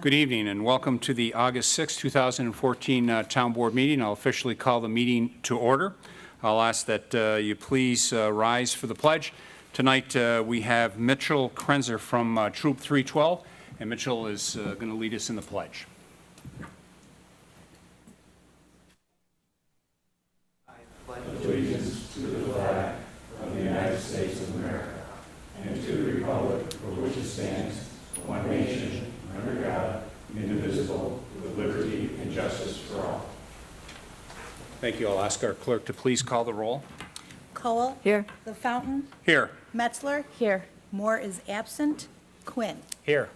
Good evening and welcome to the August 6, 2014 Town Board meeting. I'll officially call the meeting to order. I'll ask that you please rise for the pledge. Tonight we have Mitchell Krenzer from Troop 312, and Mitchell is going to lead us in the pledge. I pledge allegiance to the flag of the United States of America and to the republic for which it stands, one nation, under God, indivisible, with liberty and justice for all. Thank you. I'll ask our clerk to please call the roll. Cole. Here. LaFountain. Here. Metzler. Here. Moore is absent. Quinn. Here.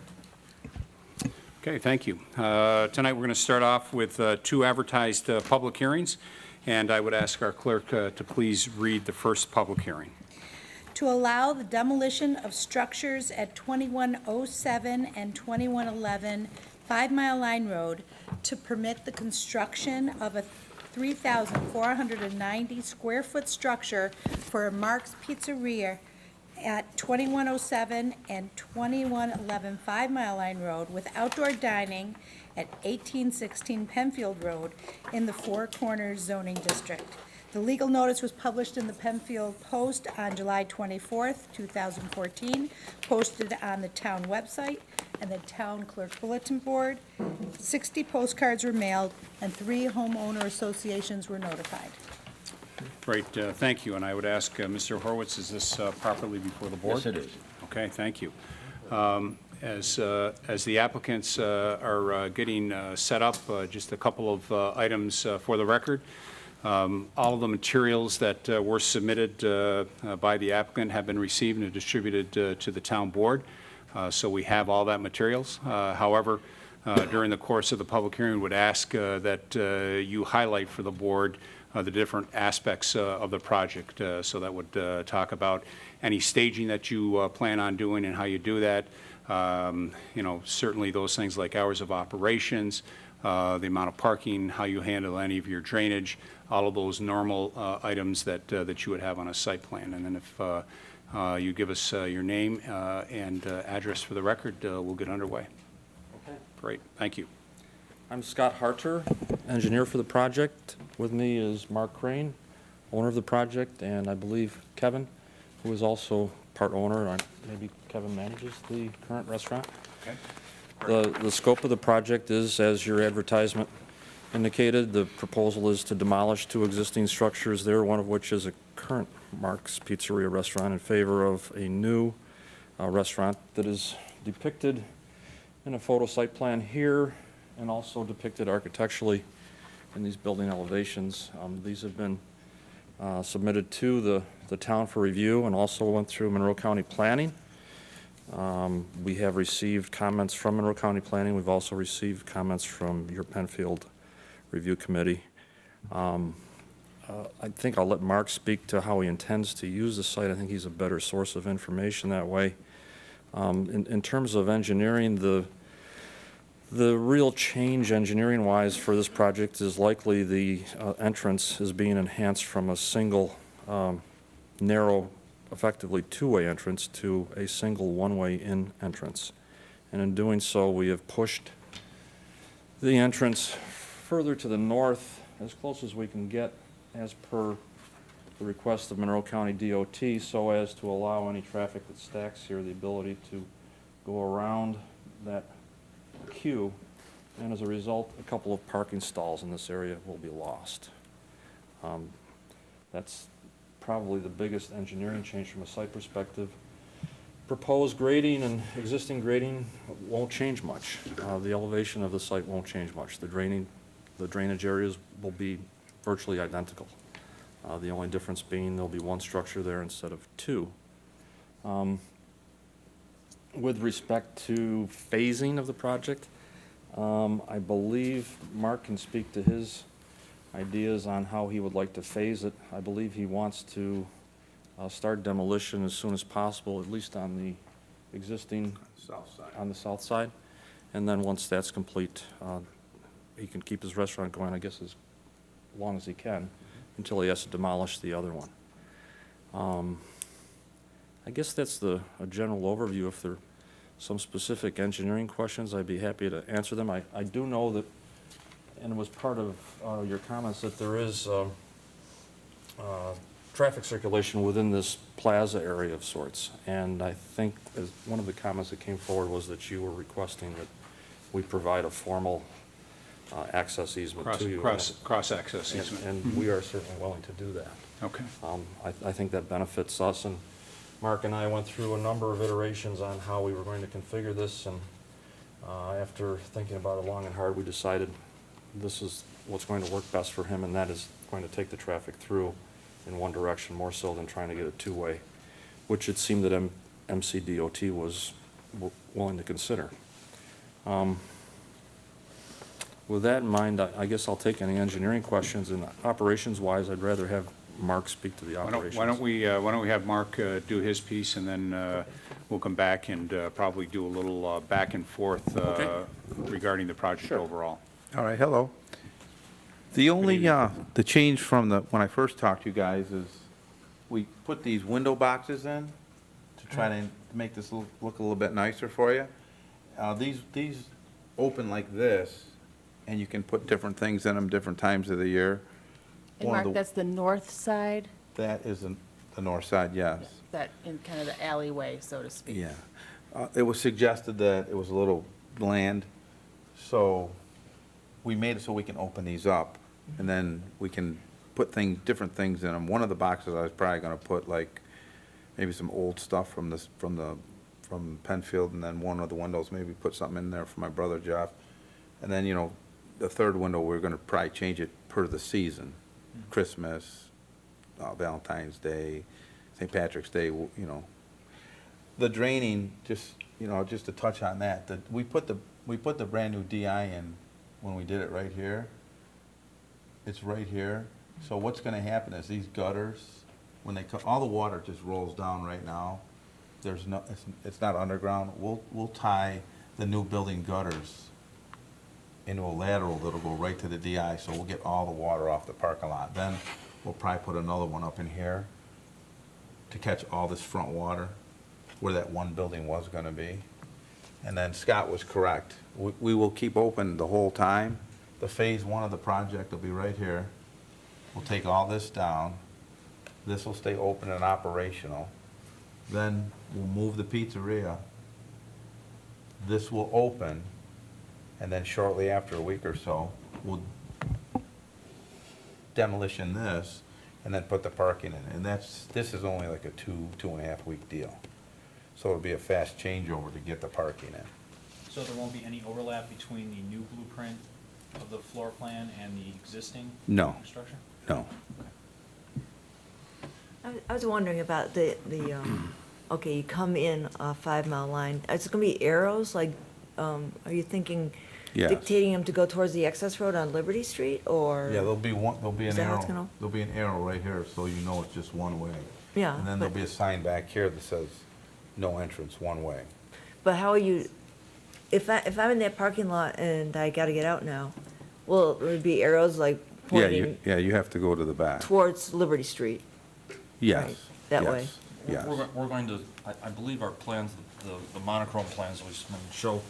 Okay, thank you. Tonight we're going to start off with two advertised public hearings, and I would ask our clerk to please read the first public hearing. To allow the demolition of structures at 2107 and 2111 5 Mile Line Road to permit the construction of a 3,490 square foot structure for Mark's Pizzeria at 2107 and 2111 5 Mile Line Road with outdoor dining at 1816 Penfield Road in the Four Corners zoning district. The legal notice was published in the Penfield Post on July 24th, 2014, posted on the town website and the town clerk bulletin board. 60 postcards were mailed and 3 homeowner associations were notified. Great, thank you. And I would ask Mr. Horwitz, is this properly before the board? Yes, it is. Okay, thank you. As the applicants are getting set up, just a couple of items for the record. All of the materials that were submitted by the applicant have been received and distributed to the town board. So we have all that materials. However, during the course of the public hearing, we would ask that you highlight for the board the different aspects of the project. So that would talk about any staging that you plan on doing and how you do that. You know, certainly those things like hours of operations, the amount of parking, how you handle any of your drainage, all of those normal items that you would have on a site plan. And then if you give us your name and address for the record, we'll get underway. Okay. Great, thank you. I'm Scott Harter, engineer for the project. With me is Mark Crane, owner of the project, and I believe Kevin, who is also part owner. Maybe Kevin manages the current restaurant. Okay. The scope of the project is, as your advertisement indicated, the proposal is to demolish 2 existing structures there, one of which is a current Mark's Pizzeria restaurant, in favor of a new restaurant that is depicted in a photo site plan here and also depicted architecturally in these building elevations. These have been submitted to the town for review and also went through Monroe County Planning. We have received comments from Monroe County Planning. We've also received comments from your Penfield Review Committee. I think I'll let Mark speak to how he intends to use the site. I think he's a better source of information that way. In terms of engineering, the real change engineering-wise for this project is likely the entrance is being enhanced from a single narrow, effectively 2-way entrance to a single 1-way in entrance. And in doing so, we have pushed the entrance further to the north as close as we can get as per the request of Monroe County DOT, so as to allow any traffic that stacks here the ability to go around that queue, and as a result, a couple of parking stalls in this area will be lost. That's probably the biggest engineering change from a site perspective. Proposed grading and existing grading won't change much. The elevation of the site won't change much. The drainage areas will be virtually identical. The only difference being there'll be 1 structure there instead of 2. With respect to phasing of the project, I believe Mark can speak to his ideas on how he would like to phase it. I believe he wants to start demolition as soon as possible, at least on the existing on the south side. And then once that's complete, he can keep his restaurant going, I guess, as long as he can, until he has to demolish the other one. I guess that's a general overview. If there some specific engineering questions, I'd be happy to answer them. I do know that, and it was part of your comments, that there is traffic circulation within this plaza area of sorts. And I think as one of the comments that came forward was that you were requesting that we provide a formal access easement to you. Cross-access easement. And we are certainly willing to do that. Okay. I think that benefits us, and Mark and I went through a number of iterations on how we were going to configure this, and after thinking about it long and hard, we decided this is what's going to work best for him, and that is going to take the traffic through in one direction more so than trying to get it two-way, which it seemed that MCDOT was willing to consider. With that in mind, I guess I'll take any engineering questions, and operations-wise, I'd rather have Mark speak to the operations. Why don't we have Mark do his piece, and then we'll come back and probably do a little back and forth regarding the project overall. All right, hello. The only, the change from when I first talked to you guys is we put these window boxes in to try to make this look a little bit nicer for you. These open like this, and you can put different things in them different times of the year. And Mark, that's the north side, That is the north side, yes. that in kind of the alleyway, so to speak. Yeah. It was suggested that it was a little bland, so we made it so we can open these up, and then we can put different things in them. One of the boxes I was probably gonna put like maybe some old stuff from Penfield, and then one of the windows, maybe put something in there for my brother Jeff. And then, the third window, we're gonna probably change it per the season. Christmas, Valentine's Day, St. Patrick's Day, The draining, just to touch on that, we put the brand new DI in when we did it right here. It's right here. So what's gonna happen is these gutters, when all the water just rolls down right now. It's not underground. We'll tie the new building gutters into a lateral that'll go right to the DI, so we'll get all the water off the parking lot. Then we'll probably put another one up in here to catch all this front water where that one building was gonna be. And then Scott was correct. We will keep open the whole time. The phase one of the project will be right here. We'll take all this down. This will stay open and operational. Then we'll move the pizzeria. This will open, and then shortly after, a week or so, we'll demolition this and then put the parking in. And this is only like a 2.5 week deal. So it'll be a fast changeover to get the parking in. So there won't be any overlap between the new blueprint of the floor plan and the existing No. structure? No. I was wondering about okay, you come in a 5 Mile line. It's gonna be arrows, like, are you thinking Yes. dictating them to go towards the access road on Liberty Street, or? Yeah, there'll be an Is that how it's arrow. gonna- There'll be an arrow right here, so you know it's just one way. Yeah, And then there'll but- be a sign back here that says, no entrance, one way. But how are you, if I'm in that parking lot and I gotta get out now, will there be arrows like pointing You have to go to the back. towards Liberty Street? Yes. Right, that yes, way. Yes. We're going to, I believe our plans, the monochrome plans that we submitted show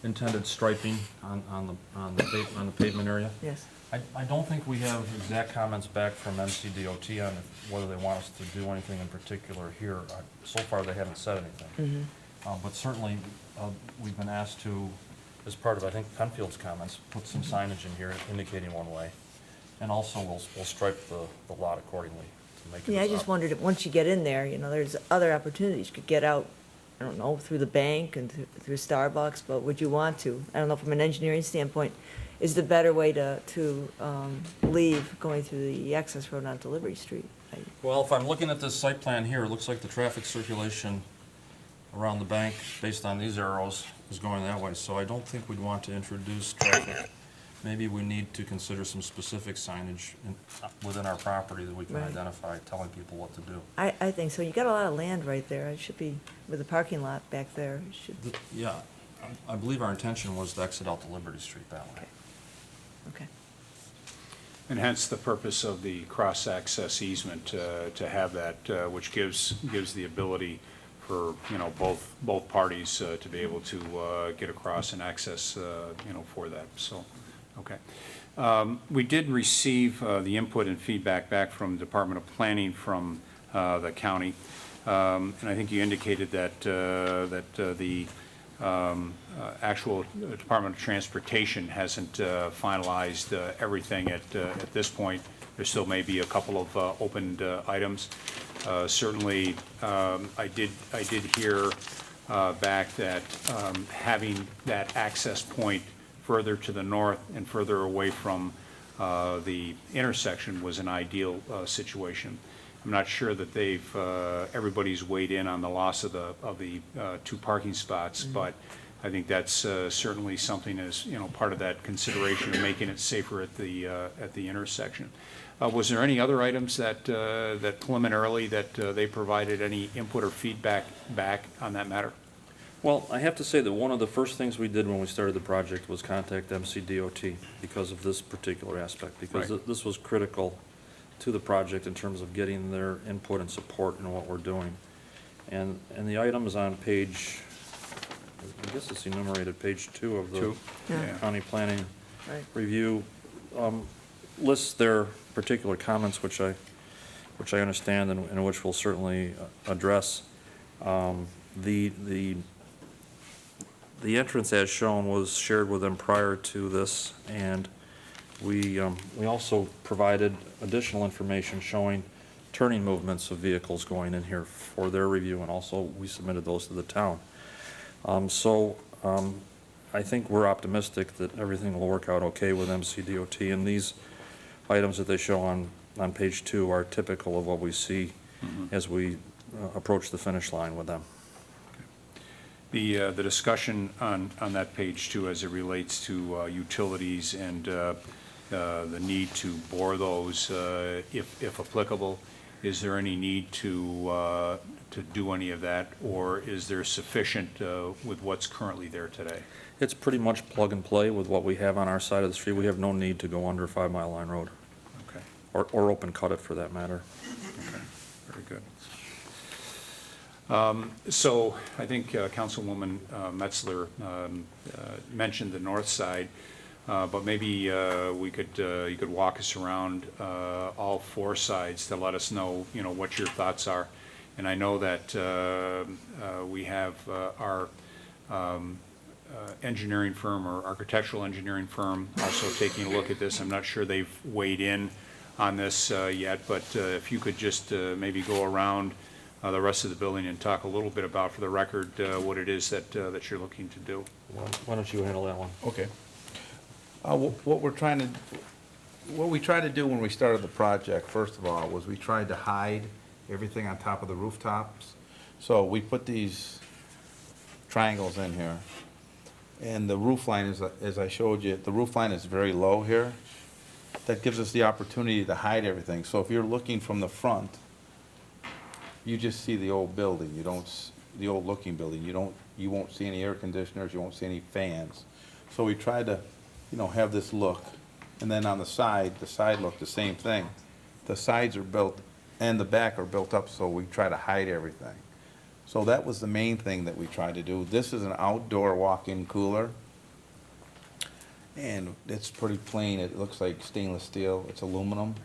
intended striping on the pavement area. Yes. I don't think we have exact comments back from MCDOT on whether they want us to do anything in particular here. So far, they haven't said anything. But certainly, we've been asked to, as part of, I think, Penfield's comments, put some signage in here indicating one way. And also, we'll stripe the lot accordingly to make it. Yeah, I just wondered, if once you get in there, there's other opportunities. You could get out, I don't know, through the bank and through Starbucks, but would you want to? I don't know, from an engineering standpoint, is the better way to leave going through the access road onto Liberty Street? Well, if I'm looking at this site plan here, it looks like the traffic circulation around the bank, based on these arrows, is going that way. So I don't think we'd want to introduce traffic. Maybe we need to consider some specific signage within our property that we can Right. identify, telling people what to do. I think so. You got a lot of land right there. It should be, with the parking lot back there, it should, Yeah, I believe our intention was to exit out to Liberty Street that way. okay. And hence the purpose of the cross-access easement, to have that, which gives the ability you know, both parties to be able to get across and access, you know, for that, so, okay. We did receive the input and feedback back from Department of Planning from the county, and I think you indicated that, the actual Department of Transportation hasn't finalized everything at this point. There still may be a couple of opened items. Certainly, I did hear back that having that access point further to the north and further away from the intersection was an ideal situation. I'm not sure that they've, everybody's weighed in on the loss of the 2 parking spots, but I think that's certainly something as, you know, part of that consideration of making it safer at the intersection. Was there any other items that preliminarily that they provided any input or feedback back on that matter? Well, I have to say that one of the first things we did when we started the project was contact MCDOT because of this particular aspect, because Right. this was critical to the project in terms of getting their input and support in what we're doing. And the items on page, I guess it's enumerated, page 2 of the 2? Yeah. county planning Right. review, lists their particular comments, which I understand and which we'll certainly address. The entrance as shown was shared with them prior to this, and we also provided additional information showing turning movements of vehicles going in here for their review, and also we submitted those to the town. I think we're optimistic that everything will work out okay with MCDOT, and these items that they show on page 2 are typical of what we see as we approach the finish line with them. The discussion on that page 2 as it relates to utilities and the need to bore those, if applicable, is there any need to do any of that, or is there sufficient with what's currently there today? It's pretty much plug and play with what we have on our side of the street. We have no need to go under 5 Mile Line Road, Okay, or open cut it for that matter. okay, very good. So I think Councilwoman Metzler mentioned the north side, but maybe you could walk us around all 4 sides to let us know, you know, what your thoughts are. And I know that we have our engineering firm or architectural engineering firm also taking a look at this. I'm not sure they've weighed in on this yet, but if you could just maybe go around the rest of the building and talk a little bit about, for the record, what it is that you're looking to do. Why don't you handle that one? Okay. What we tried to do when we started the project, first of all, was we tried to hide everything on top of the rooftops. So we put these triangles in here, and the roof line is, as I showed you, the roof line is very low here. That gives us the opportunity to hide everything. So if you're looking from the front, you just see the old building. You don't, the old looking building. You won't see any air conditioners. You won't see any fans. So we tried to, you know, have this look. And then on the side look, the same thing. The sides are built and the back are built up, so we try to hide everything. So that was the main thing that we tried to do. This is an outdoor walk-in cooler, and it's pretty plain. It looks like stainless steel. It's aluminum.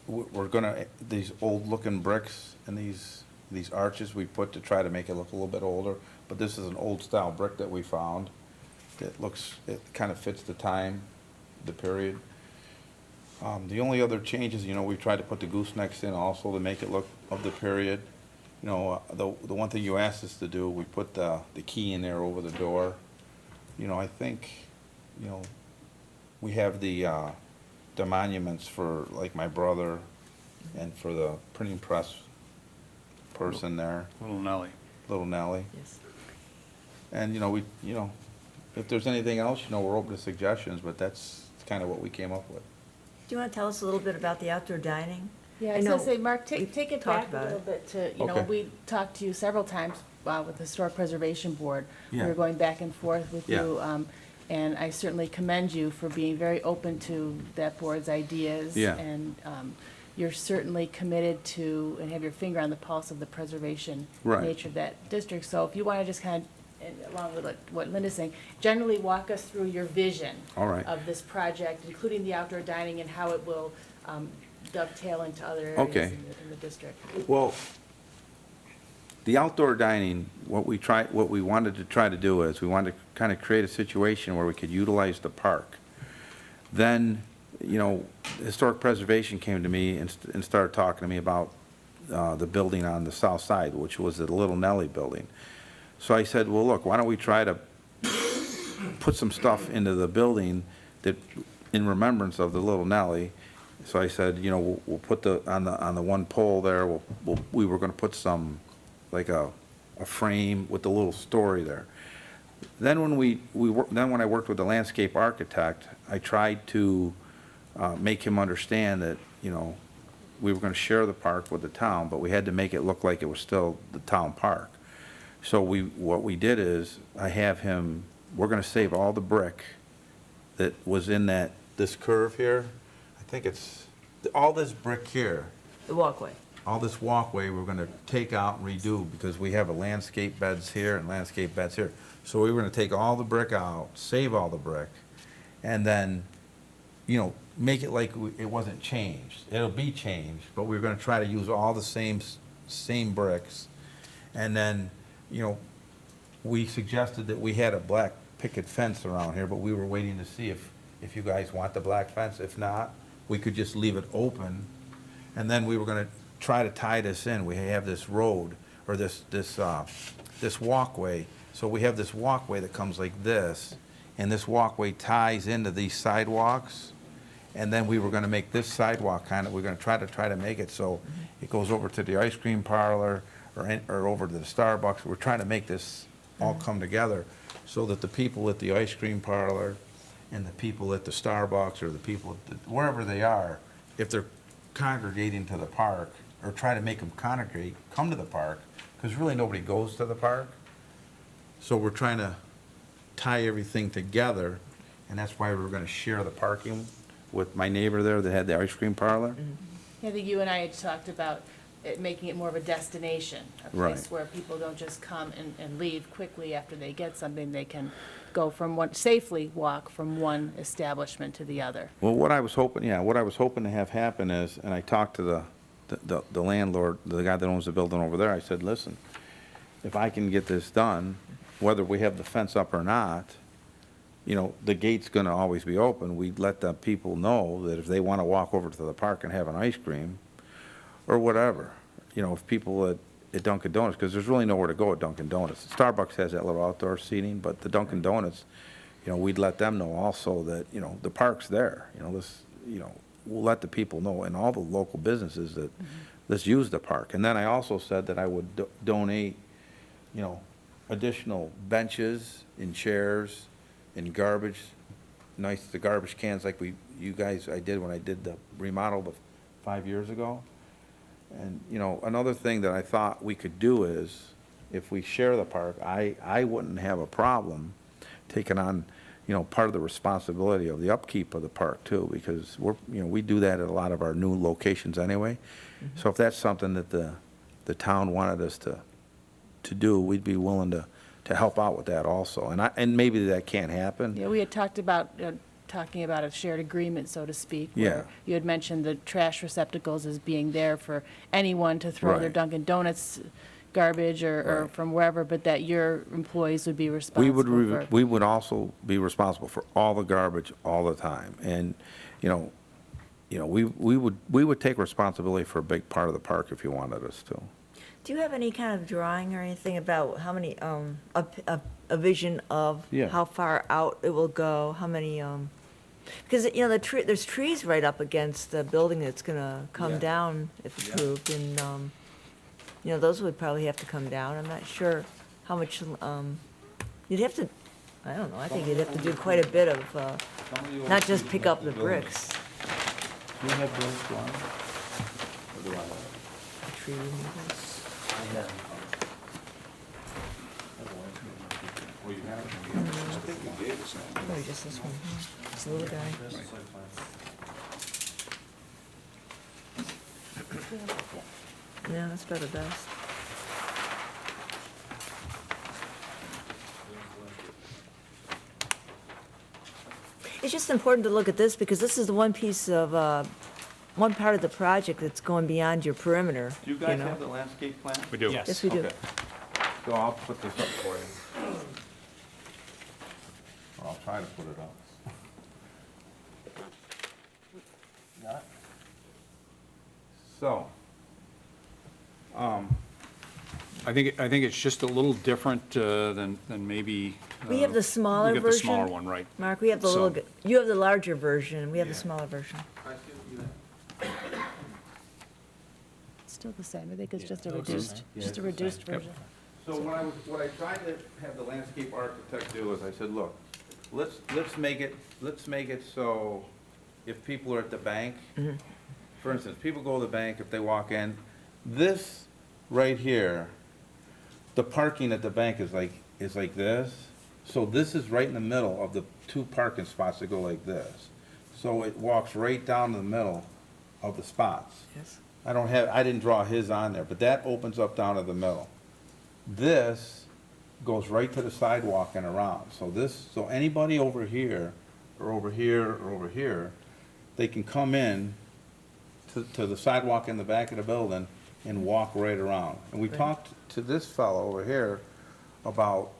We're gonna, these old-looking bricks and these arches we put to try to make it look a little bit older, but this is an old-style brick that we found. It kind of fits the time, the period. The only other changes, you know, we tried to put the goosenecks in also to make it look of the period. You know, the one thing you asked us to do, we put the key in there over the door. You know, I think, you know, we have the monuments for, like, my brother and for the printing press person there, Little Nelly. little Nellie. Yes. And, you know, if there's anything else, you know, we're open to suggestions, but that's kind of what we came up with. Do you want to tell us a little bit about the outdoor dining? Yeah, I I was know gonna say, Mark, we've take it talked back a about little it. bit to, you know, Okay. we talked to you several times with the Historic Preservation Board. We Yeah. were going back and forth with Yeah. you, and I certainly commend you for being very open to that board's ideas. Yeah. And you're certainly committed to and have your finger on the pulse of the preservation Right. nature of that district. So if you want to just kind of, and along with what Linda's saying, generally walk us through your vision All right. of this project, including the outdoor dining and how it will dovetail into other areas Okay. in the district. Well, the outdoor dining, what we wanted to try to do is, we wanted to kind of create a situation where we could utilize the park. Then, you know, Historic Preservation came to me and started talking to me about the building on the south side, which was the Little Nelly building. So I said, well, look, why don't we try to put some stuff into the building that, in remembrance of the Little Nelly. So I said, you know, we'll put on the one pole there, we were gonna put some, like a frame with the little story there. Then when I worked with the landscape architect, I tried to make him understand that, you know, we were gonna share the park with the town, but we had to make it look like it was still the town park. So what we did is, we're gonna save all the brick that was in this curve here. I think it's, all this brick here, The walkway. all this walkway, we're gonna take out and redo, because we have a landscape beds here and landscape beds here. So we were gonna take all the brick out, save all the brick, and then, you know, make it like it wasn't changed. It'll be changed, but we're gonna try to use all the same bricks. And then, you know, we suggested that we had a black picket fence around here, but we were waiting to see if you guys want the black fence. If not, we could just leave it open. And then we were gonna try to tie this in. We have this road, or this walkway. So we have this walkway that comes like this, and this walkway ties into these sidewalks. And then we were gonna make this sidewalk we're gonna try to make it so it goes over to the ice cream parlor, or over to the Starbucks. We're trying to make this all come together so that the people at the ice cream parlor and the people at the Starbucks, or the people wherever they are, if they're congregating to the park, or try to make them congregate, come to the park, because really nobody goes to the park. So we're trying to tie everything together, and that's why we're gonna share the parking with my neighbor there that had the ice cream parlor. I think you and I had talked about making it more of a destination, a place Right. where people don't just come and leave quickly after they get something. They can go safely walk from one establishment to the other. Well, what I was hoping to have happen is, and I talked to the landlord, the guy that owns the building over there, I said, listen, if I can get this done, whether we have the fence up or not, you know, the gate's gonna always be open. We let the people know that if they wanna walk over to the park and have an ice cream, or whatever, you know, if people at Dunkin' Donuts, because there's really nowhere to go at Dunkin' Donuts. Starbucks has that little outdoor seating, but the Dunkin' Donuts, you know, we'd let them know also that, you know, the park's there. You know, we'll let the people know, and all the local businesses, that let's use the park. And then I also said that I would donate, you know, additional benches and chairs and garbage, the garbage cans like I did when I did the remodel 5 years ago. And, you know, another thing that I thought we could do is, if we share the park, I wouldn't have a problem taking on, you know, part of the responsibility of the upkeep of the park too, because we do that at a lot of our new locations anyway. So if that's something that the town wanted us to do, we'd be willing to help out with that also. And maybe that can't happen. Yeah, we had talked about talking about a shared agreement, so to speak. Yeah. Where you had mentioned the trash receptacles as being there for anyone to throw their Right. Dunkin' Donuts garbage or Right. from wherever, but that your employees would be responsible for. We would also be responsible for all the garbage all the time. And, you know, we would take responsibility for a big part of the park if you wanted us to. Do you have any kind of drawing or anything about how many, a vision of Yeah. how far out it will go, how many, because, you know, there's trees right up against the building that's gonna come Yeah. down if approved, and, you know, those would probably have to come down. I'm not sure how much, you'd have to, I don't know, I think you'd have to do quite a bit of, not just pick up the bricks. Do you have those drawings? Or do I have it? Tree removals. Well, you have it. I think you gave us that. Probably just this one, this little guy. Yeah, that's better best. It's just important to look at this because this is the one piece of, one part of the project that's going beyond your perimeter, Do you guys have the landscape plan? We do. Yes. Yes, we do. Okay. So I'll put this up for you. Or I'll try to put it up. Got it? So, I think it's just a little different than maybe. We have the smaller You get the version. smaller one, right. Mark, we have the So- little, you have the larger version, we have the Yeah. smaller version. Still the same, I think it's just a looks the reduced, same. Yeah, just a it's the reduced same. Yep. version. So what I tried to have the landscape architect do is I said, look, let's make it so if people are at the bank, for instance, people go to the bank, if they walk in, this right here, the parking at the bank is like this. So this is right in the middle of the two parking spots that go like this. So it walks right down the middle of the spots. Yes. I didn't draw his on there, but that opens up down to the middle. This goes right to the sidewalk and around. So anybody over here, or over here, or over here, they can come in to the sidewalk in the back of the building and walk right around. And we talked to this fellow over here about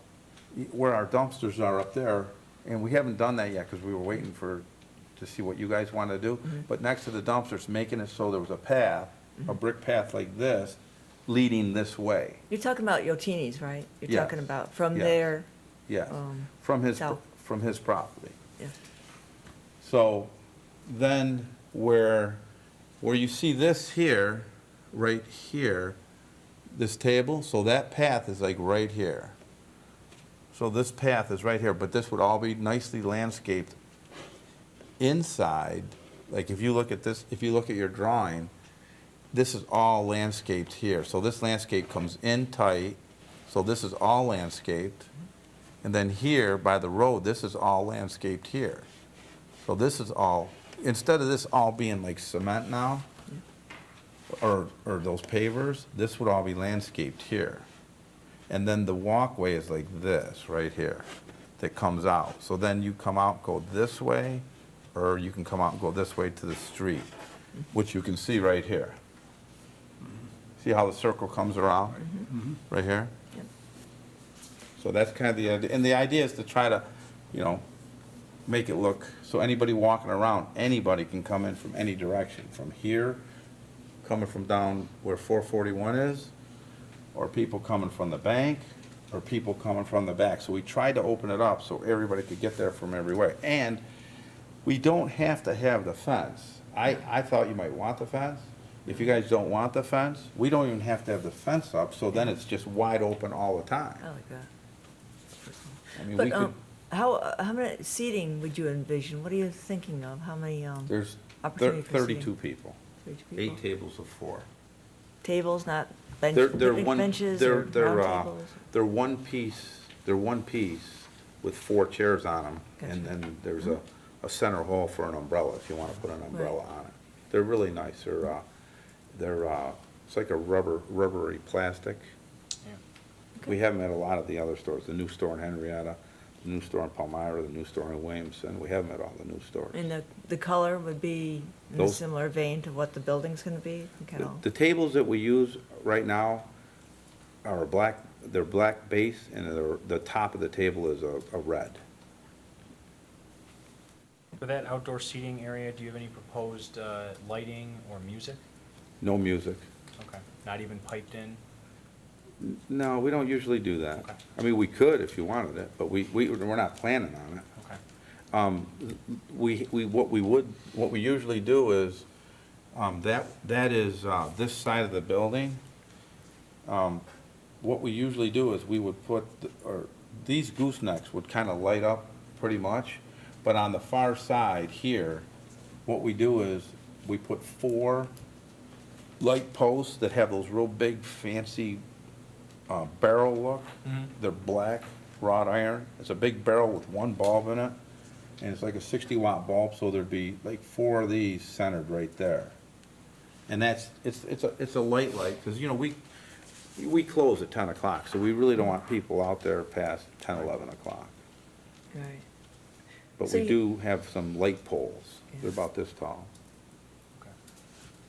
where our dumpsters are up there, and we haven't done that yet because we were waiting to see what you guys want to do. But next to the dumpsters, making it so there was a path, a brick path like this, leading this way. You're talking about Yotini's, right? You're Yes. talking about from Yes. there, Yes, Um, from his south. property. yeah. So then where you see this here, right here, this table, so that path is like right here. So this path is right here, but this would all be nicely landscaped inside. Like if you look at this, if you look at your drawing, this is all landscaped here. So this landscape comes in tight, so this is all landscaped. And then here by the road, this is all landscaped here. So this is all, instead of this all being like cement now, or those pavers, this would all be landscaped here. And then the walkway is like this, right here, that comes out. So then you come out, go this way, or you can come out and go this way to the street, which you can see right here. See how the circle comes around, right here? Yep. So that's kind of the idea, and the idea is to try to, make it look, so anybody walking around, anybody can come in from any direction, from here, coming from down where 441 is, or people coming from the bank, or people coming from the back. So we tried to open it up so everybody could get there from every way. And we don't have to have the fence. I thought you might want the fence. If you guys don't want the fence, we don't even have to have the fence up, so then it's just wide open all the time. I like that. I mean, we But could, how many seating would you envision? What are you thinking of? How many there's opportunity for 32 seating? people, 32 people? 8 tables of 4. Tables, not They're picnic one, benches or they're round tables? they're one piece with 4 chairs on them, and Gotcha. then there's a center hole for an umbrella, if you want to put an umbrella on it. They're really nice, it's like a rubbery plastic. Yeah. We have them at a lot of the other stores, the new store in Henrietta, the new store in Palmyra, the new store in Williamson, we have them at all the new stores. And the color would be in a Those- similar vein to what the building's gonna be? Kind of, The tables that we use right now are black, they're black base, and the top of the table is a red. For that outdoor seating area, do you have any proposed lighting or music? No music. Okay, not even piped in? No, we don't usually do that. Okay. I mean, we could if you wanted it, but we're not planning on it. Okay. What we usually do is, that is, this side of the building. What we usually do is we would put, these goosenecks would kind of light up pretty much, but on the far side here, what we do is we put 4 light posts that have those real big fancy barrel look. They're black wrought iron. It's a big barrel with 1 bulb in it, and it's like a 60-watt bulb, so there'd be like 4 of these centered right there. And it's a late light, because, you know, we close at 10 o'clock, so we really don't want people out there past 10, 11 o'clock. Right. But So we you- do have some light poles. They're Yeah. about this tall.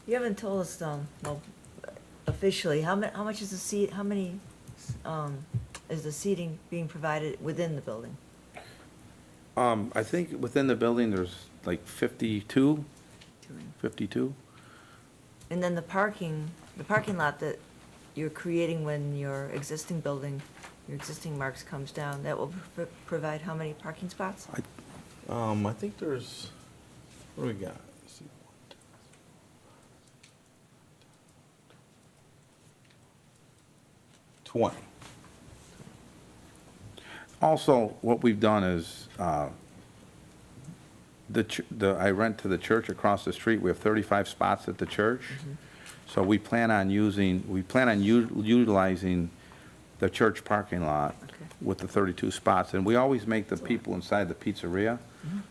You haven't told us, well, officially, how much is the seat, how many, is the seating being provided within the building? I think within the building, there's like 52. And then the parking lot that you're creating when your existing building, your existing Marks comes down, that will provide how many parking spots? I think there's, what do we got? Let's see. 20. Also, what we've done is, I rent to the church across the street. We have 35 spots at the church. So we plan on utilizing the church parking lot with the 32 spots. And we always make the people inside the pizzeria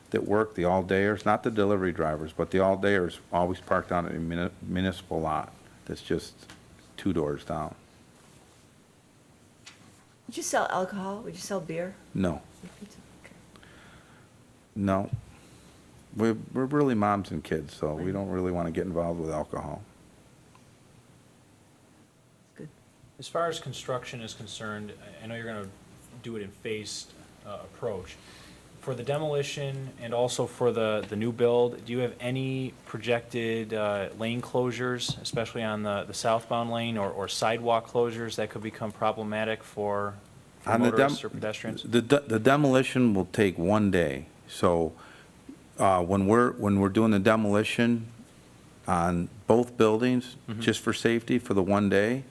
that work, the all-dayers, not the delivery drivers, but the all-dayers, always park down at a municipal lot that's just 2 doors down. Would you sell alcohol? Would you sell beer? No, with pizza? Okay. no. We're really moms and kids, so we don't really want to get involved with alcohol. Good. As far as construction is concerned, I know you're gonna do it in phased approach. For the demolition and also for the new build, do you have any projected lane closures, especially on the southbound lane, or sidewalk closures that could become problematic for On the motorists or pedestrians? The demolition will take 1 day, so when we're doing the demolition on both buildings, just for safety, for the 1 day,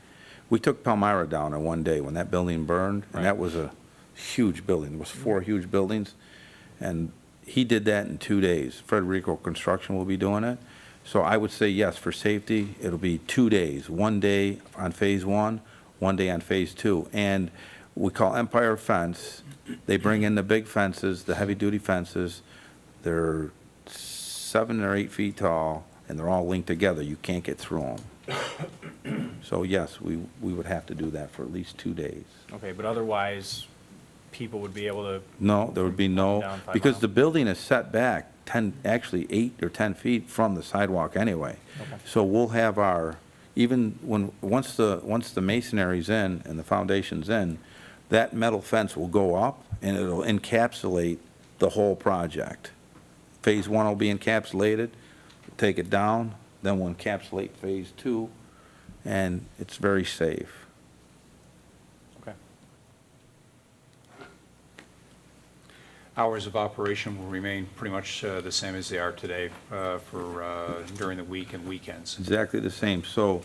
we took Palmyra down in 1 day when that building burned, Right. and that was a huge building. There was 4 huge buildings, and he did that in 2 days. Federico Construction will be doing it. So I would say, yes, for safety, it'll be 2 days, 1 day on phase 1, 1 day on phase 2. And we call Empire Fence. They bring in the big fences, the heavy-duty fences. They're 7 or 8 feet tall, and they're all linked together. You can't get through them. So yes, we would have to do that for at least 2 days. Okay, but otherwise, people would be able to, No, there would be Down no, 5 because miles. the building is set back 10, actually 8 or 10 feet from the sidewalk anyway. Okay. So we'll have our, even once the masonry's in and the foundation's in, that metal fence will go up and it'll encapsulate the whole project. Phase 1 will be encapsulated, take it down, then we'll encapsulate phase 2, and it's very safe. okay. Hours of operation will remain pretty much the same as they are today for during the week and weekends. Exactly the same. So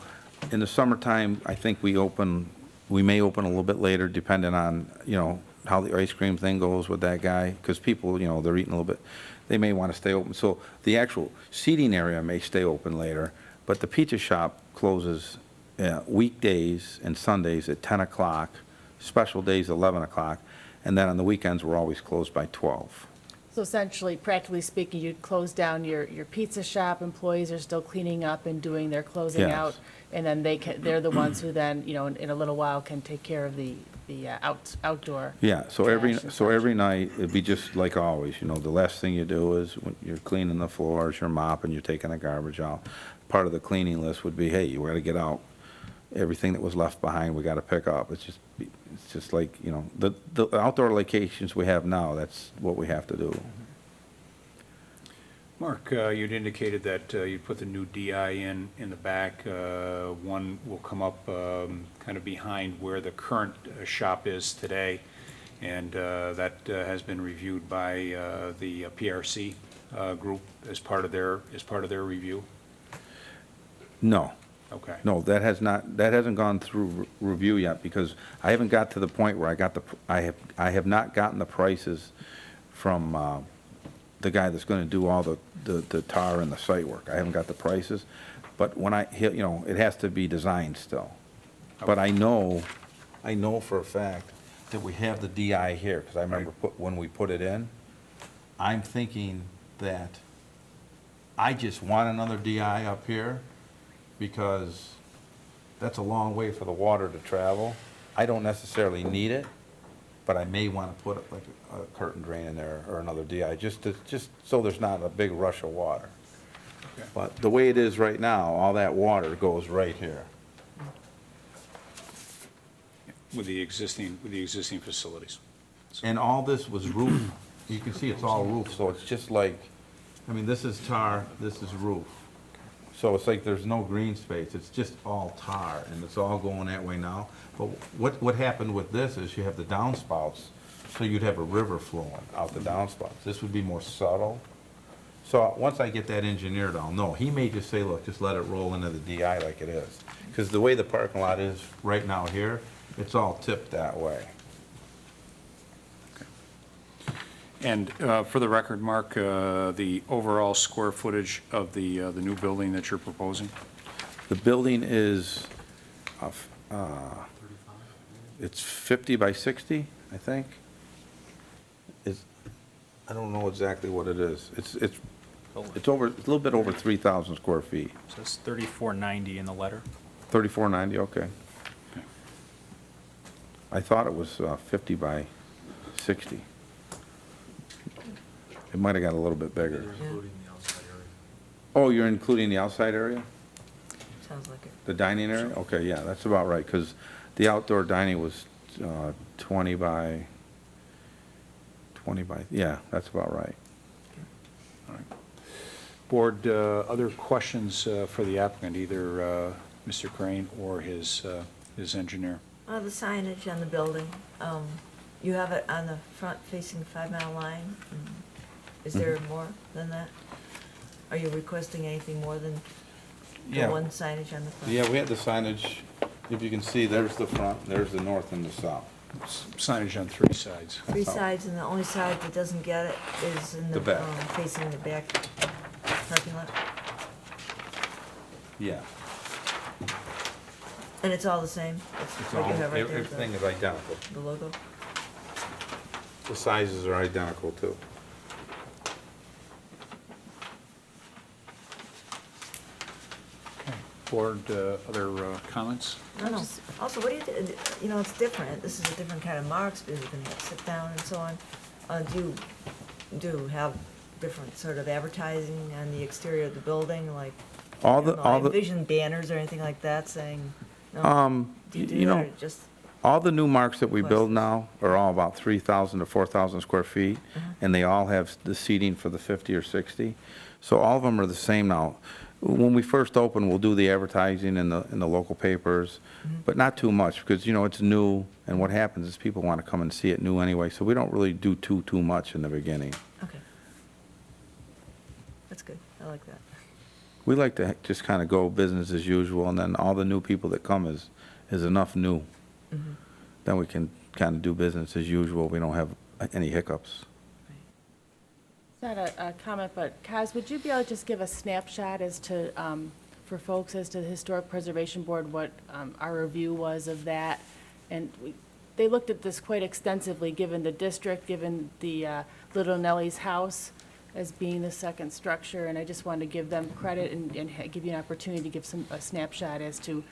in the summertime, I think we may open a little bit later, depending on, you know, how the ice cream thing goes with that guy, because people, you know, they're eating a little bit, they may want to stay open. So the actual seating area may stay open later, but the pizza shop closes weekdays and Sundays at 10 o'clock, special days 11 o'clock, and then on the weekends, we're always closed by 12. So essentially, practically speaking, you'd close down your pizza shop, employees are still cleaning up and doing their closing Yes. out, and then they're the ones who then, you know, in a little while can take care of the outdoor. Yeah, so trash and such. every night, it'd be just like always, you know, the last thing you do is when you're cleaning the floors, you're mopping, you're taking the garbage out. Part of the cleaning list would be, hey, you gotta get out everything that was left behind, we gotta pick up. It's just like, you know, the outdoor locations we have now, that's what we have to do. Mark, you'd indicated that you'd put the new DI in the back. One will come up kind of behind where the current shop is today, and that has been reviewed by the PRC group as part of their review. No, Okay. no, that hasn't gone through review yet, because I haven't got to the point where I have not gotten the prices from the guy that's gonna do all the tar and the site work. I haven't got the prices, but when you know, it has to be designed still. But I know for a fact that we have the DI here, because I remember when we put it in, I'm thinking that I just want another DI up here, because that's a long way for the water to travel. I don't necessarily need it, but I may want to put like a curtain drain in there or another DI, just so there's not a big rush of water. Okay. But the way it is right now, all that water goes right here. With the existing facilities. And all this was roof. You can see it's all roof, so it's just like, I mean, this is tar, this is roof. So it's like there's no green space, it's just all tar, and it's all going that way now. But what happened with this is you have the downspouts, so you'd have a river flowing out the downspouts. This would be more subtle. So once I get that engineered, I'll know. He may just say, look, just let it roll into the DI like it is. Because the way the parking lot is right now here, it's all tipped that way. And for the record, Mark, the overall square footage of the new building that you're proposing? The building is, it's 50 by 60, I think. I don't know exactly what it is. It's a little bit over 3,000 square feet. So it's 3490 in the letter. 3490, okay. Okay. I thought it was 50 by 60. It might have got a little bit bigger. Oh, you're including the outside area? Sounds like it. The dining area? Okay, yeah, that's about right, because the outdoor dining was 20 by, yeah, that's about right. All right. Board, other questions for the applicant, either Mr. Crane or his engineer? The signage on the building, you have it on the front facing 5 Mile Line. Is there more than that? Are you requesting anything more than the Yeah. one signage on the front? Yeah, we had the signage, if you can see, there's the front, there's the north and the south. Signage on 3 sides. 3 sides, and the only side that doesn't get it is in The back. facing the back parking lot? Yeah. And it's all the same? It's what you have right there, Everything is identical. the logo? The sizes are identical, too. Okay. Board, other comments? No. Also, what do you, you know, it's different. This is a different kind of marks, because you can sit down and so on. Do you have different sort of advertising on the exterior of the building, like, I don't know, I envision banners or anything like that saying, no? Do you do you that, know, or just, all the new marks that we build Requests. now are all about 3,000 to 4,000 square feet, and they all have the seating for the 50 or 60. So all of them are the same now. When we first open, we'll do the advertising in the local papers, but not too much, because, you know, it's new, and what happens is people want to come and see it new anyway, so we don't really do too much in the beginning. okay. That's good, I like that. We like to just kind of go business as usual, and then all the new people that come is enough new. Then we can kind of do business as usual. We don't have any hiccups. It's not a comment, but Kaz, would you be able to just give a snapshot as to, for folks, as to the Historic Preservation Board, what our review was of that? And they looked at this quite extensively, given the district, given the Little Nellie's house as being the second structure, and I just wanted to give them credit and give you an opportunity to give a snapshot as to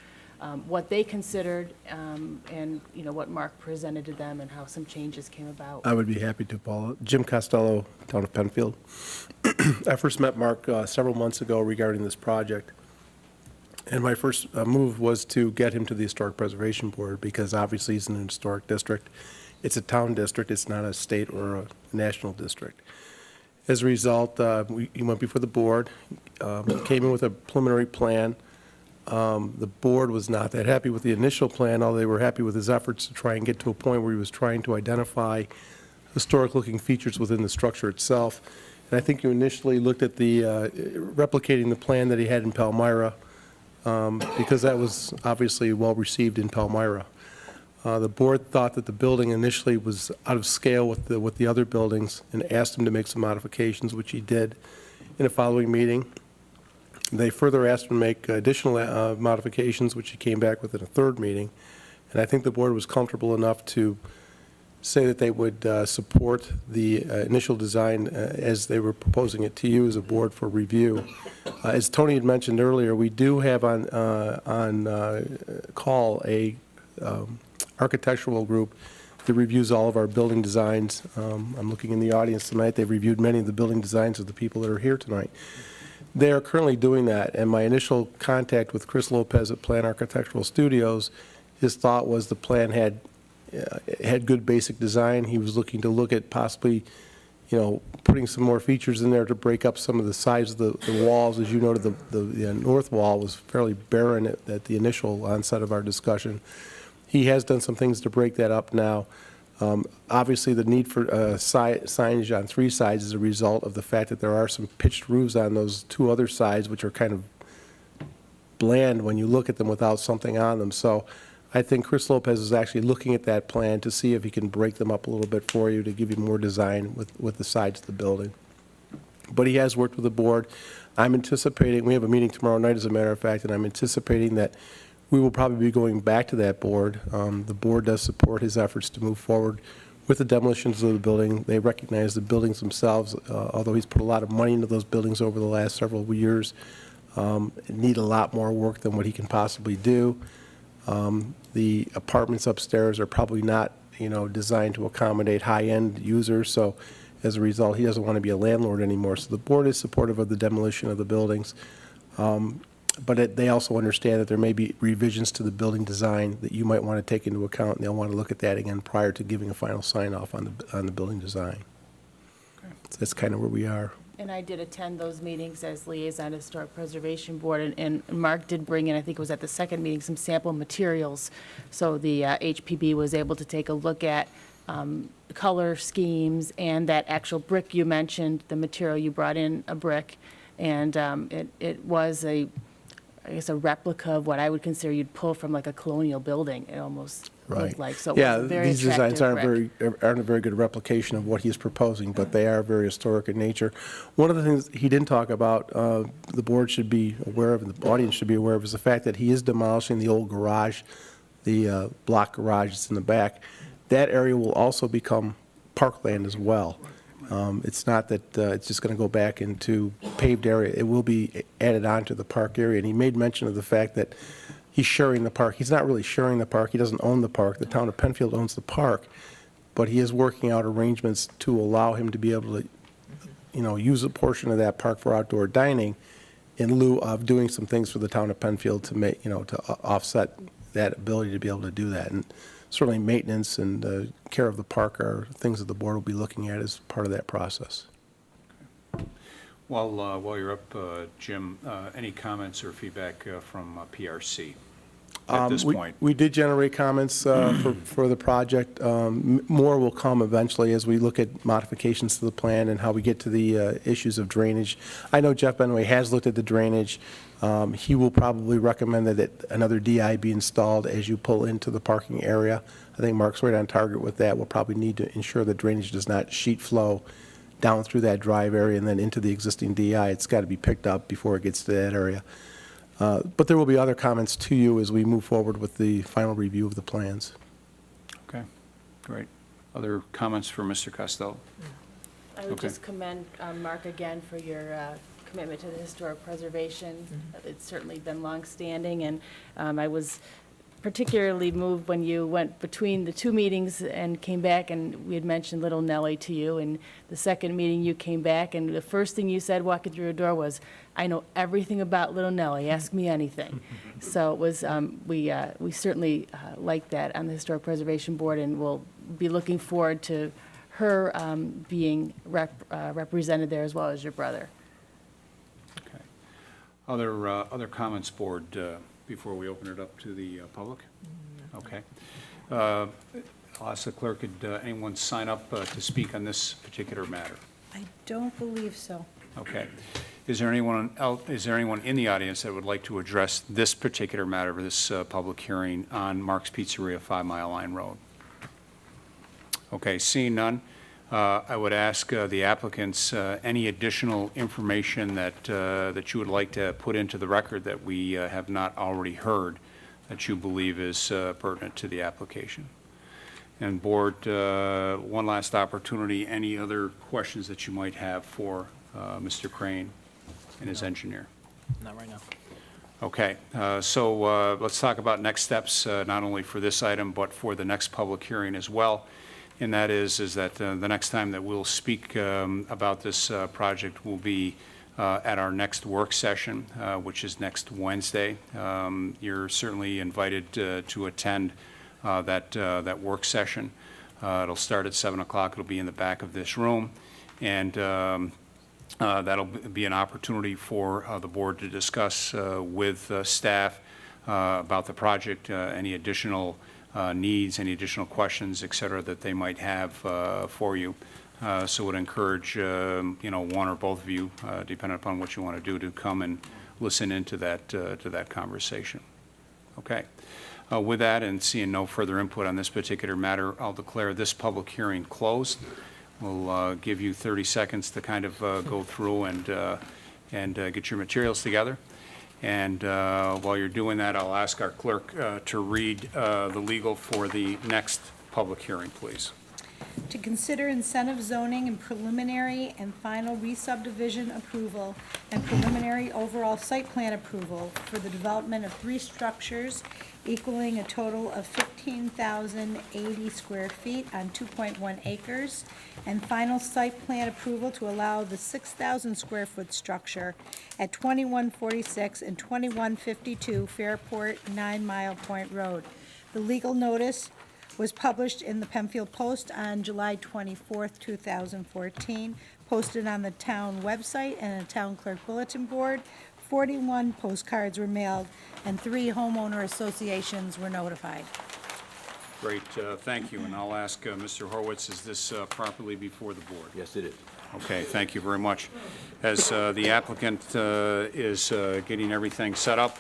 what they considered, and, you know, what Mark presented to them and how some changes came about. I would be happy to, Paula. Jim Costello, town of Penfield. I first met Mark several months ago regarding this project, and my first move was to get him to the Historic Preservation Board, because obviously he's in an historic district. It's a town district, it's not a state or a national district. As a result, he went before the board, came in with a preliminary plan. The board was not that happy with the initial plan, although they were happy with his efforts to try and get to a point where he was trying to identify historic-looking features within the structure itself. And I think you initially looked at the replicating the plan that he had in Palmyra, because that was obviously well-received in Palmyra. The board thought that the building initially was out of scale with the other buildings, and asked him to make some modifications, which he did in a following meeting. They further asked him to make additional modifications, which he came back with in a third meeting. And I think the board was comfortable enough to say that they would support the initial design as they were proposing it to you as a board for review. As Tony had mentioned earlier, we do have on call a architectural group that reviews all of our building designs. I'm looking in the audience tonight. They've reviewed many of the building designs of the people that are here tonight. They are currently doing that, and my initial contact with Chris Lopez at Plan Architectural Studios, his thought was the plan had good basic design. He was looking to look at possibly, putting some more features in there to break up some of the size of the walls. As you noted, the north wall was fairly barren at the initial onset of our discussion. He has done some things to break that up now. Obviously, the need for signage on 3 sides is a result of the fact that there are some pitched roofs on those 2 other sides, which are kind of bland when you look at them without something on them. So I think Chris Lopez is actually looking at that plan to see if he can break them up a little bit for you to give you more design with the sides of the building. But he has worked with the board. I'm anticipating, we have a meeting tomorrow night, as a matter of fact, and I'm anticipating that we will probably be going back to that board. The board does support his efforts to move forward with the demolitions of the building. They recognize the buildings themselves, although he's put a lot of money into those buildings over the last several years, need a lot more work than what he can possibly do. The apartments upstairs are probably not, designed to accommodate high-end users, so as a result, he doesn't want to be a landlord anymore. So the board is supportive of the demolition of the buildings. But they also understand that there may be revisions to the building design that you might want to take into account, and they'll want to look at that again prior to giving a final sign-off on the building design. So that's kind of where we are. And I did attend those meetings as liaison to Historic Preservation Board, and Mark did bring in, I think it was at the second meeting, some sample materials. So the HPB was able to take a look at color schemes and that actual brick you mentioned, the material you brought in, a brick. And it was a replica of what I would consider you'd pull from like a colonial building. It almost looked like. So it was a very these designs attractive brick. aren't a very good replication of what he's proposing, but they are very historic in nature. One of the things he didn't talk about, the board should be aware of, and the audience should be aware of, is the fact that he is demolishing the old garage, the block garage that's in the back. That area will also become parkland as well. It's not that it's just going to go back into paved area. It will be added on to the park area. And he made mention of the fact that he's sharing the park. He's not really sharing the park. He doesn't own the park. The town of Penfield owns the park. But he is working out arrangements to allow him to be able to, use a portion of that park for outdoor dining in lieu of doing some things for the town of Penfield to make, to offset that ability to be able to do that. And certainly maintenance and care of the park are things that the board will be looking at as part of that process. While you're up, Jim, any comments or feedback from PRC at this point? We did generate comments for the project. More will come eventually as we look at modifications to the plan and how we get to the issues of drainage. I know Jeff Benway has looked at the drainage. He will probably recommend that another DI be installed as you pull into the parking area. I think Mark's right on target with that. We'll probably need to ensure that drainage does not sheet flow down through that drive area and then into the existing DI. It's got to be picked up before it gets to that area. But there will be other comments to you as we move forward with the final review of the plans. Okay, great. Other comments for Mr. Costello? I would Okay. just commend Mark again for your commitment to the historic preservation. It's certainly been longstanding, and I was particularly moved when you went between the 2 meetings and came back, and we had mentioned Little Nellie to you, and the second meeting you came back, and the first thing you said walking through your door was, "I know everything about Little Nellie, ask me anything." So it was, we certainly like that on the Historic Preservation Board, and we'll be looking forward to her being represented there as well as your brother. Okay. Other comments, board, before we open it up to the public? Okay. I'll ask the clerk, could anyone sign up to speak on this particular matter? I don't believe so. Okay. Is there anyone in the audience that would like to address this particular matter, this public hearing on Mark's Pizzeria, 5 Mile Line Road? Okay, seeing none, I would ask the applicants any additional information that you would like to put into the record that we have not already heard that you believe is pertinent to the application. And Board, one last opportunity, any other questions that you might have for Mr. Crane and his engineer? Not right now. Okay, so let's talk about next steps, not only for this item, but for the next public hearing as well. And that is that the next time that we'll speak about this project will be at our next work session, which is next Wednesday. You're certainly invited to attend that work session. It'll start at 7 o'clock. It'll be in the back of this room. And that'll be an opportunity for the board to discuss with staff about the project, any additional needs, any additional questions, et cetera, that they might have for you. So would encourage, one or both of you, depending upon what you want to do, to come and listen into that conversation. Okay. With that, and seeing no further input on this particular matter, I'll declare this public hearing closed. We'll give you 30 seconds to kind of go through and get your materials together. And while you're doing that, I'll ask our clerk to read the legal for the next public hearing, please. To consider incentive zoning and preliminary and final re-subdivision approval and preliminary overall site plan approval for the development of 3 structures equaling a total of 15,080 square feet on 2.1 acres, and final site plan approval to allow the 6,000 square foot structure at 2146 and 2152 Fairport-Nine Mile Point Road. The legal notice was published in the Penfield Post on July 24th, 2014, posted on the town website and a town clerk bulletin board. 41 postcards were mailed, and 3 homeowner associations were notified. Great, thank you. And I'll ask Mr. Horwitz, is this properly before the board? Yes, it is. Okay, thank you very much. As the applicant is getting everything set up,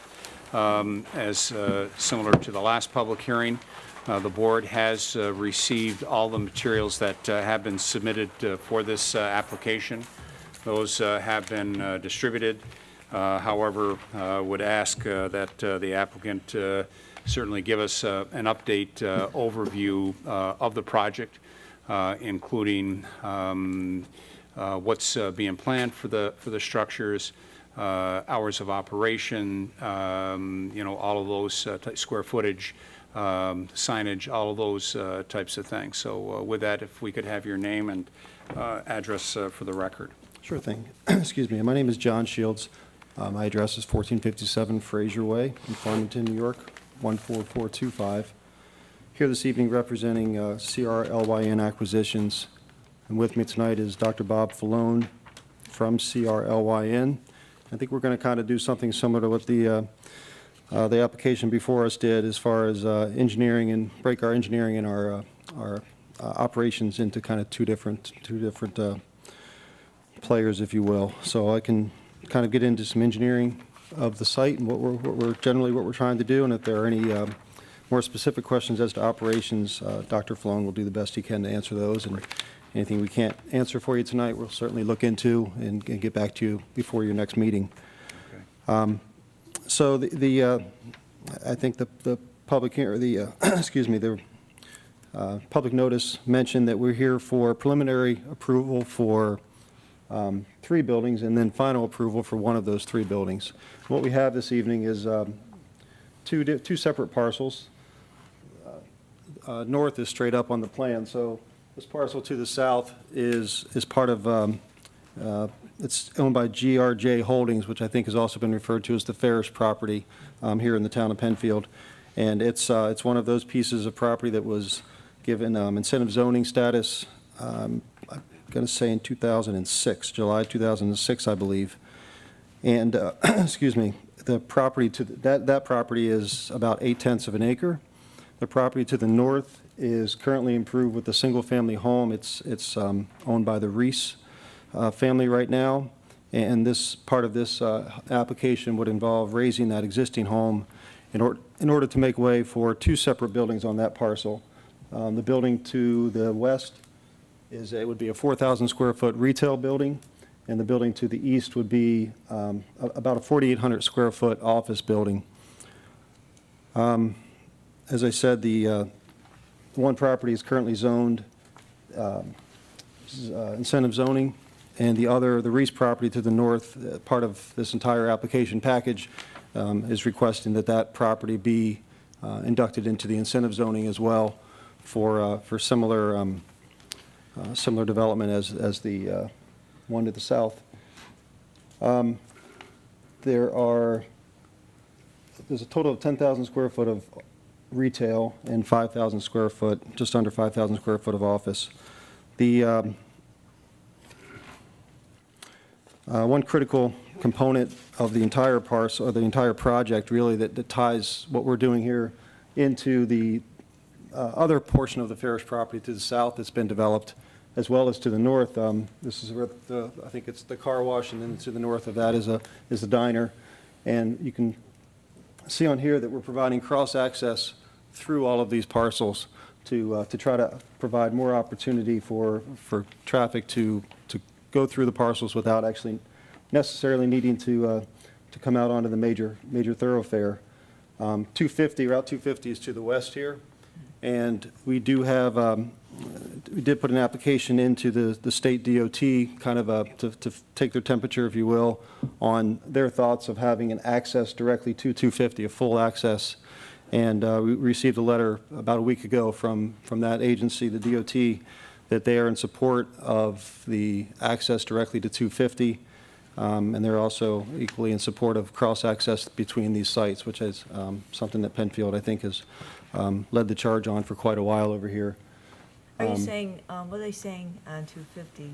as similar to the last public hearing, the board has received all the materials that have been submitted for this application. Those have been distributed. However, would ask that the applicant certainly give us an update overview of the project, including what's being planned for the structures, hours of operation, all of those square footage, signage, all of those types of things. So with that, if we could have your name and address for the record. Sure thing. Excuse me. My name is John Shields. My address is 1457 Fraser Way in Farmington, New York, 14425. Here this evening representing CRLYN Acquisitions. And with me tonight is Dr. Bob Falone from CRLYN. I think we're going to kind of do something similar to what the application before us did as far as engineering, and break our engineering and our operations into kind of two different players, if you will. So I can kind of get into some engineering of the site and what we're trying to do, and if there are any more specific questions as to operations, Dr. Falone will do the best he can to answer those, and anything we can't answer for you tonight, we'll certainly look into and get back to you before your next meeting. Okay. So I think the public hearing, the public notice mentioned that we're here for preliminary approval for 3 buildings and then final approval for one of those 3 buildings. What we have this evening is two separate parcels. North is straight up on the plan, so this parcel to the south is part of, it's owned by GRJ Holdings, which I think has also been referred to as the Ferris property here in the town of Penfield. And it's one of those pieces of property that was given incentive zoning status, I'm going to say in 2006, July 2006, I believe. And, excuse me, the property to that property is about 0.8 of an acre. The property to the north is currently improved with a single-family home. It's owned by the Reese family right now, and this part of this application would involve raising that existing home in order to make way for 2 separate buildings on that parcel. The building to the west would be a 4,000 square foot retail building, and the building to the east would be about a 4,800 square foot office building. As I said, the one property is currently zoned incentive zoning, and the other, the Reese property to the north, part of this entire application package, is requesting that that property be inducted into the incentive zoning as well for similar, similar development as the one to the south. There's a total of 10,000 square foot of retail and 5,000 square foot, just under 5,000 square foot of office. The one critical component of the entire parcel, or the entire project, really, that ties what we're doing here into the other portion of the Ferris property to the south that's been developed, as well as to the north. This is where I think it's the car wash, and then to the north of that is a diner. And you can see on here that we're providing cross-access through all of these parcels to try to provide more opportunity for traffic to go through the parcels without actually necessarily needing to come out onto the major thoroughfare. 250, Route 250 is to the west here, and we do have, we did put an application into the state DOT, kind of to take their temperature, if you will, on their thoughts of having an access directly to 250, a full access. And we received a letter about a week ago from that agency, the DOT, that they are in support of the access directly to 250. And they're also equally in support of cross-access between these sites, which is something that Penfield, I think, has led the charge on for quite a while over here. Are you saying, what are they saying on 250?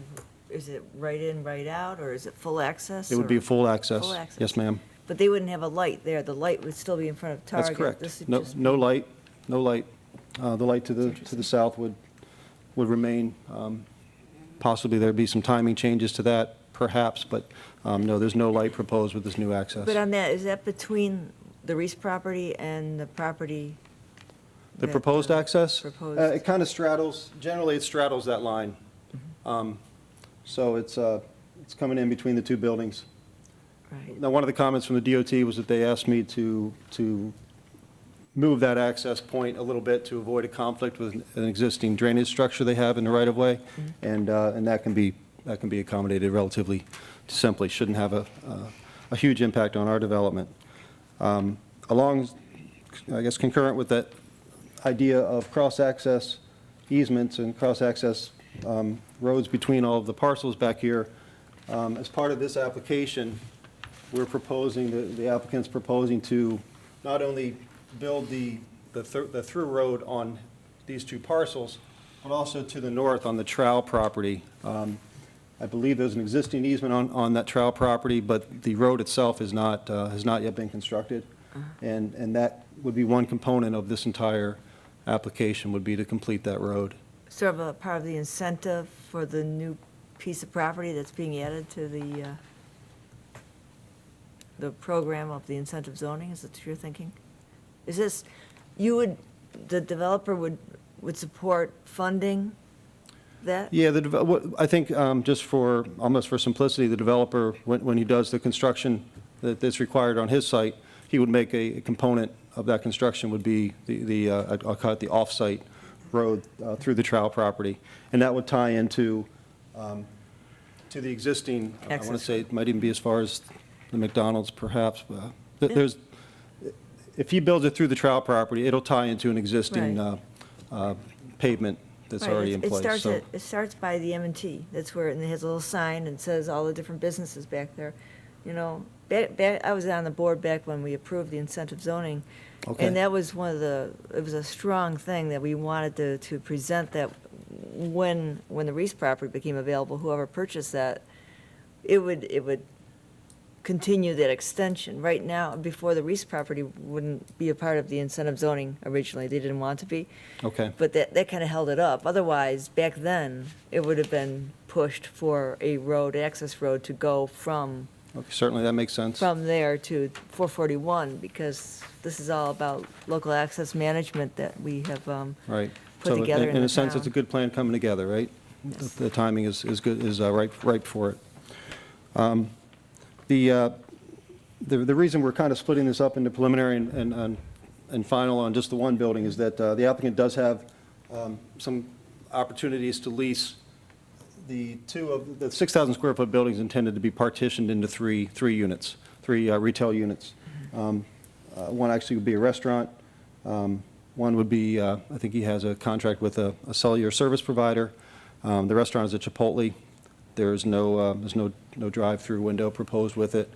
Is it right in, right out, or is it full access? It would be or- a full access. Full access. Yes, ma'am. But they wouldn't have a light there. The light would still be in front of Target. That's correct. This would No, just- no light, no light. The light to the south would remain. Possibly there'd be some timing changes to that, perhaps, but no, there's no light proposed with this new access. But on that, is that between the Reese property and the property? The that, proposed access? proposed- It kind of straddles, generally it straddles that line. So it's coming in between the two buildings. Right. Now, one of the comments from the DOT was that they asked me to move that access point a little bit to avoid a conflict with an existing drainage structure they have in the right-of-way, and that can be accommodated relatively simply. Shouldn't have a huge impact on our development. Along, I guess, concurrent with that idea of cross-access easements and cross-access roads between all of the parcels back here, as part of this application, we're proposing, the applicant's proposing to not only build the through road on these two parcels, but also to the north on the Trow property. I believe there's an existing easement on that Trow property, but the road itself is not, has not yet been constructed. And that would be one component of this entire application, would be to complete that road. Sort of a part of the incentive for the new piece of property that's being added to the program of the incentive zoning, is that what you're thinking? Is this, the developer would support funding that? Yeah, I think just for, almost for simplicity, the developer, when he does the construction that's required on his site, he would make a component of that construction would be I'll call it the off-site road through the Trow property. And that would tie into to the existing, I want to Access say, it might even be as far as the McDonald's perhaps. There's, if he builds it through the Trow property, it'll tie into an existing pavement that's Right, already in place. So It starts by the M&T. That's where, and it has a little sign and says all the different businesses back there. You know, I was on the board back when we approved the incentive zoning. Okay. And that was one of it was a strong thing that we wanted to present, that when the Reese property became available, whoever purchased that, it would continue that extension. Right now, before the Reese property wouldn't be a part of the incentive zoning originally, they didn't want to be. Okay. But that kind of held it up. Otherwise, back then, it would have been pushed for a road, access road, to go from Okay, certainly, that makes sense. there to 441, because this is all about local access management that we have Right. put So together in in the a sense, it's a town. good plan coming together, right? Yes. The timing is good, is ripe for it. The reason we're kind of splitting this up into preliminary and final on just the one building is that the applicant does have some opportunities to lease the 6,000 square foot buildings intended to be partitioned into three units, three retail units. One actually would be a restaurant. One would be, I think he has a contract with a cellular service provider. The restaurant is a Chipotle. There's no drive-through window proposed with it.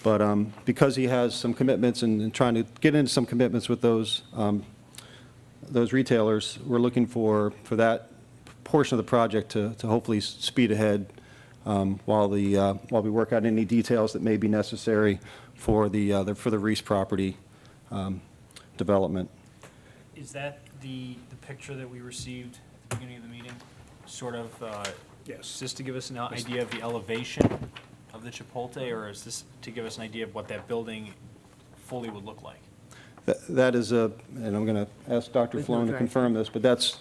But because he has some commitments and trying to get into some commitments with those retailers, we're looking for that portion of the project to hopefully speed ahead while we work out any details that may be necessary for the Reese property development. Is that the picture that we received at the beginning of the meeting? Sort of, Yes. just to give us an idea of the elevation of the Chipotle, or is this to give us an idea of what that building fully would look like? That is and I'm going to ask Dr. With no Flown to drive-through. confirm this, but that's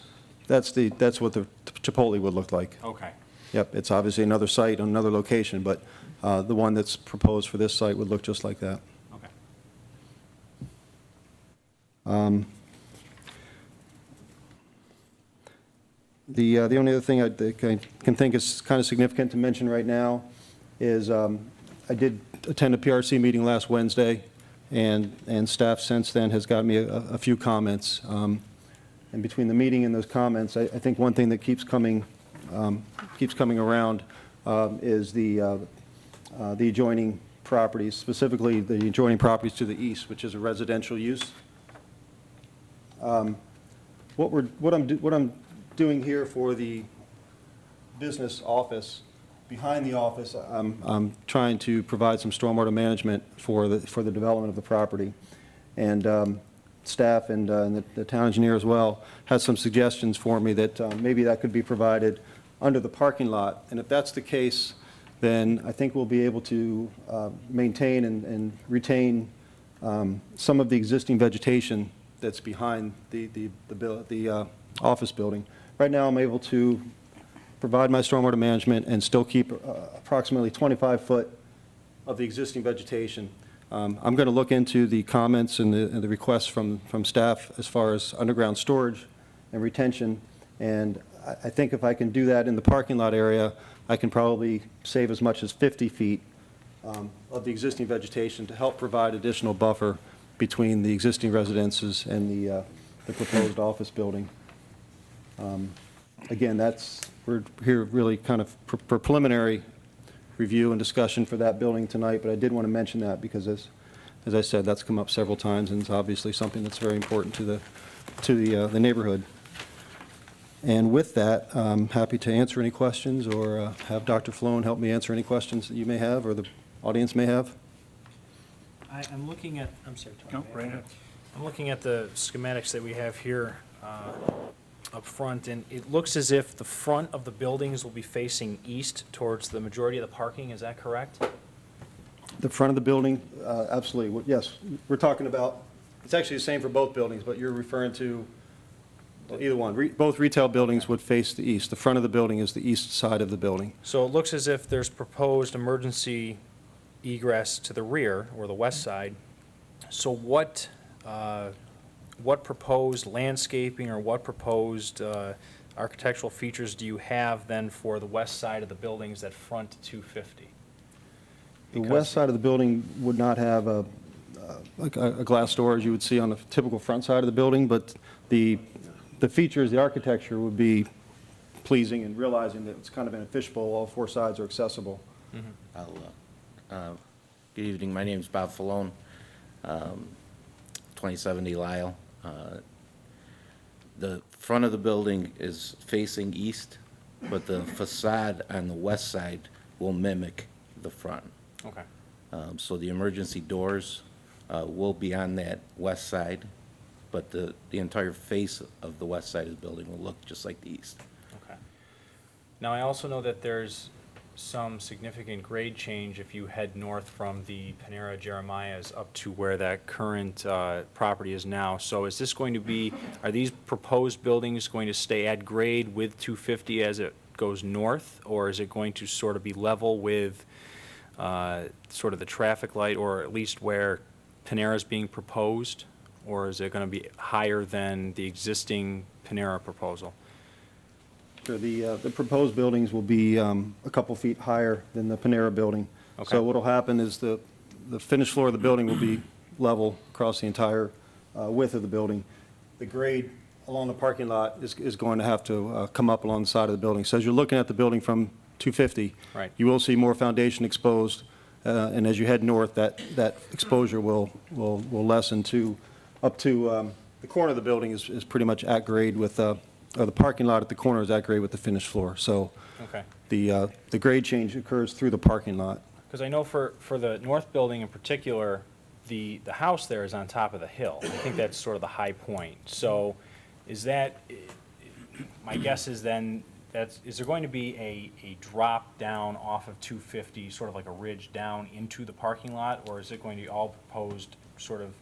what the Chipotle would look like. Okay. Yep, it's obviously another site, another location, but the one that's proposed for this site would look just like that. Okay. The only other thing I can think is kind of significant to mention right now is I did attend a PRC meeting last Wednesday, and staff since then has got me a few comments. And between the meeting and those comments, I think one thing that keeps coming around is the adjoining properties, specifically the adjoining properties to the east, which is a residential use. What I'm doing here for the business office, behind the office, I'm trying to provide some stormwater management for the development of the property. And staff and the town engineer as well has some suggestions for me that maybe that could be provided under the parking lot. And if that's the case, then I think we'll be able to maintain and retain some of the existing vegetation that's behind the office building. Right now, I'm able to provide my stormwater management and still keep approximately 25 foot of the existing vegetation. I'm going to look into the comments and the requests from staff as far as underground storage and retention, and I think if I can do that in the parking lot area, I can probably save as much as 50 feet of the existing vegetation to help provide additional buffer between the existing residences and the proposed office building. Again, we're here really kind of for preliminary review and discussion for that building tonight, but I did want to mention that because as I said, that's come up several times, and it's obviously something that's very important to the neighborhood. And with that, I'm happy to answer any questions or have Dr. Flown help me answer any questions that you may have or the audience may have. I'm looking at, I'm sorry, Tony. No, right ahead. I'm looking at the schematics that we have here up front, and it looks as if the front of the buildings will be facing east towards the majority of the parking. Is that correct? The front of the building, absolutely, yes. We're talking about, it's actually the same for both buildings, but you're referring to well, either one. Both retail buildings would face the east. The front of the building is the east side of the building. So it looks as if there's proposed emergency egress to the rear, or the west side. So what proposed landscaping or what proposed architectural features do you have then for the west side of the buildings that front 250? The west side of the building would not have like a glass door as you would see on the typical front side of the building, but the features, the architecture would be pleasing and realizing that it's kind of in a fishbowl, all four sides are accessible. Good evening, my name is Bob Falone, 2070 Lyle. The front of the building is facing east, but the facade on the west side will mimic the front. Okay. So the emergency doors will be on that west side, but the entire face of the west side of the building will look just like the east. Okay. Now, I also know that there's some significant grade change if you head north from the Panera Jeremiah's up to where that current property is now. So is this going to be, are these proposed buildings going to stay at grade with 250 as it goes north? Or is it going to sort of be level with sort of the traffic light, or at least where Panera is being proposed? or is it going to be higher than the existing Panera proposal? So the proposed buildings will be a couple feet higher than the Panera building. Okay. So what'll happen is the finished floor of the building will be level across the entire width of the building. The grade along the parking lot is going to have to come up along the side of the building. So as you're looking at the building from 250, Right. you will see more foundation exposed, and as you head north, that exposure will lessen to, up to, the corner of the building is pretty much at grade with, or the parking lot at the corner is at grade with the finished floor. So Okay. the grade change occurs through the parking lot. Because I know for the north building in particular, the house there is on top of the hill. I think that's sort of the high point. So is that, my guess is then, is there going to be a drop down off of 250, sort of like a ridge down into the parking lot? Or is it going to be all proposed sort of,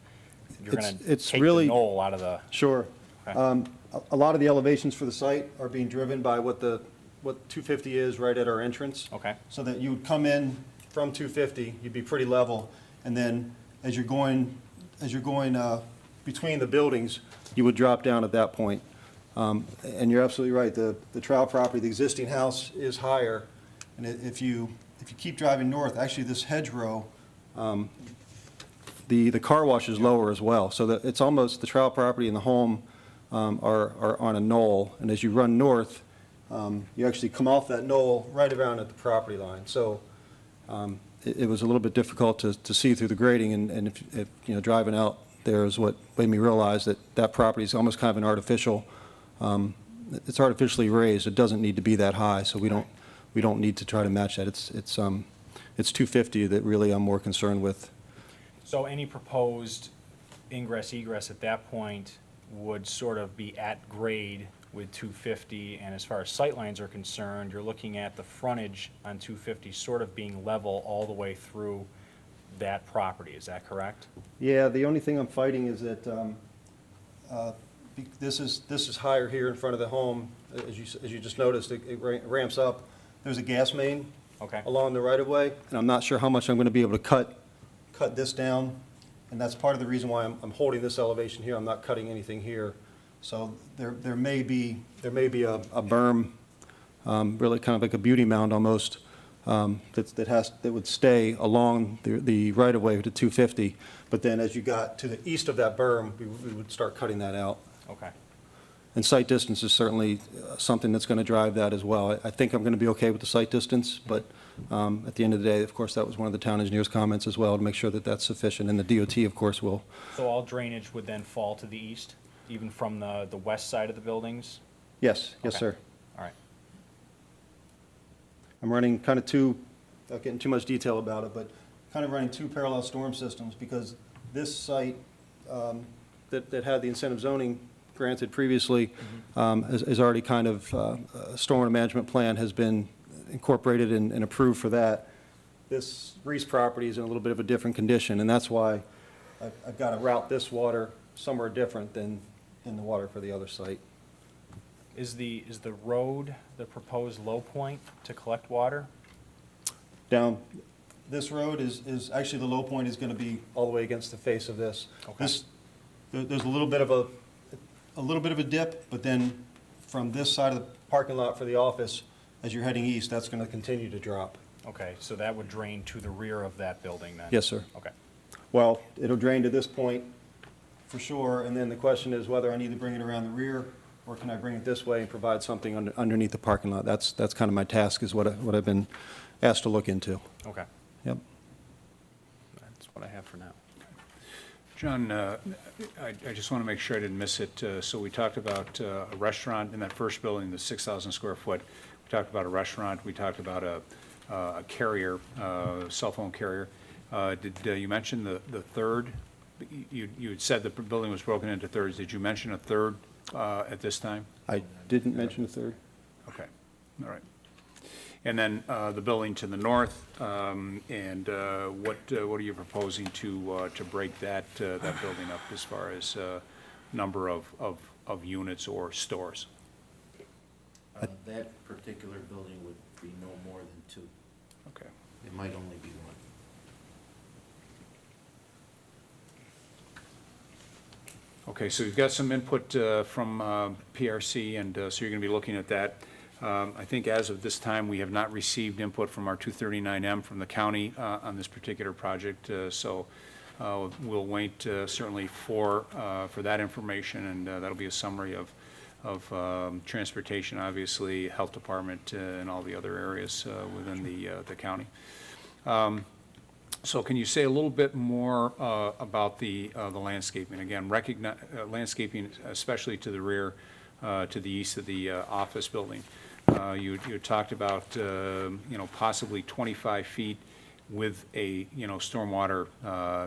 you're going to It's take the really- knoll out of the? Sure. Okay. A lot of the elevations for the site are being driven by what 250 is right at our entrance. Okay. So that you would come in from 250, you'd be pretty level, and then as you're going between the buildings, you would drop down at that point. And you're absolutely right, the Trout property, the existing house is higher, and if you keep driving north, actually this hedgerow, the car wash is lower as well, so that it's almost, the Trout property and the home are on a knoll, and as you run north, you actually come off that knoll right around at the property line. So it was a little bit difficult to see through the grading, and if you know, driving out there is what made me realize that property is almost kind of an artificial, it's artificially raised. It doesn't need to be that high, so we don't need to try to match that. It's 250 that really I'm more concerned with. So any proposed ingress egress at that point would sort of be at grade with 250, and as far as sightlines are concerned, you're looking at the frontage on 250 sort of being level all the way through that property, is that correct? Yeah, the only thing I'm fighting is that this is higher here in front of the home. As you just noticed, it ramps up. There's a gas main Okay. along the right-of-way, and I'm not sure how much I'm going to be able to cut this down, and that's part of the reason why I'm holding this elevation here. I'm not cutting anything here. So there may be a berm, really kind of like a beauty mound almost, that would stay along the right-of-way to 250. But then as you got to the east of that berm, we would start cutting that out. Okay. And sight distance is certainly something that's going to drive that as well. I think I'm going to be okay with the sight distance, but at the end of the day, of course, that was one of the town engineer's comments as well, to make sure that that's sufficient. And the DOT, of course, will. So all drainage would then fall to the east, even from the west side of the buildings? Yes, yes, Okay. sir. All right. I'm running kind of without getting too much detail about it, but kind of running two parallel storm systems, because this site that had the incentive zoning granted previously is already kind of, stormwater management plan has been incorporated and approved for that. This Reese property is in a little bit of a different condition, and that's why I've got to route this water somewhere different than in the water for the other site. Is the road the proposed low point to collect water? Down, this road is actually, the low point is going to be all the way against the face of this. Okay. There's a little bit of a dip, but then from this side of the parking lot for the office, as you're heading east, that's going to continue to drop. Okay, so that would drain to the rear of that building then? Yes, sir. Okay. Well, it'll drain to this point for sure, and then the question is whether I need to bring it around the rear, or can I bring it this way and provide something underneath the parking lot? That's kind of my task, is what I've been asked to look into. Okay. Yep. That's what I have for now. John, I just want to make sure I didn't miss it. So we talked about a restaurant in that first building, the 6,000 square foot. We talked about a restaurant. We talked about a carrier, cell phone carrier. Did you mention the third? You had said the building was broken into thirds. Did you mention a third at this time? I didn't mention a third. Okay, all right. And then the building to the north, and what are you proposing to break that building up as far as number of units or stores? That particular building would be no more than 2. Okay. It might only be 1. Okay, so we've got some input from PRC, and so you're going to be looking at that. I think as of this time, we have not received input from our 239M from the county on this particular project, so we'll wait certainly for that information, and that'll be a summary of transportation, obviously, health department, and all the other areas within the county. So can you say a little bit more about the landscaping? Again, landscaping, especially to the rear, to the east of the office building. You talked about, possibly 25 feet with a, stormwater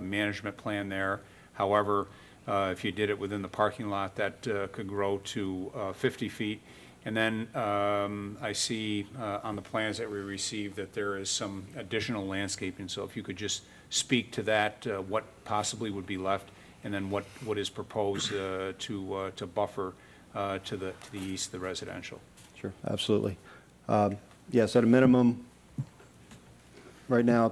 management plan there. However, if you did it within the parking lot, that could grow to 50 feet. And then I see on the plans that we received that there is some additional landscaping. So if you could just speak to that, what possibly would be left, and then what is proposed to buffer to the east, the residential. Sure, absolutely. Yes, at a minimum, right now,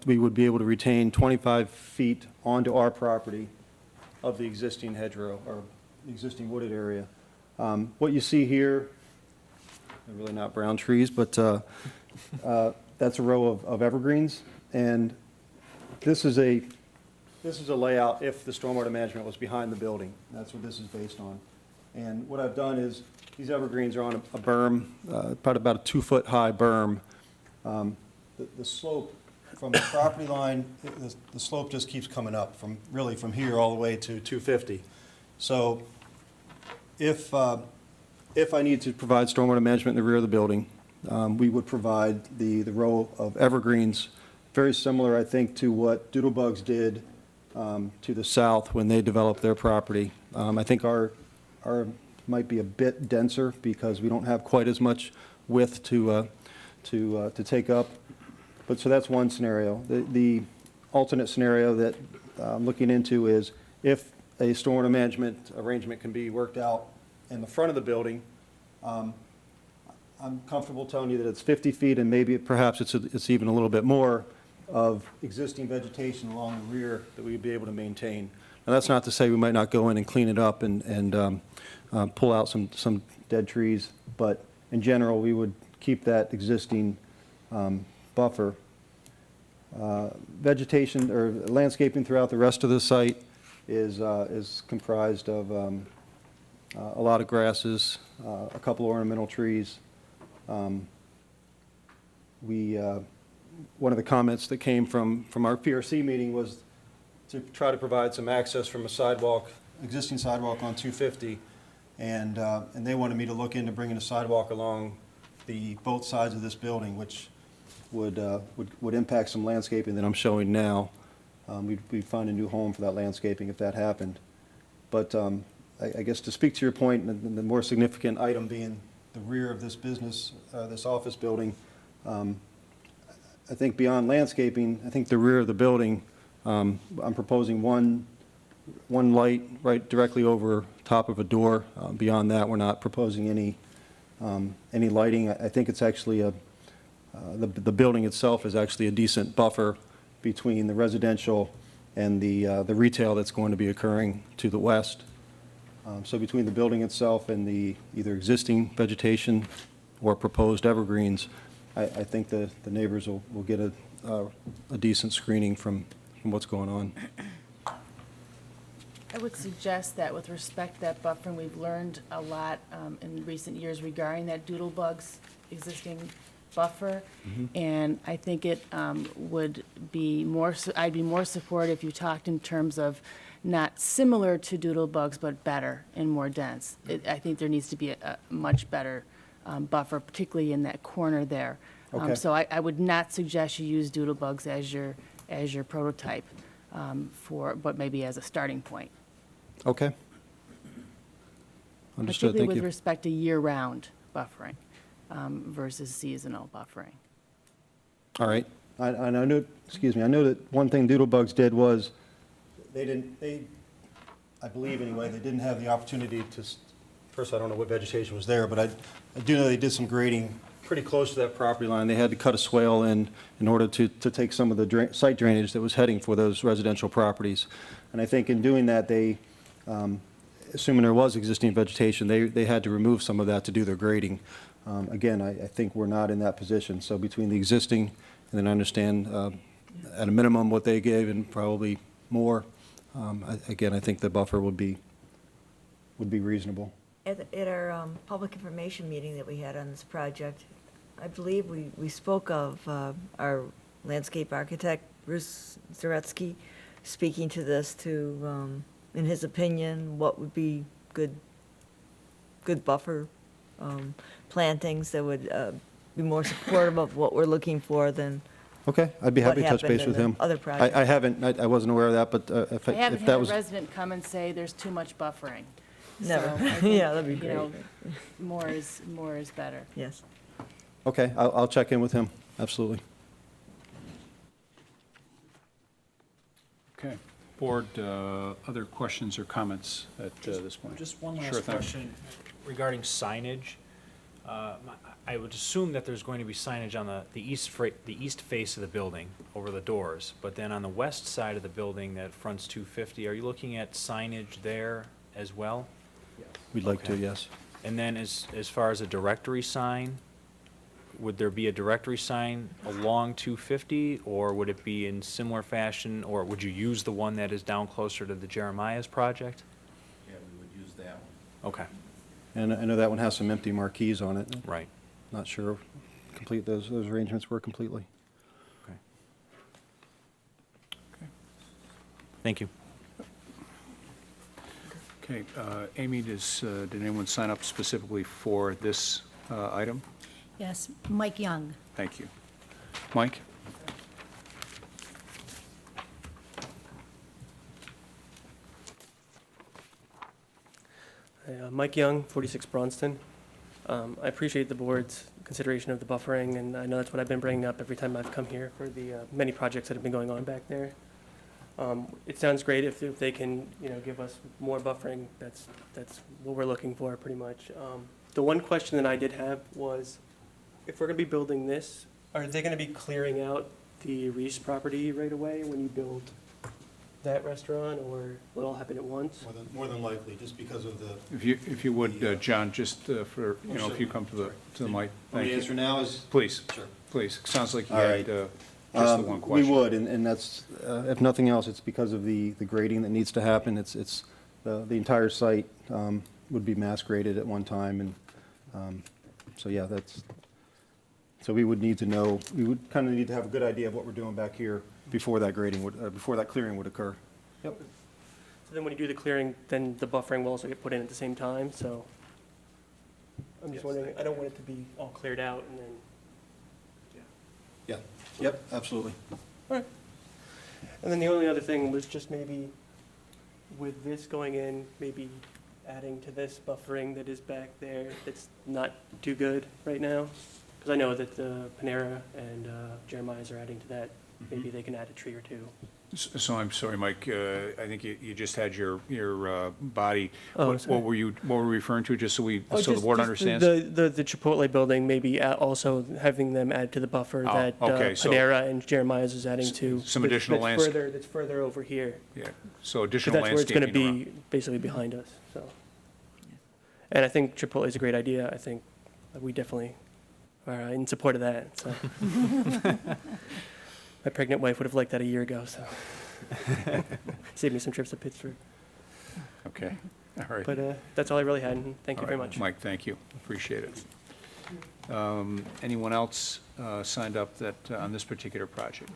we would be able to retain 25 feet onto our property of the existing hedgerow or the existing wooded area. What you see here, they're really not brown trees, but that's a row of evergreens, and this is a layout if the stormwater management was behind the building. That's what this is based on. And what I've done is, these evergreens are on a berm, probably about a 2-foot high berm. The slope from the property line, the slope just keeps coming up from here all the way to 250. So if I need to provide stormwater management in the rear of the building, we would provide the row of evergreens, very similar, I think, to what Doodlebugs did to the south when they developed their property. I think our might be a bit denser because we don't have quite as much width to take up. But so that's one scenario. The alternate scenario that I'm looking into is if a stormwater management arrangement can be worked out in the front of the building, I'm comfortable telling you that it's 50 feet and maybe perhaps it's even a little bit more of existing vegetation along the rear that we'd be able to maintain. Now, that's not to say we might not go in and clean it up and pull out some dead trees, but in general, we would keep that existing buffer. Vegetation or landscaping throughout the rest of the site is comprised of a lot of grasses, a couple ornamental trees. One of the comments that came from our PRC meeting was to try to provide some access from a sidewalk, existing sidewalk on 250, and they wanted me to look into bringing a sidewalk along both sides of this building, which would impact some landscaping that I'm showing now. We'd find a new home for that landscaping if that happened. But I guess to speak to your point, and the more significant item being the rear of this business, this office building, I think beyond landscaping, I think the rear of the building, I'm proposing one light right directly over top of a door. Beyond that, we're not proposing any lighting. I think it's actually the building itself is actually a decent buffer between the residential and the retail that's going to be occurring to the west. So between the building itself and the either existing vegetation or proposed evergreens, I think the neighbors will get a decent screening from what's going on. I would suggest that with respect to that buffering, we've learned a lot in recent years regarding that Doodlebug's existing buffer. And I think it would be I'd be more supportive if you talked in terms of not similar to Doodlebugs, but better and more dense. I think there needs to be a much better buffer, particularly in that corner there. Okay. So I would not suggest you use Doodlebugs as your prototype, but maybe as a starting point. Okay. Understood, Particularly thank with you. respect to year-round buffering versus seasonal buffering. All right. I know, excuse me, I know that one thing Doodlebugs did was, I believe anyway, they didn't have the opportunity to, first, I don't know what vegetation was there, but I do know they did some grading pretty close to that property line. They had to cut a swale in order to take some of the site drainage that was heading for those residential properties. And I think in doing that, they assuming there was existing vegetation, they had to remove some of that to do their grading. Again, I think we're not in that position. So between the existing, and then I understand at a minimum what they gave and probably more, again, I think the buffer would be reasonable. At our public information meeting that we had on this project, I believe we spoke of our landscape architect, Bruce Zaretsky, speaking to this to, in his opinion, what would be good buffer plantings that would be more supportive of what we're looking for than Okay, I'd be happy to what touch base happened with in him. the other project. I haven't, I wasn't aware of that, but I haven't if had that a was, resident come and say there's too much buffering. Never. So I think, Yeah, that'd be you know, great. more is better. Yes. okay, I'll check in with him, absolutely. Okay. Board, other questions or comments at this point? Just one Sure last thing. question regarding signage. I would assume that there's going to be signage on the east face of the building over the doors, but then on the west side of the building that fronts 250, are you looking at signage there as well? We'd like to, Okay. yes. And then as far as a directory sign, would there be a directory sign along 250, or would it be in similar fashion, or would you use the one that is down closer to the Jeremiah's project? Yeah, we would use that one. Okay, And I know that one has some empty marquees on it. right. Not sure complete those arrangements were completely. Okay. Thank you. Okay, Amy, did anyone sign up specifically for this item? Yes, Mike Young. Thank you. Mike? Mike Young, 46 Braunston. I appreciate the board's consideration of the buffering, and I know that's what I've been bringing up every time I've come here for the many projects that have been going on back there. It sounds great if they can, give us more buffering. That's what we're looking for, pretty much. The one question that I did have was, if we're going to be building this, are they going to be clearing out the Reese property right away when you build that restaurant, or will it all happen at once? More than likely, just because of the. If you would, John, just for, if you come to the mic. Thank you. answer now is? Please, Sure. please. Sounds like you All had right. just the one question. We would, and that's, if nothing else, it's because of the grading that needs to happen. It's the entire site would be mass graded at one time, and so, yeah, so we would need to know, we would kind of need to have a good idea of what we're doing back here before that grading would, before that clearing would occur. Yep. So then when you do the clearing, then the buffering will also get put in at the same time, so I'm just wondering, I don't want it to be all cleared out and then, Yeah, yep, absolutely. all right. And then the only other thing was just maybe with this going in, maybe adding to this buffering that is back there that's not too good right now. Because I know that Panera and Jeremiah's are adding to that. Maybe they can add a tree or two. So I'm sorry, Mike, I think you just had your body. Oh, What sorry. were you referring to, just so the Just- board just understands? The Chipotle building, maybe also having them add to the buffer Oh, that okay, so- Panera and Jeremiah's is adding to. some additional That's further over here. Yeah, so Because additional that's where it's going to landscaping be, basically behind us, so. And I think Chipotle is a great idea. I think we definitely are in support of that, so. My pregnant wife would have liked that a year ago, so. Saved me some trips to Pittsburgh. Okay, all right. But that's all I really had, and thank you All very right, much. Mike, thank you, appreciate it. Anyone else signed up that, on this particular project?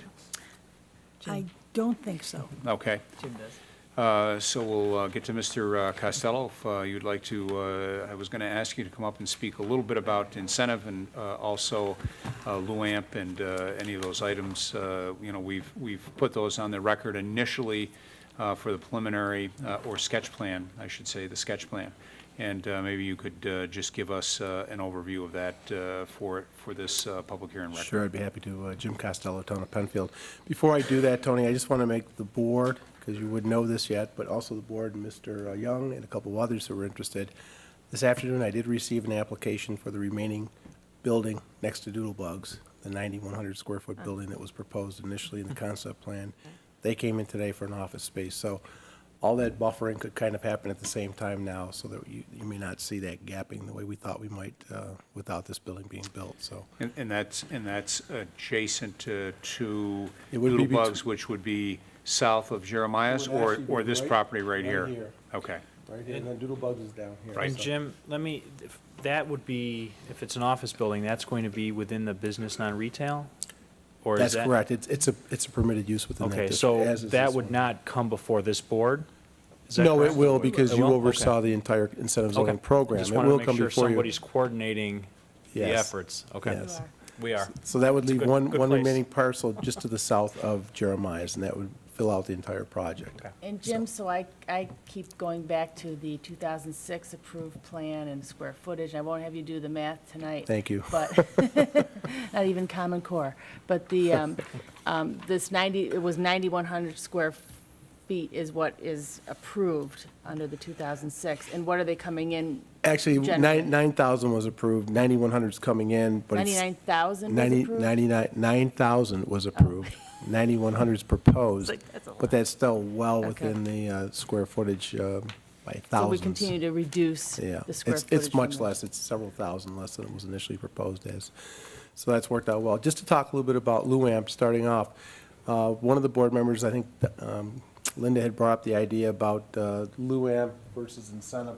I don't think so. Okay. Jim does. So we'll get to Mr. Costello. If you'd like to, I was going to ask you to come up and speak a little bit about incentive and also LUAMP and any of those items. We've put those on the record initially for the preliminary or sketch plan, I should say, the sketch plan. And maybe you could just give us an overview of that for this public hearing record. Sure, I'd be happy to. Jim Costello, Town of Penfield. Before I do that, Tony, I just want to make the board, because you wouldn't know this yet, but also the board, and Mr. Young and a couple of others who were interested. This afternoon, I did receive an application for the remaining building next to Doodlebugs, the 9,100 square foot building that was proposed initially in the concept plan. They came in today for an office space. So all that buffering could kind of happen at the same time now, so that you may not see that gapping the way we thought we might without this building being built, so. And that's adjacent to It would be Doodlebugs, which would be south of Jeremiah's, It would actually or be this right- property right right here? here. Okay. Right here, and then Doodlebugs is down here. And so- Jim, that would be, if it's an office building, that's going to be within the business non-retail? Or is That's that? correct. It's a permitted use within that Okay, district. so as is that this would one. not come before this board? Is that No, it correct? will, because It you will? oversaw Okay. the entire incentive Okay. zoning program. Just It wanted to will make come sure before you. somebody's coordinating the Yes. efforts. Okay. Yes. We are. So that would It's a leave good- one good one place. remaining parcel just to the south of Jeremiah's, and that would fill out the entire project. Okay. And Jim, so I keep going back to the 2006 approved plan and square footage. I won't have you do the math tonight. Thank you. But, not even Common Core. But the, it was 9,100 square feet is what is approved under the 2006. And what are they coming in? Actually, Generally. 9,000 was approved, 9,100's coming in, but it's. 99,000 was 90 approved? 9,000 was approved. 9,100's proposed, Like, that's a lot. but that's still well Okay. within the square footage by So thousands. we continue to reduce Yeah, the square footage. it's much from that. less, it's several thousand less than it was initially proposed as. So that's worked out well. Just to talk a little bit about Luamp, starting off, one of the board members, I think Linda had brought up the idea about Luamp versus incentive.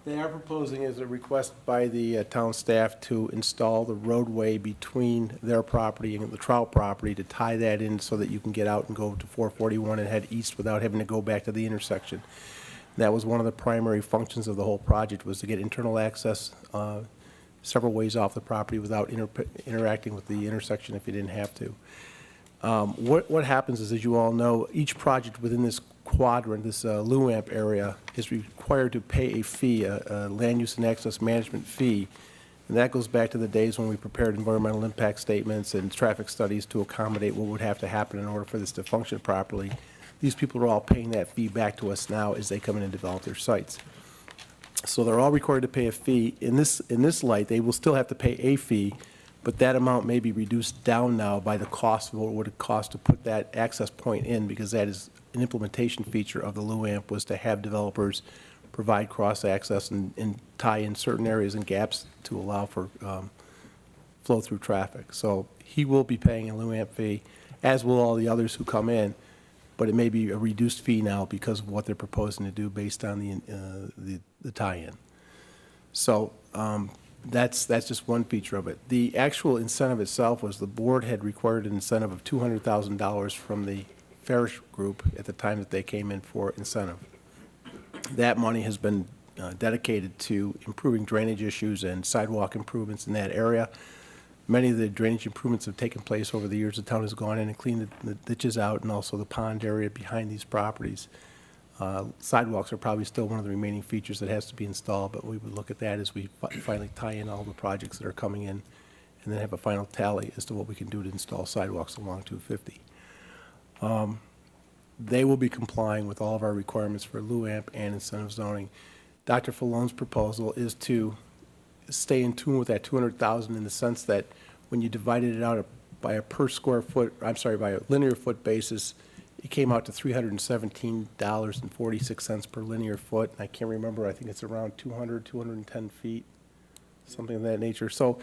They are proposing as a request by the town staff to install the roadway between their property and the Trout property to tie that in so that you can get out and go to 441 and head east without having to go back to the intersection. That was one of the primary functions of the whole project, was to get internal access several ways off the property without interacting with the intersection if you didn't have to. What happens is, as you all know, each project within this quadrant, this Luamp area, is required to pay a fee, a land use and access management fee. And that goes back to the days when we prepared environmental impact statements and traffic studies to accommodate what would have to happen in order for this to function properly. These people are all paying that fee back to us now as they come in and develop their sites. So they're all required to pay a fee. In this light, they will still have to pay a fee, but that amount may be reduced down now by the cost of what it would cost to put that access point in, because that is an implementation feature of the Luamp, was to have developers provide cross-access and tie in certain areas and gaps to allow for flow-through traffic. So he will be paying a Luamp fee, as will all the others who come in, but it may be a reduced fee now because of what they're proposing to do based on the tie-in. So that's just one feature of it. The actual incentive itself was, the board had required an incentive of $200,000 from the Farish Group at the time that they came in for incentive. That money has been dedicated to improving drainage issues and sidewalk improvements in that area. Many of the drainage improvements have taken place over the years. The town has gone in and cleaned the ditches out, and also the pond area behind these properties. Sidewalks are probably still one of the remaining features that has to be installed, but we would look at that as we finally tie in all the projects that are coming in, and then have a final tally as to what we can do to install sidewalks along 250. They will be complying with all of our requirements for Luamp and incentive zoning. Dr. Fallone's proposal is to stay in tune with that 200,000 in the sense that when you divided it out by a per square foot, by a linear foot basis, it came out to $317.46 per linear foot. I can't remember, I think it's around 210 feet, something of that nature. So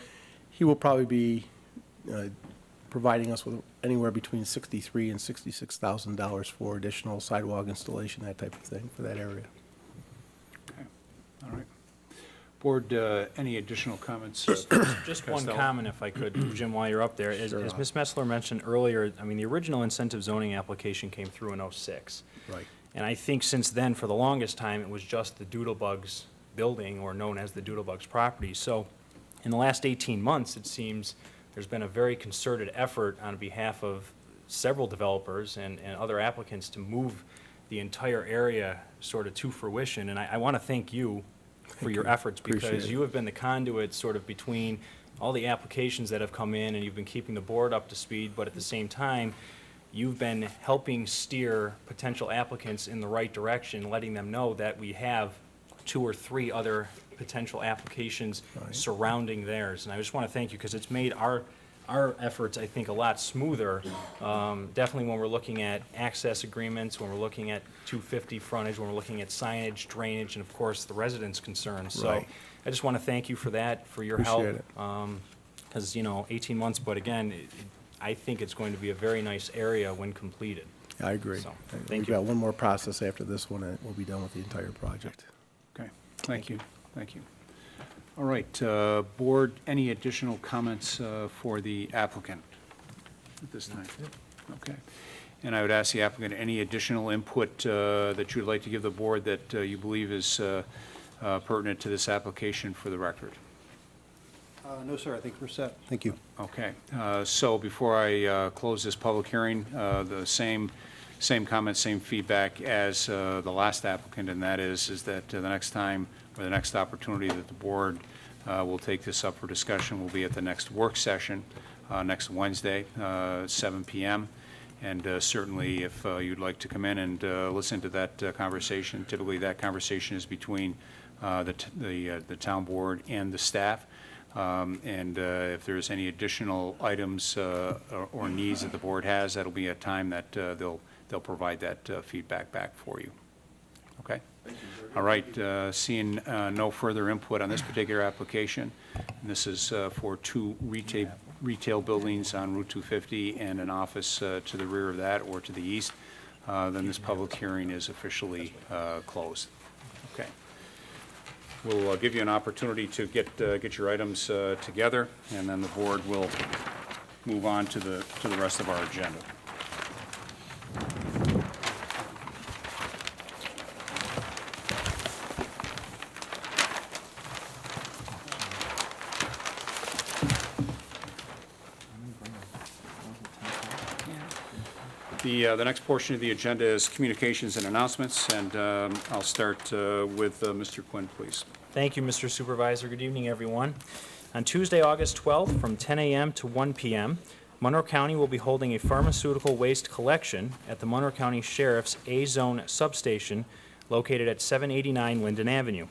he will probably be providing us with anywhere between $63,000 and $66,000 for additional sidewalk installation, that type of thing, for that area. Okay, all right. Board, any additional comments? Just one Costello? comment, if I could, Jim, while you're up there. As Sure. Ms. Messler mentioned earlier, I mean, the original incentive zoning application came through in '06. Right. And I think since then, for the longest time, it was just the Doodlebugs building, or known as the Doodlebugs property. So in the last 18 months, it seems there's been a very concerted effort on behalf of several developers and other applicants to move the entire area sort of to fruition. And I want to thank you for your efforts, Appreciate because it. you have been the conduit sort of between all the applications that have come in, and you've been keeping the board up to speed, but at the same time, you've been helping steer potential applicants in the right direction, letting them know that we have 2 or 3 other potential applications surrounding theirs. And I just want to thank you, because it's made our our efforts, I think, a lot smoother. Definitely when we're looking at access agreements, when we're looking at 250 frontage, when we're looking at signage, drainage, and of course, the residents' concerns. So Right. I just want to thank you for that, for your Appreciate help. it. Because, 18 months, but again, I think it's going to be a very nice area when completed. I agree. So, We've thank you. got one more process after this one, and we'll be done with the entire project. Okay, thank you, thank you. All right, Board, any additional comments for the applicant at this time? Okay. And I would ask the applicant, any additional input that you would like to give the Board that you believe is pertinent to this application for the record? No, sir, I think we're set. Thank you. Okay, so before I close this public hearing, the same comments, same feedback as the last applicant, and that is that the next time or the next opportunity that the board will take this up for discussion will be at the next work session, next Wednesday, 7 p.m. And certainly, if you'd like to come in and listen to that conversation, typically that conversation is between the town board and the staff. And if there's any additional items or needs that the board has, that'll be a time that they'll provide that feedback back for you. Okay? All right, seeing no further input on this particular application, and this is for 2 retail buildings on Route 250 and an office to the rear of that or to the east, then this public hearing is officially closed. Okay. We'll give you an opportunity to get your items together, and then the board will move on to the rest of our agenda. The next portion of the agenda is communications and announcements, and I'll start with Mr. Quinn, please. Thank you, Mr. Supervisor. Good evening, everyone. On Tuesday, August 12th, from 10 a.m. to 1 p.m., Monroe County will be holding a pharmaceutical waste collection at the Monroe County Sheriff's A-Zone substation located at 789 Linden Avenue.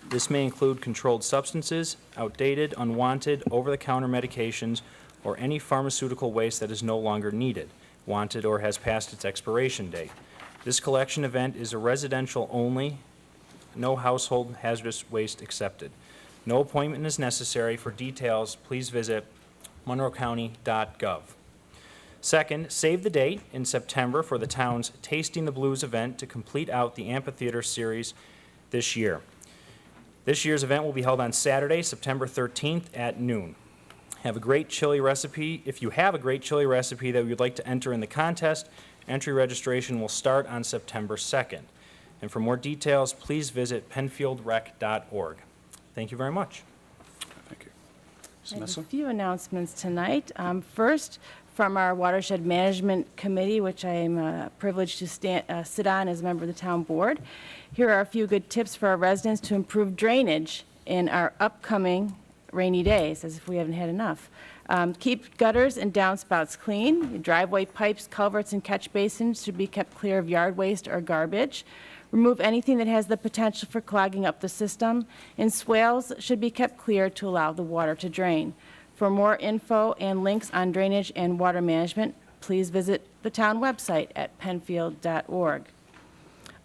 This may include controlled substances, outdated, unwanted, over-the-counter medications, or any pharmaceutical waste that is no longer needed, wanted, or has passed its expiration date. This collection event is a residential only, no household hazardous waste accepted. No appointment is necessary. For details, please visit monroecounty.gov. Second, save the date in September for the town's Tasting the Blues event to complete out the amphitheater series this year. This year's event will be held on Saturday, September 13th at noon. Have a great chili recipe. If you have a great chili recipe that you'd like to enter in the contest, entry registration will start on September 2nd. And for more details, please visit penfieldrec.org. Thank you very much. Thank you. I have a Samantha? few announcements tonight. First, from our Watershed Management Committee, which I am privileged to sit on as a member of the town board. Here are a few good tips for our residents to improve drainage in our upcoming rainy days, as if we haven't had enough. Keep gutters and downspouts clean. Your driveway pipes, culverts, and catch basins should be kept clear of yard waste or garbage. Remove anything that has the potential for clogging up the system, and swales should be kept clear to allow the water to drain. For more info and links on drainage and water management, please visit the town website at penfield.org.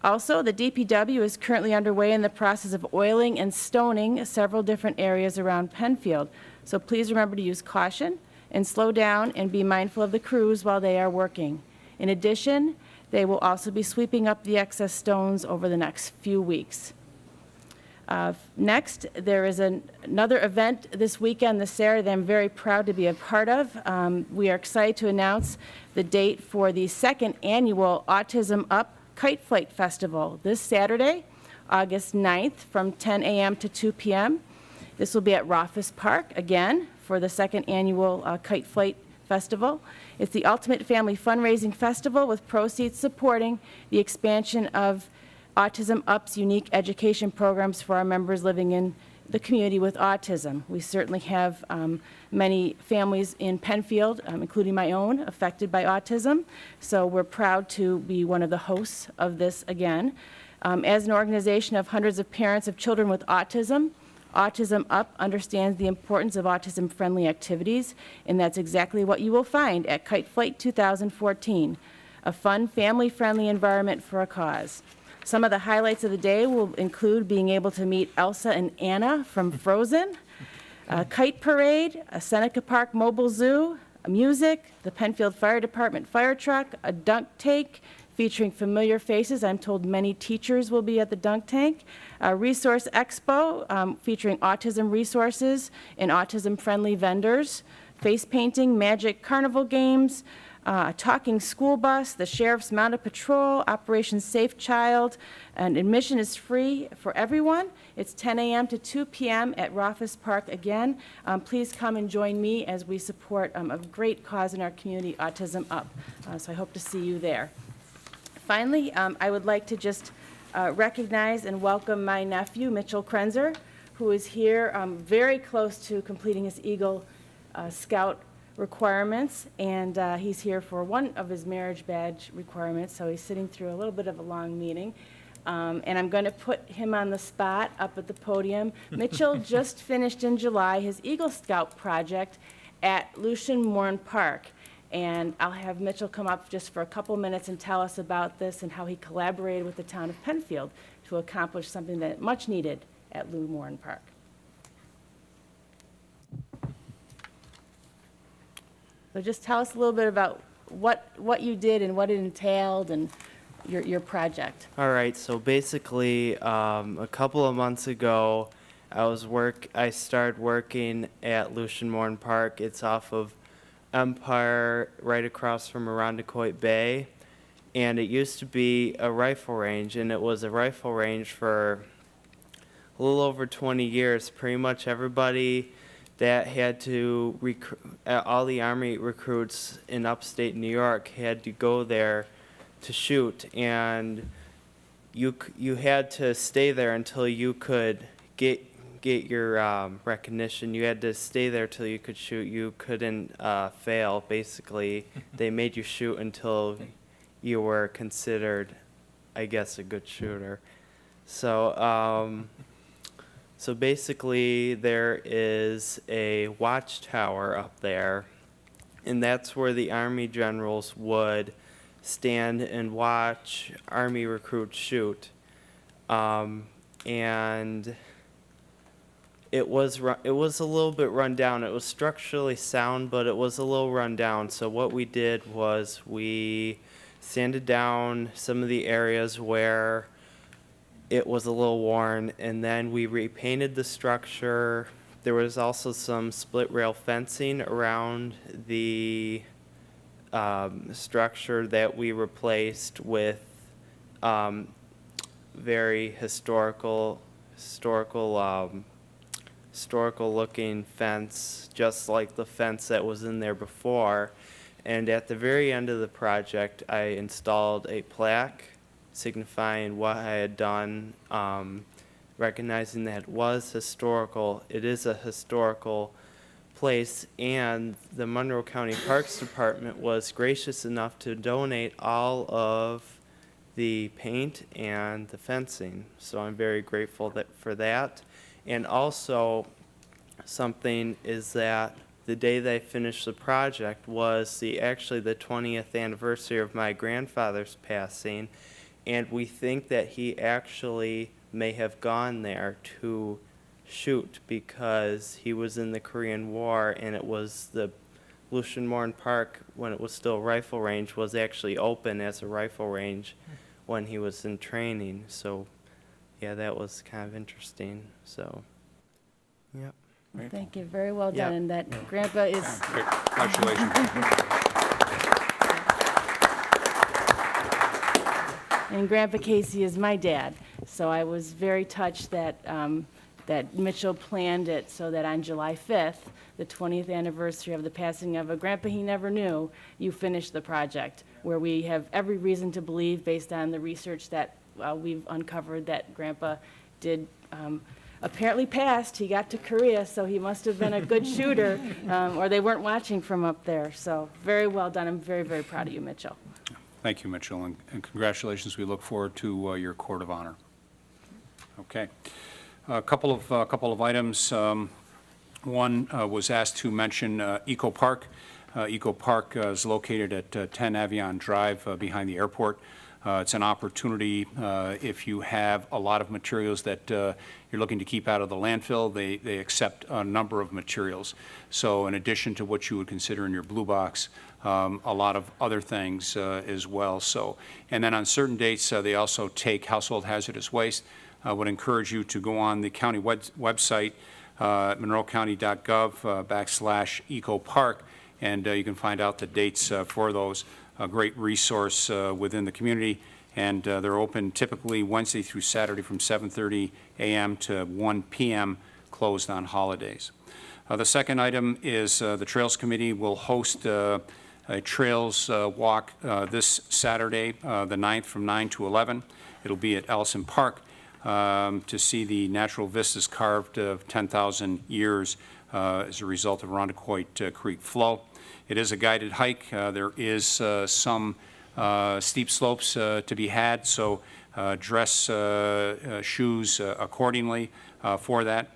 Also, the DPW is currently underway in the process of oiling and stoning several different areas around Penfield. So please remember to use caution and slow down and be mindful of the crews while they are working. In addition, they will also be sweeping up the excess stones over the next few weeks. Next, there is another event this weekend, this Saturday, that I'm very proud to be a part of. We are excited to announce the date for the second annual Autism Up Kite Flight Festival this Saturday, August 9th, from 10 a.m. to 2 p.m. This will be at Rothfuss Park, again, for the second annual Kite Flight Festival. It's the ultimate family fundraising festival with proceeds supporting the expansion of Autism Up's unique education programs for our members living in the community with autism. We certainly have many families in Penfield, including my own, affected by autism. So we're proud to be one of the hosts of this again. As an organization of hundreds of parents of children with autism, Autism Up understands the importance of autism-friendly activities, and that's exactly what you will find at Kite Flight 2014, a fun, family-friendly environment for a cause. Some of the highlights of the day will include being able to meet Elsa and Anna from Frozen, a kite parade, a Seneca Park mobile zoo, music, the Penfield Fire Department fire truck, a dunk tank featuring familiar faces. I'm told many teachers will be at the dunk tank. A resource expo featuring autism resources and autism-friendly vendors. Face painting, magic carnival games, a talking school bus, the Sheriff's Mounted Patrol, Operation Safe Child, and admission is free for everyone. It's 10 a.m. to 2 p.m. at Rothfuss Park again. Please come and join me as we support a great cause in our community, Autism Up. So I hope to see you there. Finally, I would like to just recognize and welcome my nephew, Mitchell Krenzer, who is here very close to completing his Eagle Scout requirements, and he's here for one of his marriage badge requirements, so he's sitting through a little bit of a long meeting. And I'm going to put him on the spot up at the podium. Mitchell just finished in July his Eagle Scout project at Lucian Moore Park. And I'll have Mitchell come up just for a couple minutes and tell us about this and how he collaborated with the town of Penfield to accomplish something that much needed at Lou Moore Park. So just tell us a little bit about what you did and what it entailed and your project. All right, so basically, a couple of months ago, I started working at Lucian Moore Park. It's off of Empire, right across from Irondequoit Bay, and it used to be a rifle range, and it was a rifle range for a little over 20 years. Pretty much everybody that had to all the Army recruits in upstate New York had to go there to shoot, and you had to stay there until you could get your recognition. You had to stay there till you could shoot. You couldn't fail, basically. They made you shoot until you were considered, I guess, a good shooter. So, so basically there is a watchtower up there, and that's where the Army generals would stand and watch Army recruits shoot. And it was a little bit run down. It was structurally sound, but it was a little run down. So what we did was we sanded down some of the areas where it was a little worn, and then we repainted the structure. There was also some split rail fencing around the structure that we replaced with very historical looking fence, just like the fence that was in there before. And at the very end of the project, I installed a plaque signifying what I had done, recognizing that it was historical. It is a historical place, and the Monroe County Parks Department was gracious enough to donate all of the paint and the fencing. So I'm very grateful for that. And also, something is that the day they finished the project was actually the 20th anniversary of my grandfather's passing, and we think that he actually may have gone there to shoot because he was in the Korean War, and it was the Lucian Moore Park, when it was still a rifle range, was actually open as a rifle range when he was in training. So yeah, that was kind of interesting. So, yep. Thank you, very well Yeah. done, and that Grandpa is, Congratulations. and Grandpa Casey is my dad, so I was very touched that, that Mitchell planned it so that on July 5th, the 20th anniversary of the passing of a grandpa he never knew, you finished the project, where we have every reason to believe, based on the research that we've uncovered, that Grandpa did apparently passed. He got to Korea, so he must have been a good shooter, or they weren't watching from up there. So very well done. I'm very, very proud of you, Mitchell. Thank you, Mitchell, and congratulations. We look forward to your court of honor. Okay. A couple of items. One was asked to mention Eco Park. Eco Park is located at 10 Avion Drive behind the airport. It's an opportunity if you have a lot of materials that you're looking to keep out of the landfill. They accept a number of materials. So in addition to what you would consider in your blue box, a lot of other things as well. So, and then on certain dates, they also take household hazardous waste. I would encourage you to go on the county website, monroecounty.gov /ecopark, and you can find out the dates for those. A great resource within the community, and they're open typically Wednesday through Saturday from 7:30 a.m. to 1 p.m., closed on holidays. The second item is the Trails Committee will host a Trails Walk this Saturday, the 9th, from 9 to 11. It'll be at Ellison Park to see the natural vistas carved of 10,000 years as a result of Rondequoit Creek flow. It is a guided hike. There is some steep slopes to be had, so dress shoes accordingly for that.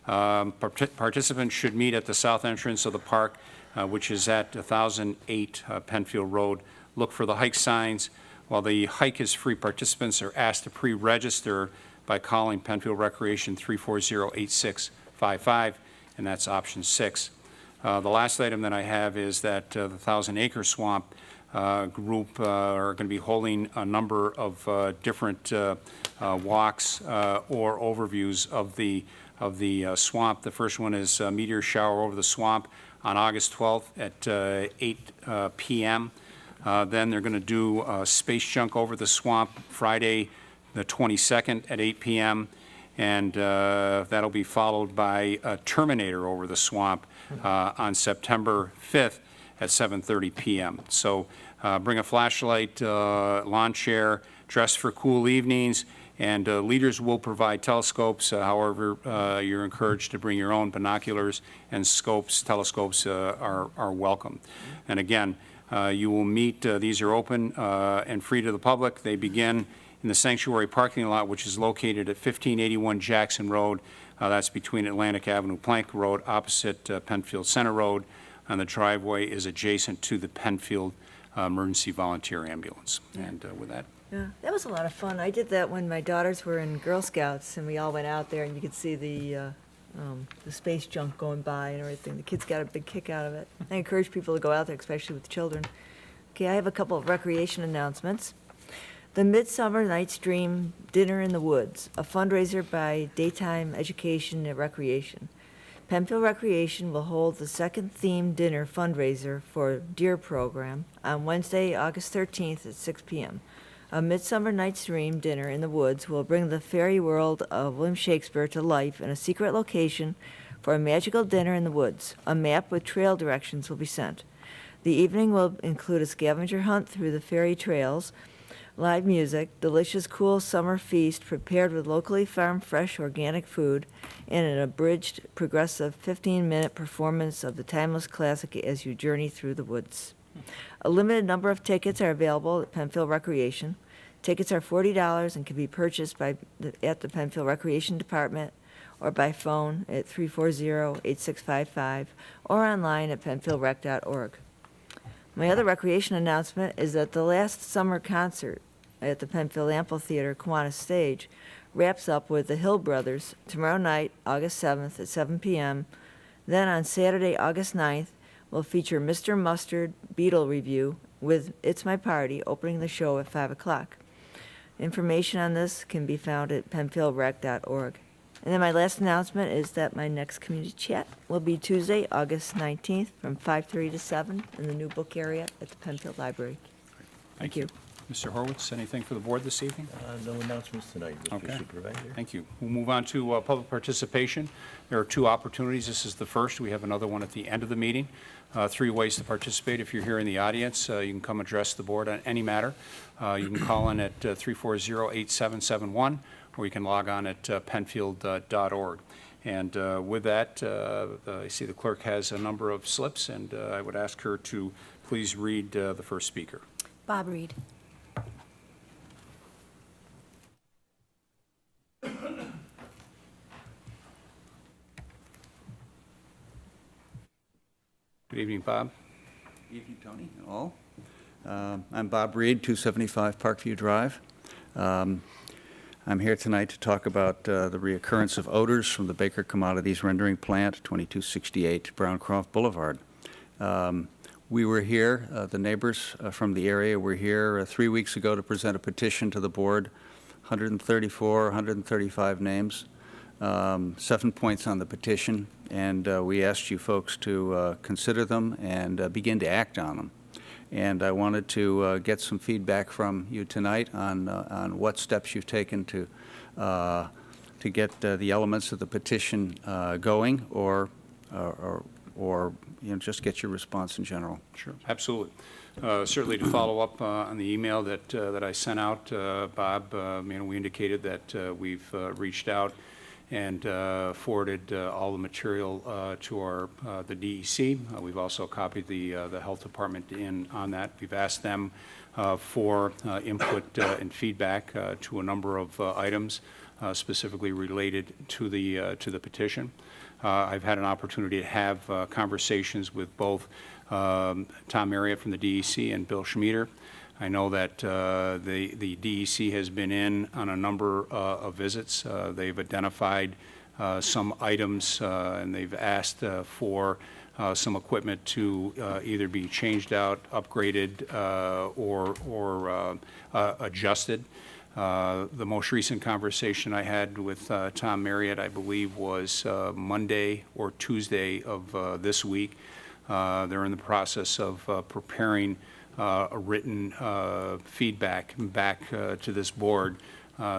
Participants should meet at the south entrance of the park, which is at 1008 Penfield Road. Look for the hike signs. While the hike is free, participants are asked to pre-register by calling Penfield Recreation 340-8655, and that's option 6. The last item that I have is that the 1,000 Acre Swamp group are going to be holding a number of different walks or overviews of the swamp. The first one is Meteor Shower Over the Swamp on August 12th at 8 p.m. Then they're going to do Space Junk Over the Swamp Friday the 22nd at 8 p.m. And that'll be followed by Terminator Over the Swamp on September 5th at 7:30 p.m. So bring a flashlight, lawn chair, dress for cool evenings, and leaders will provide telescopes. However, you're encouraged to bring your own binoculars, and telescopes are welcome. And again, you will meet, these are open and free to the public. They begin in the sanctuary parking lot, which is located at 1581 Jackson Road. That's between Atlantic Avenue, Plank Road, opposite Penfield Center Road, and the driveway is adjacent to the Penfield Emergency Volunteer Ambulance. And with that. Yeah, that was a lot of fun. I did that when my daughters were in Girl Scouts, and we all went out there, and you could see the space junk going by and everything. The kids got a big kick out of it. I encourage people to go out there, especially with children. Okay, I have a couple of recreation announcements. The Midsummer Night's Dream Dinner in the Woods, a fundraiser by Daytime Education and Recreation. Penfield Recreation will hold the second themed dinner fundraiser for Deer Program on Wednesday, August 13th at 6 p.m. A Midsummer Night's Dream Dinner in the Woods will bring the fairy world of William Shakespeare to life in a secret location for a magical dinner in the woods. A map with trail directions will be sent. The evening will include a scavenger hunt through the fairy trails, live music, delicious cool summer feast prepared with locally farmed fresh organic food, and an abridged progressive 15-minute performance of the timeless classic as you journey through the woods. A limited number of tickets are available at Penfield Recreation. Tickets are $40 and can be purchased at the Penfield Recreation Department or by phone at 340-8655 or online at penfieldrec.org. My other recreation announcement is that the last summer concert at the Penfield Amphitheater Kiwanis Stage wraps up with the Hill Brothers tomorrow night, August 7th at 7 p.m. Then on Saturday, August 9th, we'll feature Mr. Mustard Beatle Review with It's My Party opening the show at 5 o'clock. Information on this can be found at penfieldrec.org. And then my last announcement is that my next community chat will be Tuesday, August 19th from 5:30 to 7 in the new book area at the Penfield Library. Thank you. Mr. Horwitz, anything for the board this evening? No announcements tonight, Mr. Supervisor. Thank you. We'll move on to public participation. There are two opportunities. This is the first. We have another one at the end of the meeting. 3 ways to participate. If you're here in the audience, you can come address the board on any matter. You can call in at 340-8771, or you can log on at penfield.org. And with that, I see the clerk has a number of slips, and I would ask her to please read the first speaker. Bob Reed. Good evening, Bob. Evening, Tony, and all. I'm Bob Reed, 275 Parkview Drive. I'm here tonight to talk about the reoccurrence of odors from the Baker Commodities Rendering Plant, 2268 Browncroft Boulevard. We were here, the neighbors from the area were here 3 weeks ago to present a petition to the board, 135 names, 7 points on the petition, and we asked you folks to consider them and begin to act on them. And I wanted to get some feedback from you tonight on what steps you've taken to get the elements of the petition going, or just get your response in general. Sure, absolutely. Certainly to follow up on the email that I sent out, Bob, we indicated that we've reached out and forwarded all the material to the DEC. We've also copied the Health Department in on that. We've asked them for input and feedback to a number of items specifically related to the petition. I've had an opportunity to have conversations with both Tom Marriott from the DEC and Bill Schmieder. I know that the DEC has been in on a number of visits. They've identified some items and they've asked for some equipment to either be changed out, upgraded, or adjusted. The most recent conversation I had with Tom Marriott, I believe, was Monday or Tuesday of this week. They're in the process of preparing a written feedback back to this board,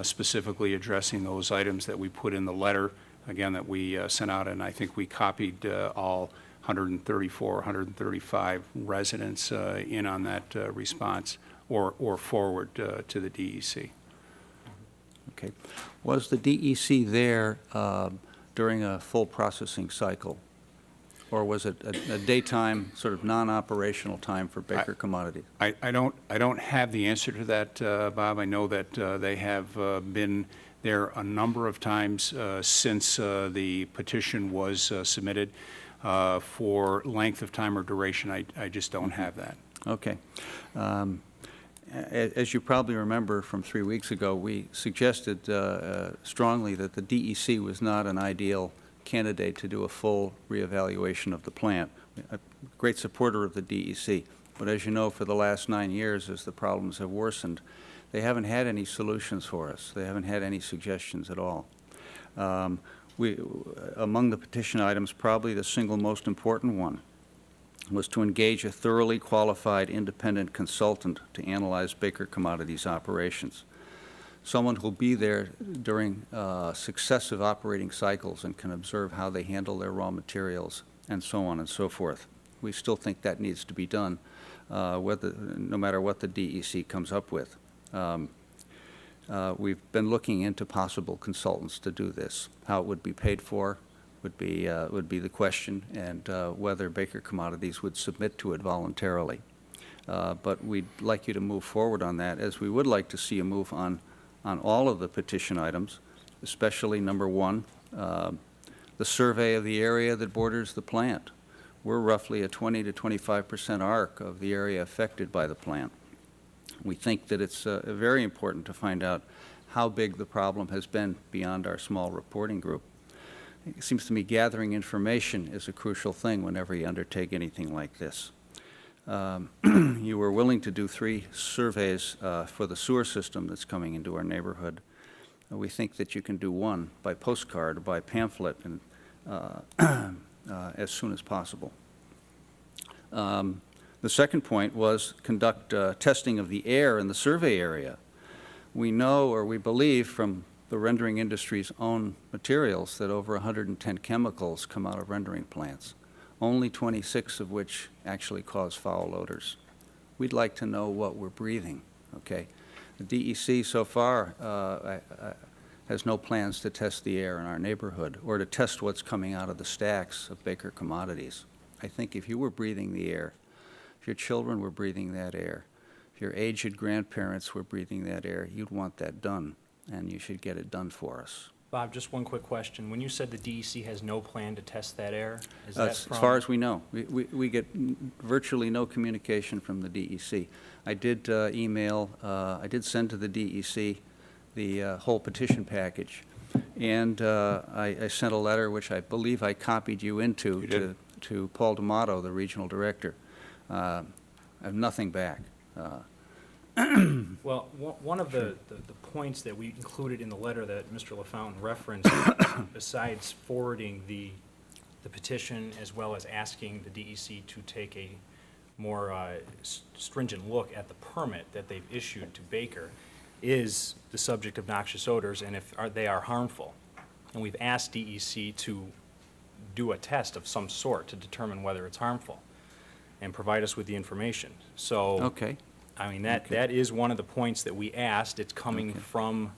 specifically addressing those items that we put in the letter, again, that we sent out, and I think we copied all 135 residents in on that response or forward to the DEC. Okay. Was the DEC there during a full processing cycle? Or was it a daytime, sort of non-operational time for Baker Commodities? I don't have the answer to that, Bob. I know that they have been there a number of times since the petition was submitted. For length of time or duration, I just don't have that. Okay. As you probably remember from 3 weeks ago, we suggested strongly that the DEC was not an ideal candidate to do a full reevaluation of the plant. A great supporter of the DEC, but as you know, for the last 9 years, as the problems have worsened, they haven't had any solutions for us. They haven't had any suggestions at all. Among the petition items, probably the single most important one was to engage a thoroughly qualified independent consultant to analyze Baker Commodities operations. Someone who will be there during successive operating cycles and can observe how they handle their raw materials and so on and so forth. We still think that needs to be done, no matter what the DEC comes up with. We've been looking into possible consultants to do this. How it would be paid for would be the question, and whether Baker Commodities would submit to it voluntarily. But we'd like you to move forward on that, as we would like to see a move on all of the petition items, especially number 1, the survey of the area that borders the plant. We're roughly a 20 to 25% arc of the area affected by the plant. We think that it's very important to find out how big the problem has been beyond our small reporting group. It seems to me gathering information is a crucial thing whenever you undertake anything like this. You were willing to do 3 surveys for the sewer system that's coming into our neighborhood. We think that you can do 1 by postcard or by pamphlet and, as soon as possible. The second point was conduct testing of the air in the survey area. We know, or we believe from the rendering industry's own materials, that over 110 chemicals come out of rendering plants, only 26 of which actually cause foul odors. We'd like to know what we're breathing, okay? The DEC so far has no plans to test the air in our neighborhood or to test what's coming out of the stacks of Baker Commodities. I think if you were breathing the air, if your children were breathing that air, if your aged grandparents were breathing that air, you'd want that done, and you should get it done for us. Bob, just one quick question. When you said the DEC has no plan to test that air, is that As from? far as we know, we get virtually no communication from the DEC. I did I did send to the DEC the whole petition package, and I sent a letter, which I believe I copied you into, You did. to Paul D'Amato, the regional director. I have nothing back. Well, one of the points that we included in the letter that Mr. LaFountain referenced, besides forwarding the petition as well as asking the DEC to take a more stringent look at the permit that they've issued to Baker, is the subject of noxious odors and if they are harmful. And we've asked DEC to do a test of some sort to determine whether it's harmful and provide us with the information. So. Okay. I mean, that is one of the points that we asked. It's coming from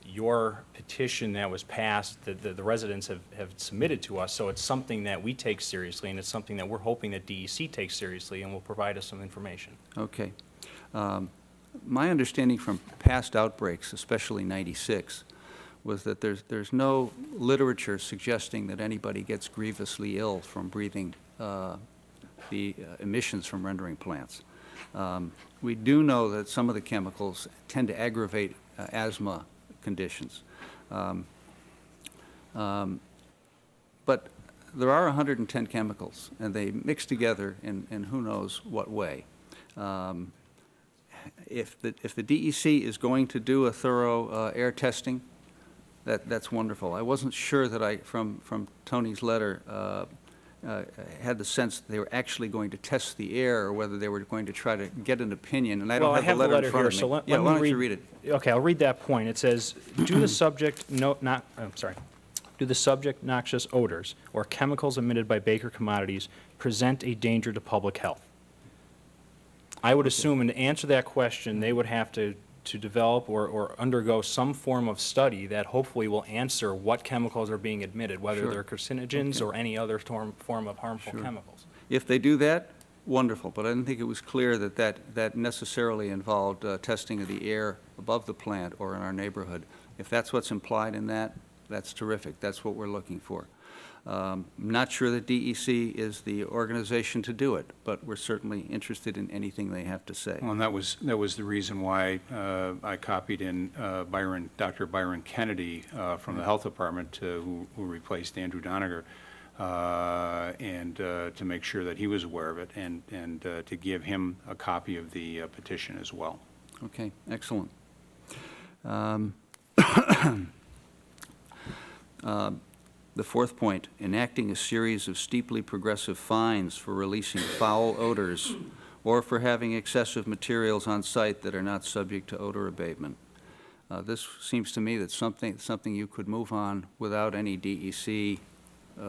your petition that was passed, that the residents have submitted to us. So it's something that we take seriously, and it's something that we're hoping that DEC takes seriously and will provide us some information. Okay. My understanding from past outbreaks, especially '96, was that there's no literature suggesting that anybody gets grievously ill from breathing the emissions from rendering plants. We do know that some of the chemicals tend to aggravate asthma conditions. But there are 110 chemicals, and they mix together in who knows what way. If the DEC is going to do a thorough air testing, that's wonderful. I wasn't sure that from Tony's letter, had the sense that they were actually going to test the air or whether they were going to try to get an opinion, and I don't have the letter in front of me. So let Yeah, me why don't you read it? Okay, I'll read that point. It says, do the subject noxious odors or chemicals emitted by Baker Commodities present a danger to public health? I would assume, and to answer that question, they would have to develop or undergo some form of study that hopefully will answer what chemicals are being emitted, whether Sure. they're carcinogens Okay. or any other form of harmful Sure. chemicals. If they do that, wonderful, but I didn't think it was clear that necessarily involved testing of the air above the plant or in our neighborhood. If that's what's implied in that, that's terrific. That's what we're looking for. I'm not sure that DEC is the organization to do it, but we're certainly interested in anything they have to say. Well, and that was the reason why I copied in Dr. Byron Kennedy from the Health Department, who replaced Andrew Doniger, and to make sure that he was aware of it, and to give him a copy of the petition as well. Okay, excellent. The fourth point, enacting a series of steeply progressive fines for releasing foul odors or for having excessive materials on site that are not subject to odor abatement. This seems to me that something you could move on without any DEC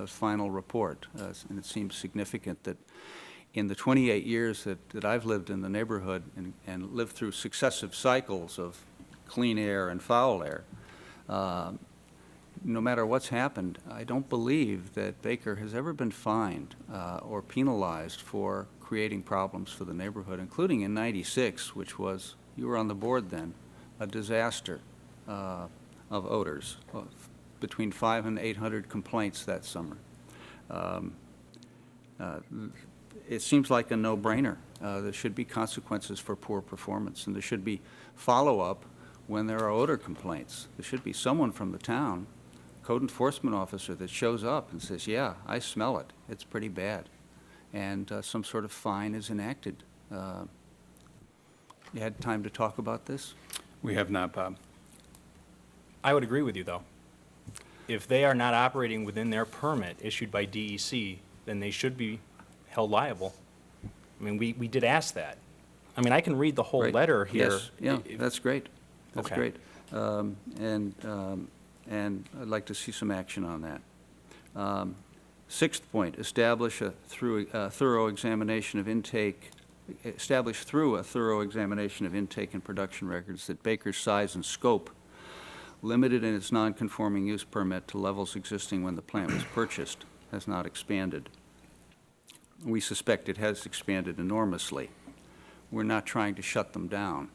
final report. And it seems significant that in the 28 years that I've lived in the neighborhood and lived through successive cycles of clean air and foul air, no matter what's happened, I don't believe that Baker has ever been fined or penalized for creating problems for the neighborhood, including in '96, which was, you were on the board then, a disaster of odors, between 500 and 800 complaints that summer. It seems like a no-brainer. There should be consequences for poor performance, and there should be follow-up when there are odor complaints. There should be someone from the town, code enforcement officer, that shows up and says, yeah, I smell it, it's pretty bad, and some sort of fine is enacted. You had time to talk about this? We have not, Bob. I would agree with you, though. If they are not operating within their permit issued by DEC, then they should be held liable. I mean, we did ask that. I mean, I can read the whole Great. letter here. Yes, yeah, that's great. That's Okay. great. And I'd like to see some action on that. Sixth point, establish through a thorough examination of intake and production records that Baker's size and scope, limited in its non-conforming use permit to levels existing when the plant was purchased, has not expanded. We suspect it has expanded enormously. We're not trying to shut them down,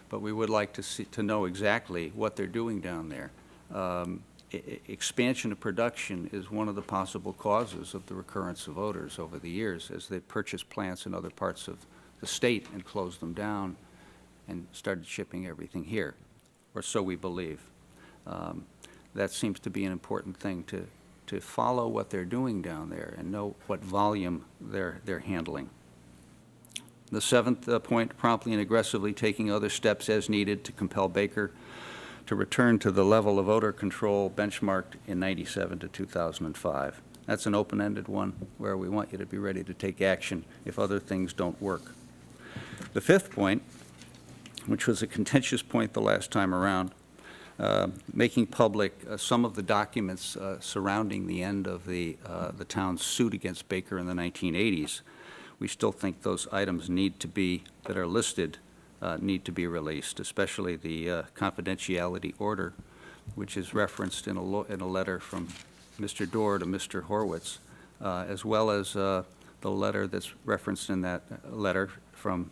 but we would like to know exactly what they're doing down there. expansion of production is one of the possible causes of the recurrence of odors over the years as they purchased plants in other parts of the state and closed them down and started shipping everything here, or so we believe. That seems to be an important thing to follow what they're doing down there and know what volume they're handling. The seventh point, promptly and aggressively taking other steps as needed to compel Baker to return to the level of odor control benchmarked in 97 to 2005. That's an open-ended one where we want you to be ready to take action if other things don't work. The fifth point, which was a contentious point the last time around, making public some of the documents surrounding the end of the town's suit against Baker in the 1980s. We still think those items that are listed need to be released, especially the confidentiality order, which is referenced in a letter from Mr. Dorr to Mr. Horwitz, as well as the letter that's referenced in that letter from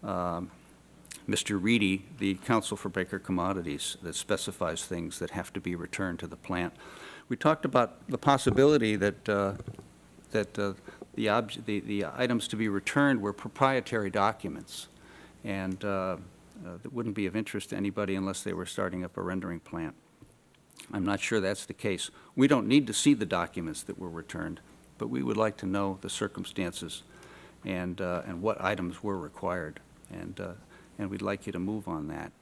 Mr. Reedy, the counsel for Baker Commodities, that specifies things that have to be returned to the plant. We talked about the possibility that the items to be returned were proprietary documents, and that wouldn't be of interest to anybody unless they were starting up a rendering plant. I'm not sure that's the case. We don't need to see the documents that were returned, but we would like to know the circumstances and what items were required, and we'd like you to move on that,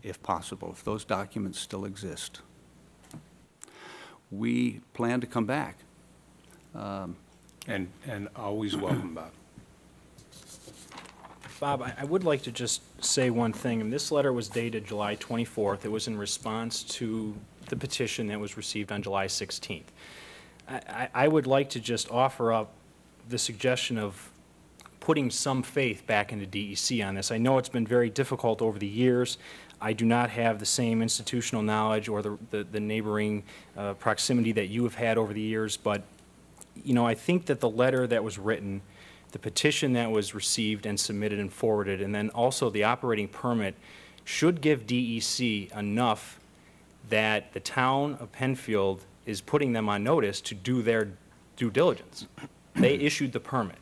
if possible, if those documents still exist. We plan to come back. And always welcome, Bob. Bob, I would like to just say one thing, and this letter was dated July 24th. It was in response to the petition that was received on July 16th. I would like to just offer up the suggestion of putting some faith back into DEC on this. I know it's been very difficult over the years. I do not have the same institutional knowledge or the neighboring proximity that you have had over the years, but you know, I think that the letter that was written, the petition that was received and submitted and forwarded, and then also the operating permit should give DEC enough that the town of Penfield is putting them on notice to do their due diligence. They issued the permit.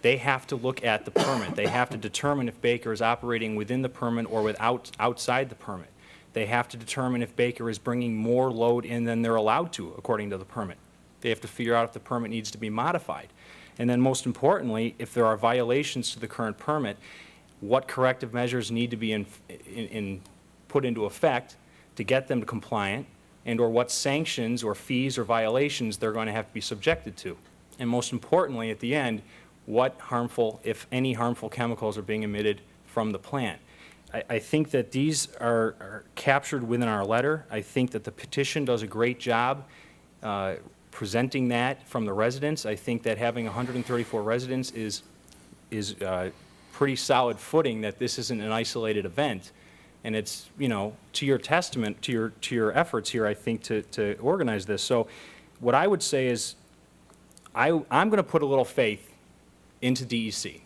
They have to look at the permit. They have to determine if Baker is operating within the permit or outside the permit. They have to determine if Baker is bringing more load in than they're allowed to according to the permit. They have to figure out if the permit needs to be modified. And then most importantly, if there are violations to the current permit, what corrective measures need to be put into effect to get them compliant, and or what sanctions or fees or violations they're going to have to be subjected to. And most importantly, at the end, what harmful, if any harmful chemicals are being emitted from the plant. I think that these are captured within our letter. I think that the petition does a great job presenting that from the residents. I think that having 134 residents is pretty solid footing that this isn't an isolated event. And it's, you know, to your testament, to your efforts here, I think, to organize this. So what I would say is I'm going to put a little faith into DEC,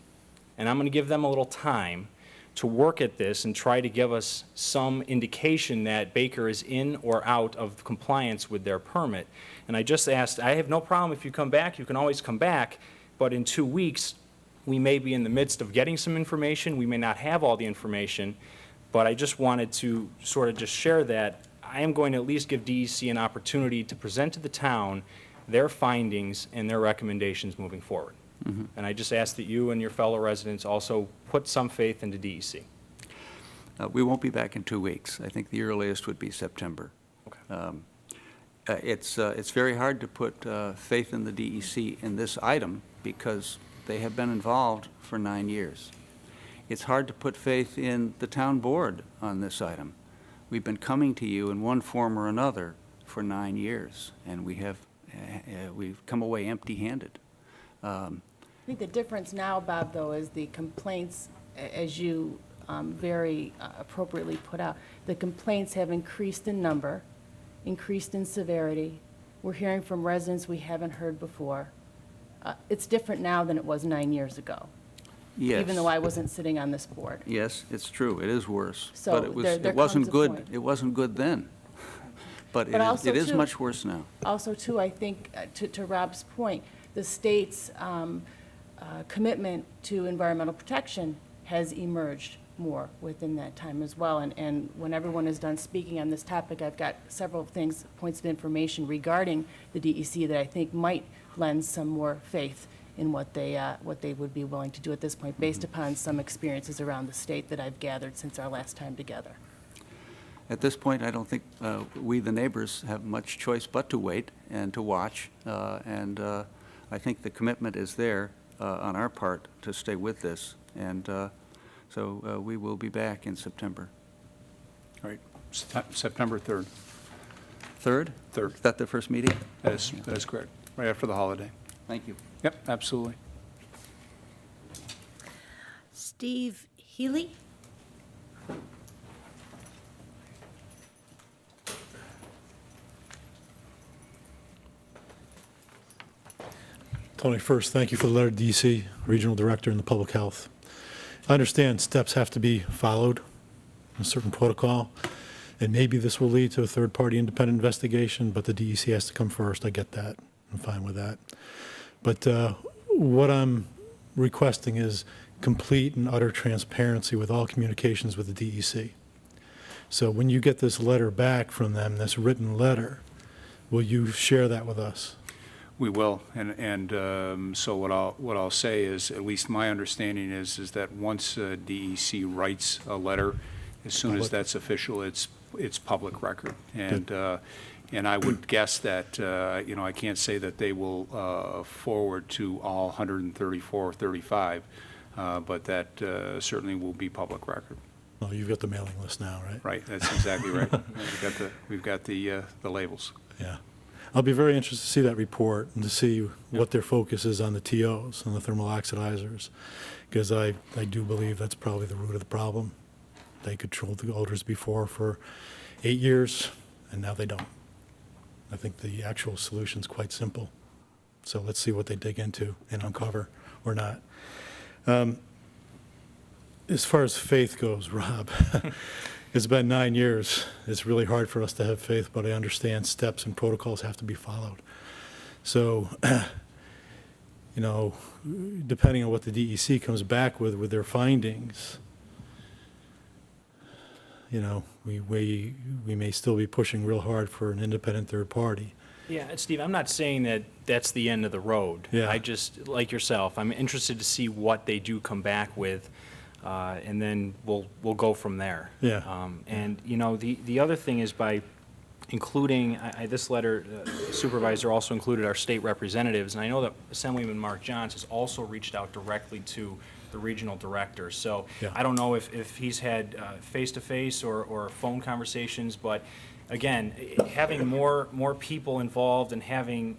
and I'm going to give them a little time to work at this and try to give us some indication that Baker is in or out of compliance with their permit. And I just asked, I have no problem if you come back, you can always come back, but in 2 weeks, we may be in the midst of getting some information, we may not have all the information, but I just wanted to sort of just share that I am going to at least give DEC an opportunity to present to the town their findings and their recommendations moving forward. Mm-hmm. And I just ask that you and your fellow residents also put some faith into DEC. We won't be back in 2 weeks. I think the earliest would be September. Okay. It's very hard to put faith in the DEC in this item because they have been involved for 9 years. It's hard to put faith in the town board on this item. We've been coming to you in one form or another for 9 years, and we've come away empty-handed. I think the difference now, Bob, though, is the complaints, as you very appropriately put out, the complaints have increased in number, increased in severity. We're hearing from residents we haven't heard before. It's different now than it was 9 years ago. Yes. Even though I wasn't sitting on this board. Yes, it's true. It is worse. So but it there wasn't comes a good. point. It wasn't good then. But But also, it is too- much worse now. Also, too, I think, to Rob's point, the state's commitment to environmental protection has emerged more within that time as well. And when everyone is done speaking on this topic, I've got several things, points of information regarding the DEC that I think might lend some more faith in what they would be willing to do at this point, based upon some experiences around the state that I've gathered since our last time together. At this point, I don't think we, the neighbors, have much choice but to wait and to watch. And I think the commitment is there on our part to stay with this. And so we will be back in September. All right, September 3rd. 3rd? 3rd. Is that the first meeting? That is correct, right after the holiday. Thank you. Yep, absolutely. Steve Healy? Tony, first, thank you for the letter to DC, Regional Director in the Public Health. I understand steps have to be followed, a certain protocol, and maybe this will lead to a third-party independent investigation, but the DEC has to come first. I get that. I'm fine with that. But what I'm requesting is complete and utter transparency with all communications with the DEC. So when you get this letter back from them, this written letter, will you share that with us? We will, and so what I'll say is, at least my understanding is that once DEC writes a letter, as soon as that's official, it's public record. And I would guess that, I can't say that they will forward to all 134 or 35, but that certainly will be public record. Well, you've got the mailing list now, right? Right, that's exactly right. We've got the labels. Yeah. I'll be very interested to see that report and to see what their focus is on the TOs, on the thermal oxidizers, because I do believe that's probably the root of the problem. They controlled the odors before for 8 years, and now they don't. I think the actual solution's quite simple. So let's see what they dig into and uncover or not. As far as faith goes, Rob, it's been 9 years. It's really hard for us to have faith, but I understand steps and protocols have to be followed. So, depending on what the DEC comes back with their findings, we may still be pushing real hard for an independent third party. Yeah, Steve, I'm not saying that that's the end of the road. Yeah. I just, like yourself, I'm interested to see what they do come back with, and then we'll go from there. Yeah. And, the other thing is by including, this letter, Supervisor also included our state representatives, and I know that Assemblyman Mark Johns has also reached out directly to the regional director. So Yeah. I don't know if he's had face-to-face or phone conversations, but again, having more people involved and having,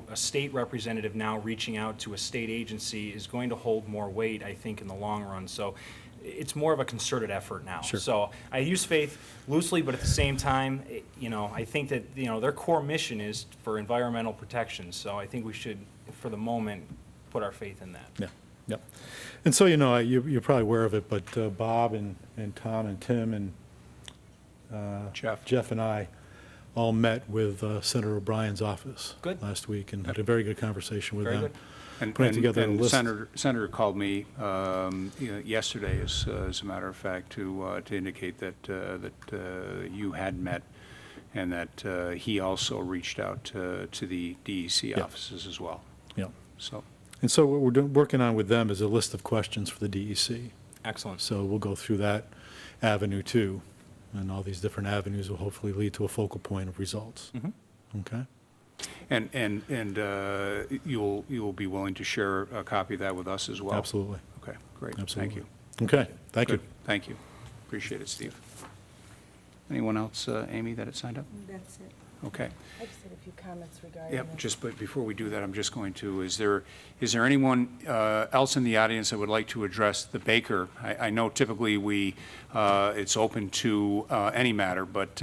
a state representative now reaching out to a state agency is going to hold more weight, I think, in the long run. So it's more of a concerted effort now. Sure. So I use faith loosely, but at the same time, I think that, their core mission is for environmental protection. So I think we should, for the moment, put our faith in that. Yeah, yeah. And so, you're probably aware of it, but Bob and Tom and Tim and Jeff and I all met with Senator O'Brien's office Good. last week and had a very good conversation with Very them. good. And Putting together a and list. Senator called me yesterday, as a matter of fact, to indicate that you had met, and that he also reached out to the DEC Yeah. offices as well. Yeah. So, And so what we're working on with them is a list of questions for the DEC. Excellent. So we'll go through that avenue too, and all these different avenues will hopefully lead to a focal point of results. Okay? and you'll be willing to share a copy of that with us as well? Absolutely. Okay, great. Absolutely. Thank you. Okay, thank you. Good. Thank you. Appreciate it, Steve. Anyone else, Amy, that had signed up? That's it. Okay. I just had a few comments regarding Yep, this. but before we do that, I'm just going to, is there anyone else in the audience that would like to address the Baker? I know typically it's open to any matter, but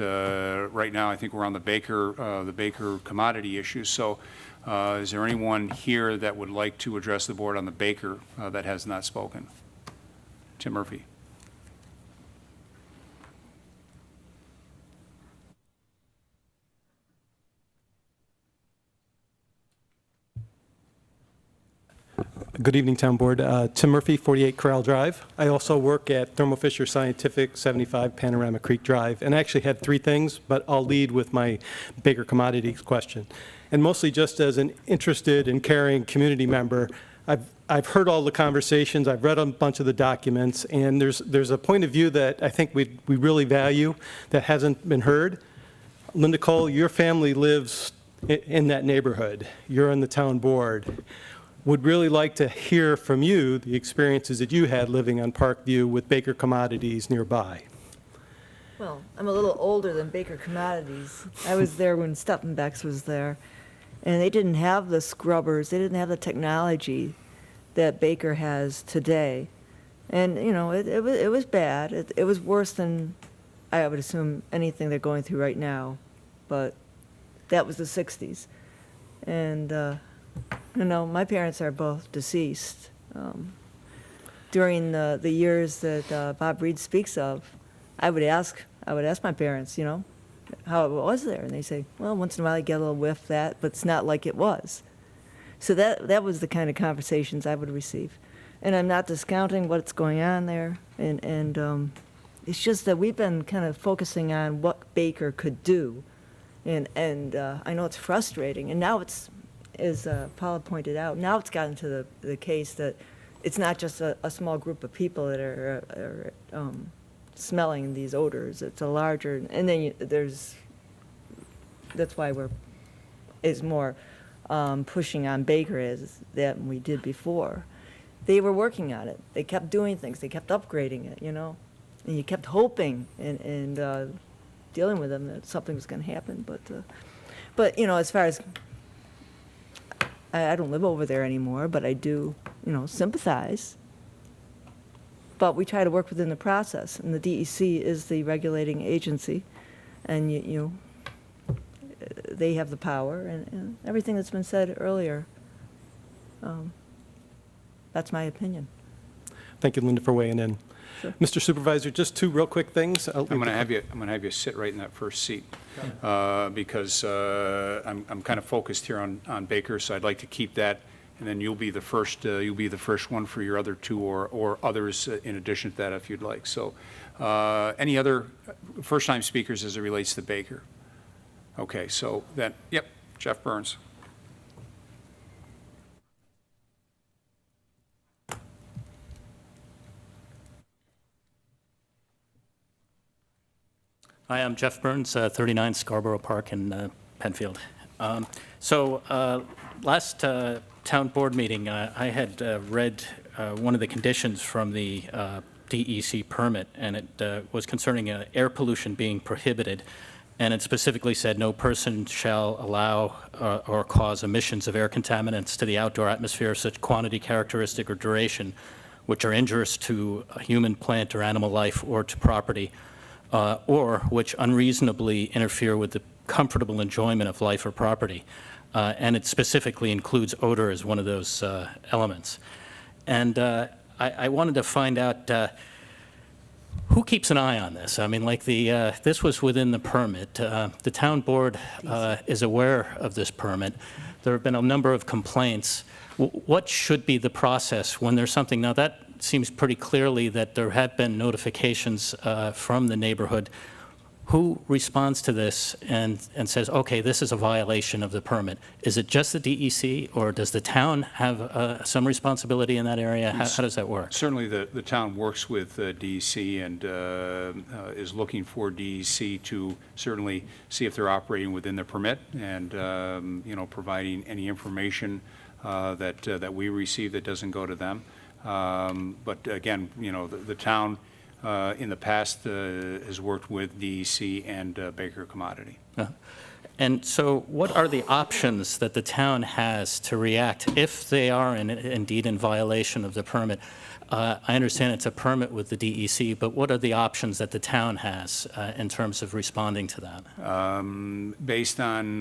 right now I think we're on the Baker commodity issue. So is there anyone here that would like to address the board on the Baker that has not spoken? Tim Murphy. Good evening, Town Board. Tim Murphy, 48 Corral Drive. I also work at Thermo Fisher Scientific, 75 Panorama Creek Drive, and I actually had three things, but I'll lead with my Baker Commodities question. And mostly just as an interested and caring community member, I've heard all the conversations, I've read a bunch of the documents, and there's a point of view that I think we really value that hasn't been heard. Linda Cole, your family lives in that neighborhood. You're on the town board. Would really like to hear from you the experiences that you had living on Parkview with Baker Commodities nearby. Well, I'm a little older than Baker Commodities. I was there when Steppenbeck's was there, and they didn't have the scrubbers, they didn't have the technology that Baker has today. And, you know, it was bad. It was worse than, I would assume, anything they're going through right now. But that was the 60s. And, you know, my parents are both deceased. During the years that Bob Reed speaks of, I would ask my parents, you know, how it was there. And they say, well, once in a while you get a little whiff of that, but it's not like it was. So that was the kind of conversations I would receive. And I'm not discounting what's going on there. And it's just that we've been kind of focusing on what Baker could do. And I know it's frustrating. And now it's, as Paula pointed out, now it's gotten to the case that it's not just a small group of people that are smelling these odors. It's a larger, and then that's why it's more pushing on Baker as than we did before. They were working on it. They kept doing things. They kept upgrading it, you know, and you kept hoping and dealing with them that something was going to happen. But you know, as far as I don't live over there anymore, but I do, you know, sympathize. But we try to work within the process, and the DEC is the regulating agency, and you they have the power, and everything that's been said earlier. That's my opinion. Thank you, Linda, for weighing in. Sure. Mr. Supervisor, just two real quick things. I'm going to have you sit right in that first seat because I'm kind of focused here on Baker, so I'd like to keep that, and then you'll be the first one for your other two or others in addition to that if you'd like. So any other first-time speakers as it relates to Baker? Okay, so then, yep, Jeff Burns. Hi, I'm Jeff Burns, 39 Scarborough Park in Penfield. Last town board meeting, I had read one of the conditions from the DEC permit, and it was concerning air pollution being prohibited. And it specifically said no person shall allow or cause emissions of air contaminants to the outdoor atmosphere of such quantity, characteristic, or duration which are injurious to human, plant, or animal life or to property, or which unreasonably interfere with the comfortable enjoyment of life or property. And it specifically includes odor as one of those elements. And I wanted to find out who keeps an eye on this? I mean, like this was within the permit. The town board is aware of this permit. There have been a number of complaints. What should be the process when there's something? Now that seems pretty clearly that there have been notifications from the neighborhood. Who responds to this and says, okay, this is a violation of the permit? Is it just the DEC, or does the town have some responsibility in that area? How does that work? Certainly the town works with DEC and is looking for DEC to certainly see if they're operating within the permit and, you know, providing any information that we receive that doesn't go to them. But again, you know, the town in the past has worked with DEC and Baker Commodity. And so what are the options that the town has to react if they are indeed in violation of the permit? I understand it's a permit with the DEC, but what are the options that the town has in terms of responding to that? Based on,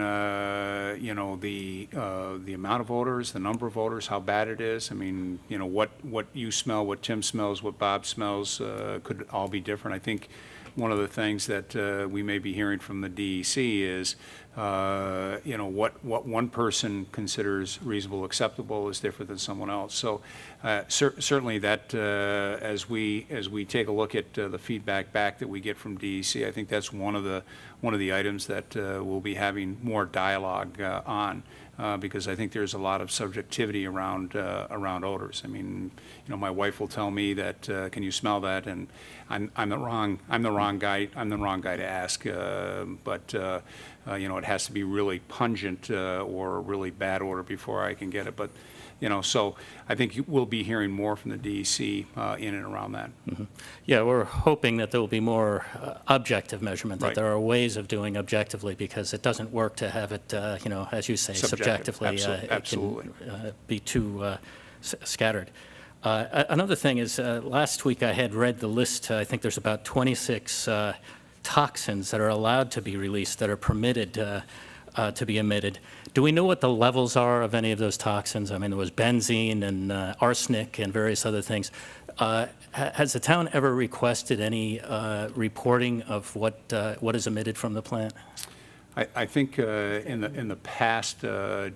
you know, the amount of odors, the number of odors, how bad it is. I mean, you know, what you smell, what Tim smells, what Bob smells could all be different. I think one of the things that we may be hearing from the DEC is what one person considers reasonable, acceptable is different than someone else. So certainly that, as we take a look at the feedback back that we get from DEC, I think that's one of the items that we'll be having more dialogue on. Because I think there's a lot of subjectivity around odors. I mean, my wife will tell me that, "Can you smell that?" And I'm the wrong guy to ask. But it has to be really pungent or really bad odor before I can get it. But so I think we'll be hearing more from the DEC in and around that. Mm-hmm. Yeah, we're hoping that there will be more objective measurement, that Right. there are ways of doing objectively, because it doesn't work to have it, as you say, Subjective. subjectively. Absolutely. It can be too scattered. Another thing is, last week I had read the list. I think there's about 26 toxins that are allowed to be released, that are permitted to be emitted. Do we know what the levels are of any of those toxins? I mean, there was benzene and arsenic and various other things. Has the town ever requested any reporting of what is emitted from the plant? I think in the past,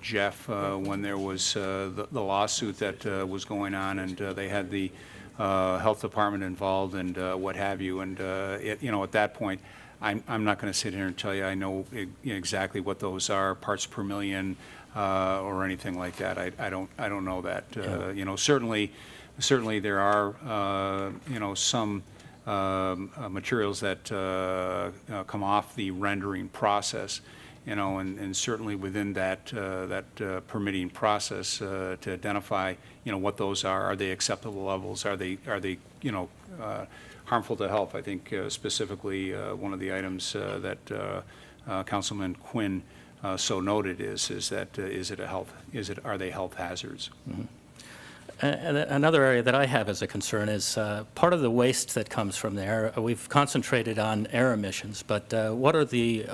Jeff, when there was the lawsuit that was going on, and they had the health department involved and what have you, and at that point, I'm not going to sit here and tell you I know exactly what those are, parts per million, or anything like that. I don't know that. Certainly there are some materials that come off the rendering process, and certainly within that permitting process to identify what those are. Are they acceptable levels? Are they harmful to health? I think specifically one of the items that Councilman Quinn so noted is that are they health hazards? Mm-hmm. And another area that I have as a concern is part of the waste that comes from there. We've concentrated on air emissions, but what's the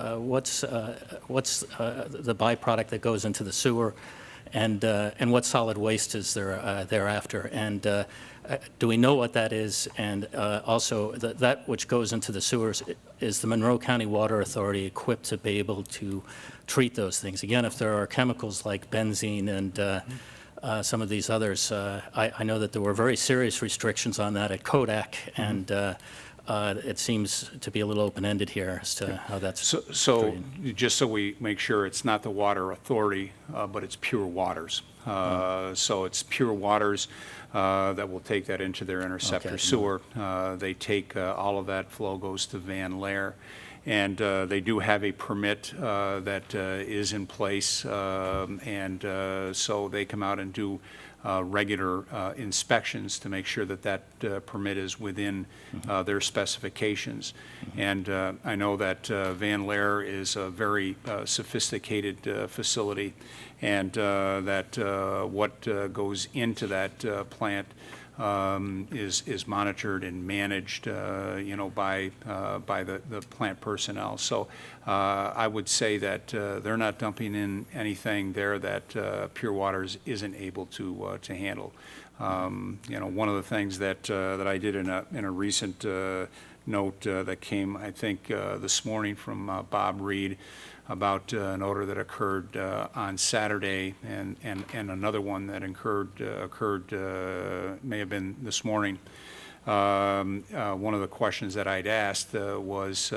byproduct that goes into the sewer, and what solid waste is there thereafter? And do we know what that is? And also, that which goes into the sewers, is the Monroe County Water Authority equipped to be able to treat those things? Again, if there are chemicals like benzene and some of these others, I know that there were very serious restrictions on that at Kodak, and it seems to be a little open-ended here as to how that's So just so we make sure, it's not the Water Authority, but it's Pure Waters. So it's Pure Waters that will take that into their interceptor sewer. They take all of that flow goes to Van Lair. And they do have a permit that is in place, and so they come out and do regular inspections to make sure that permit is within their specifications. And I know that Van Lair is a very sophisticated facility, and that what goes into that plant is monitored and managed, by the plant personnel. So I would say that they're not dumping in anything there that Pure Waters isn't able to handle. One of the things that I did in a recent note that came, I think, this morning from Bob Reed, about an odor that occurred on Saturday, and another one that occurred may have been this morning. One of the questions that I'd asked was,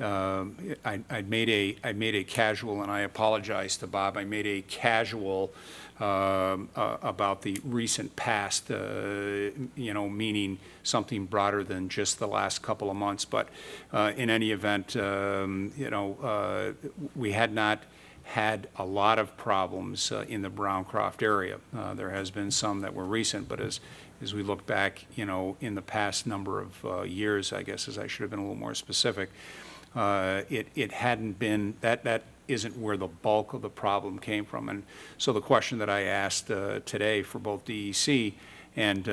I made a casual, and I apologize to Bob, I made a casual about the recent past, meaning something broader than just the last couple of months. But in any event, we had not had a lot of problems in the Browncroft area. There has been some that were recent, but as we look back, in the past number of years, I guess, as I should have been a little more specific, it hadn't been, that isn't where the bulk of the problem came from. And so the question that I asked today for both DEC and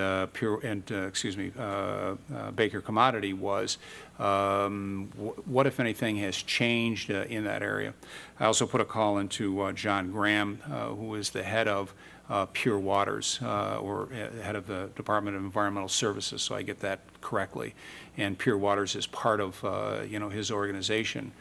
Baker Commodity was, what, if anything, has changed in that area? I also put a call into John Graham, who is the head of Pure Waters, or head of the Department of Environmental Services, so I get that correctly. And Pure Waters is part of his organization.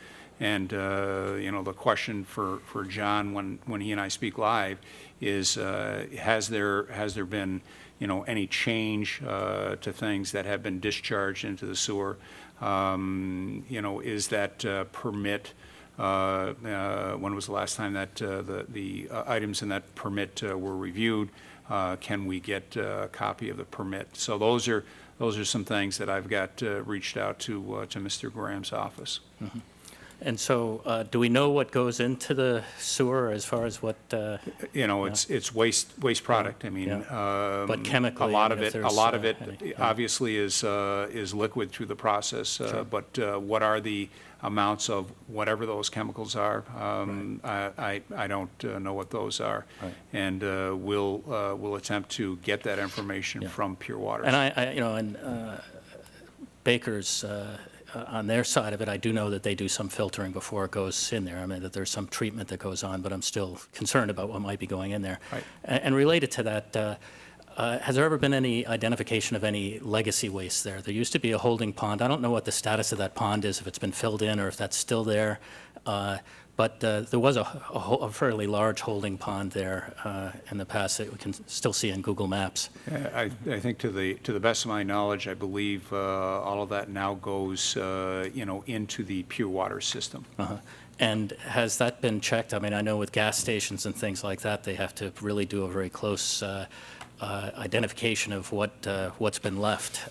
And, the question for John when he and I speak live is, has there been, any change to things that have been discharged into the sewer? Is that permit, when was the last time that the items in that permit were reviewed? Can we get a copy of the permit? So those are some things that I've got reached out to Mr. Graham's office. Mm-hmm. And so, do we know what goes into the sewer as far as what? It's waste product. I mean, yeah. But chemically, a lot of it any, obviously is liquid through the process. Sure. But what are the amounts of whatever those chemicals are? Right. I don't know what those are, Right. and we'll attempt to get that information from Pure Water. And and Baker's. On their side of it, I do know that they do some filtering before it goes in there. I mean, that there's some treatment that goes on, but I'm still concerned about what might be going in there. Right. And related to that, has there ever been any identification of any legacy waste there? There used to be a holding pond. I don't know what the status of that pond is, if it's been filled in or if that's still there. But there was a fairly large holding pond there in the past that we can still see in Google Maps. I think to the best of my knowledge, I believe all of that now goes into the Pure Water system. Uh-huh. And has that been checked? I mean, I know with gas stations and things like that, they have to really do a very close identification of what's been left.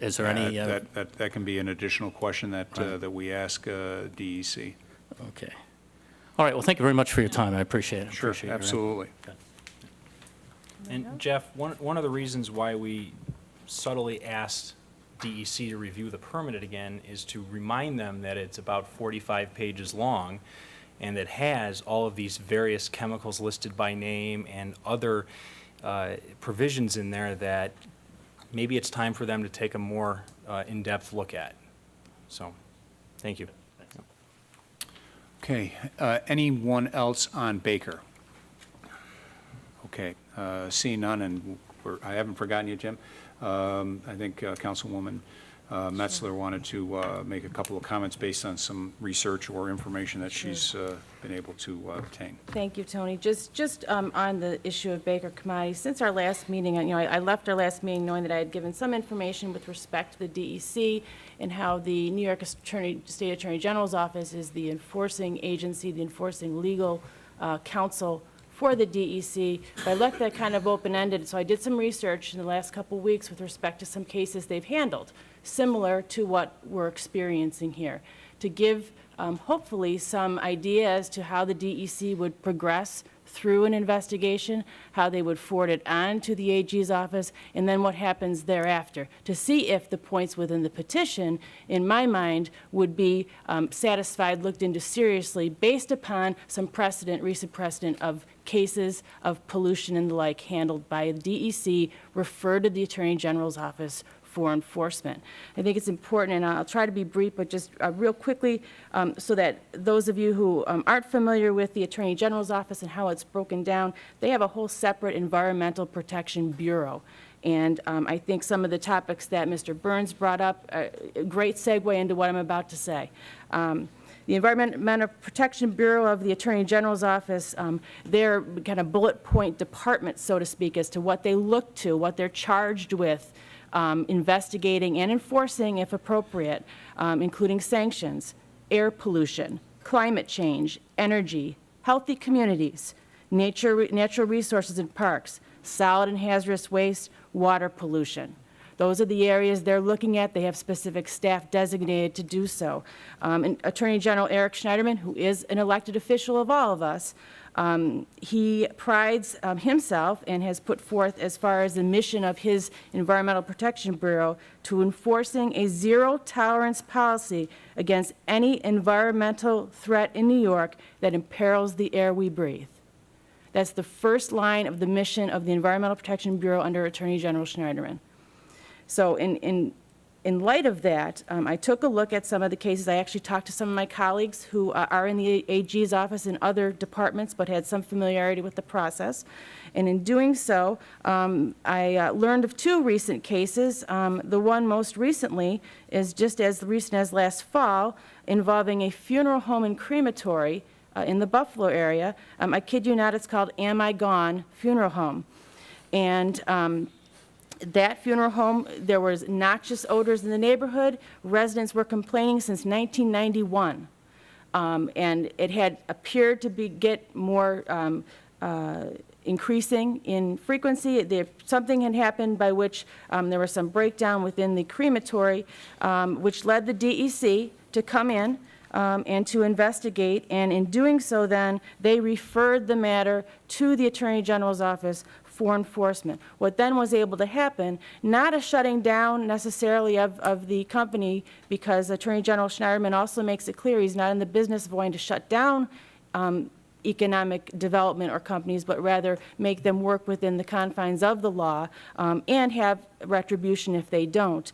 Is there any? That can be an additional question that we ask DEC. Okay. All right. Well, thank you very much for your time. I appreciate it. Sure, Appreciate absolutely. And Jeff, one of the reasons why we subtly asked DEC to review the permit again is to remind them that it's about 45 pages long and that has all of these various chemicals listed by name and other provisions in there that maybe it's time for them to take a more in-depth look at. So, thank you. Okay, anyone else on Baker? Okay, seeing none, and I haven't forgotten you, Jim. I think Councilwoman Metzler wanted to make a couple of comments based on some research or information that she's been able to obtain. Thank you, Tony. Just on the issue of Baker Commodities, since our last meeting, I left our last meeting knowing that I had given some information with respect to the DEC and how the New York State Attorney General's Office is the enforcing agency, the enforcing legal counsel for the DEC. But I left that kind of open-ended, so I did some research in the last couple of weeks with respect to some cases they've handled, similar to what we're experiencing here, to give hopefully some idea as to how the DEC would progress through an investigation, how they would forward it on to the AG's office, and then what happens thereafter, to see if the points within the petition, in my mind, would be satisfied, looked into seriously, based upon some precedent, recent precedent of cases of pollution and the like handled by the DEC, referred to the Attorney General's office for enforcement. I think it's important, and I'll try to be brief, but just real quickly, so that those of you who aren't familiar with the Attorney General's office and how it's broken down, they have a whole separate Environmental Protection Bureau. And I think some of the topics that Mr. Burns brought up, a great segue into what I'm about to say. The Environmental Protection Bureau of the Attorney General's office, their kind of bullet point department, so to speak, as to what they look to, what they're charged with, investigating and enforcing if appropriate, including sanctions, air pollution, climate change, energy, healthy communities, natural resources and parks, solid and hazardous waste, water pollution. Those are the areas they're looking at. They have specific staff designated to do so. And Attorney General Eric Schneiderman, who is an elected official of all of us, he prides himself and has put forth as far as the mission of his Environmental Protection Bureau to enforcing a zero-tolerance policy against any environmental threat in New York that imperils the air we breathe. That's the first line of the mission of the Environmental Protection Bureau under Attorney General Schneiderman. So in in light of that, I took a look at some of the cases. I actually talked to some of my colleagues who are in the AG's office in other departments, but had some familiarity with the process. And in doing so, I learned of 2 recent cases. The one most recently is just as recent as last fall, involving a funeral home and crematory in the Buffalo area. I kid you not, it's called Am I Gone Funeral Home. And that funeral home, there was noxious odors in the neighborhood. Residents were complaining since 1991. And it had appeared to get more increasing in frequency. Something had happened by which there was some breakdown within the crematory, which led the DEC to come in and to investigate. And in doing so, then, they referred the matter to the Attorney General's office for enforcement. What then was able to happen, not a shutting down necessarily of the company, because Attorney General Schneiderman also makes it clear he's not in the business of wanting to shut down economic development or companies, but rather make them work within the confines of the law and have retribution if they don't.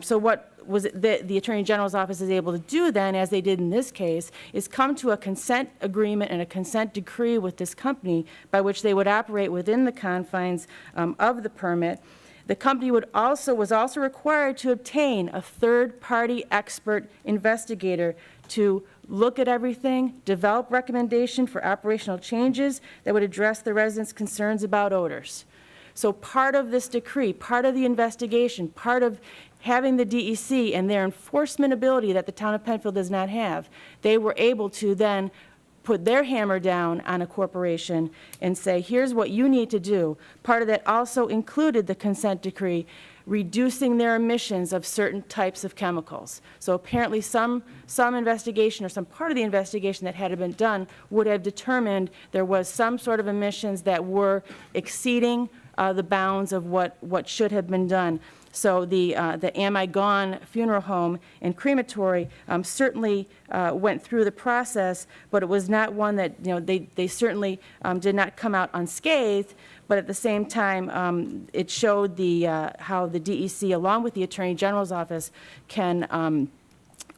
So what was the Attorney General's office is able to do then, as they did in this case, is come to a consent agreement and a consent decree with this company by which they would operate within the confines of the permit. The company was also required to obtain a third-party expert investigator to look at everything, develop recommendation for operational changes that would address the residents' concerns about odors. So part of this decree, part of the investigation, part of having the DEC and their enforcement ability that the town of Penfield does not have, they were able to then put their hammer down on a corporation and say, here's what you need to do. Part of that also included the consent decree reducing their emissions of certain types of chemicals. So apparently some investigation or some part of the investigation that had been done would have determined there was some sort of emissions that were exceeding the bounds of what should have been done. So the Am I Gone funeral home and crematory certainly went through the process, but it was not one that, they certainly did not come out unscathed, but at the same time, it showed how the DEC, along with the Attorney General's office, can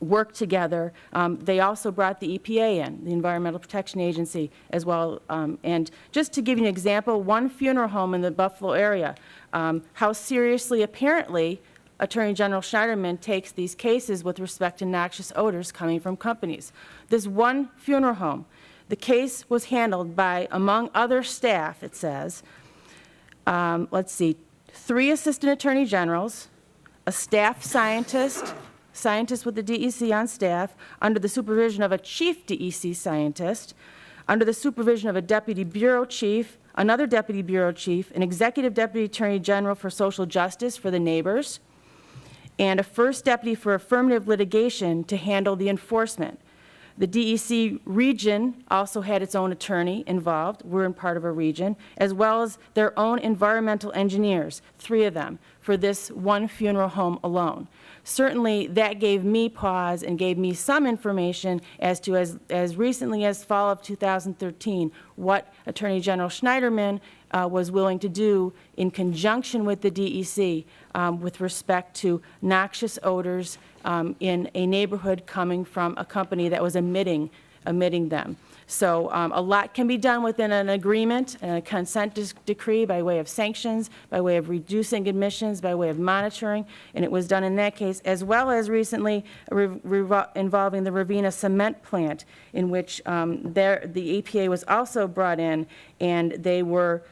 work together. They also brought the EPA in, the Environmental Protection Agency, as well. And just to give you an example, one funeral home in the Buffalo area, how seriously, apparently, Attorney General Schneiderman takes these cases with respect to noxious odors coming from companies. This one funeral home, the case was handled by, among other staff, it says, 3 assistant attorney generals, a staff scientist with the DEC on staff, under the supervision of a chief DEC scientist, under the supervision of a deputy bureau chief, another deputy bureau chief, an executive deputy attorney general for social justice for the neighbors, and a first deputy for affirmative litigation to handle the enforcement. The DEC region also had its own attorney involved. We're in part of a region, as well as their own environmental engineers, 3 of them, for this one funeral home alone. Certainly, that gave me pause and gave me some information as to, as recently as fall of 2013, what Attorney General Schneiderman was willing to do in conjunction with the DEC with respect to noxious odors in a neighborhood coming from a company that was emitting them. So a lot can be done within an agreement and a consent decree by way of sanctions, by way of reducing emissions, by way of monitoring, and it was done in that case, as well as recently involving the Ravenna cement plant, in which the EPA was also brought in, and they were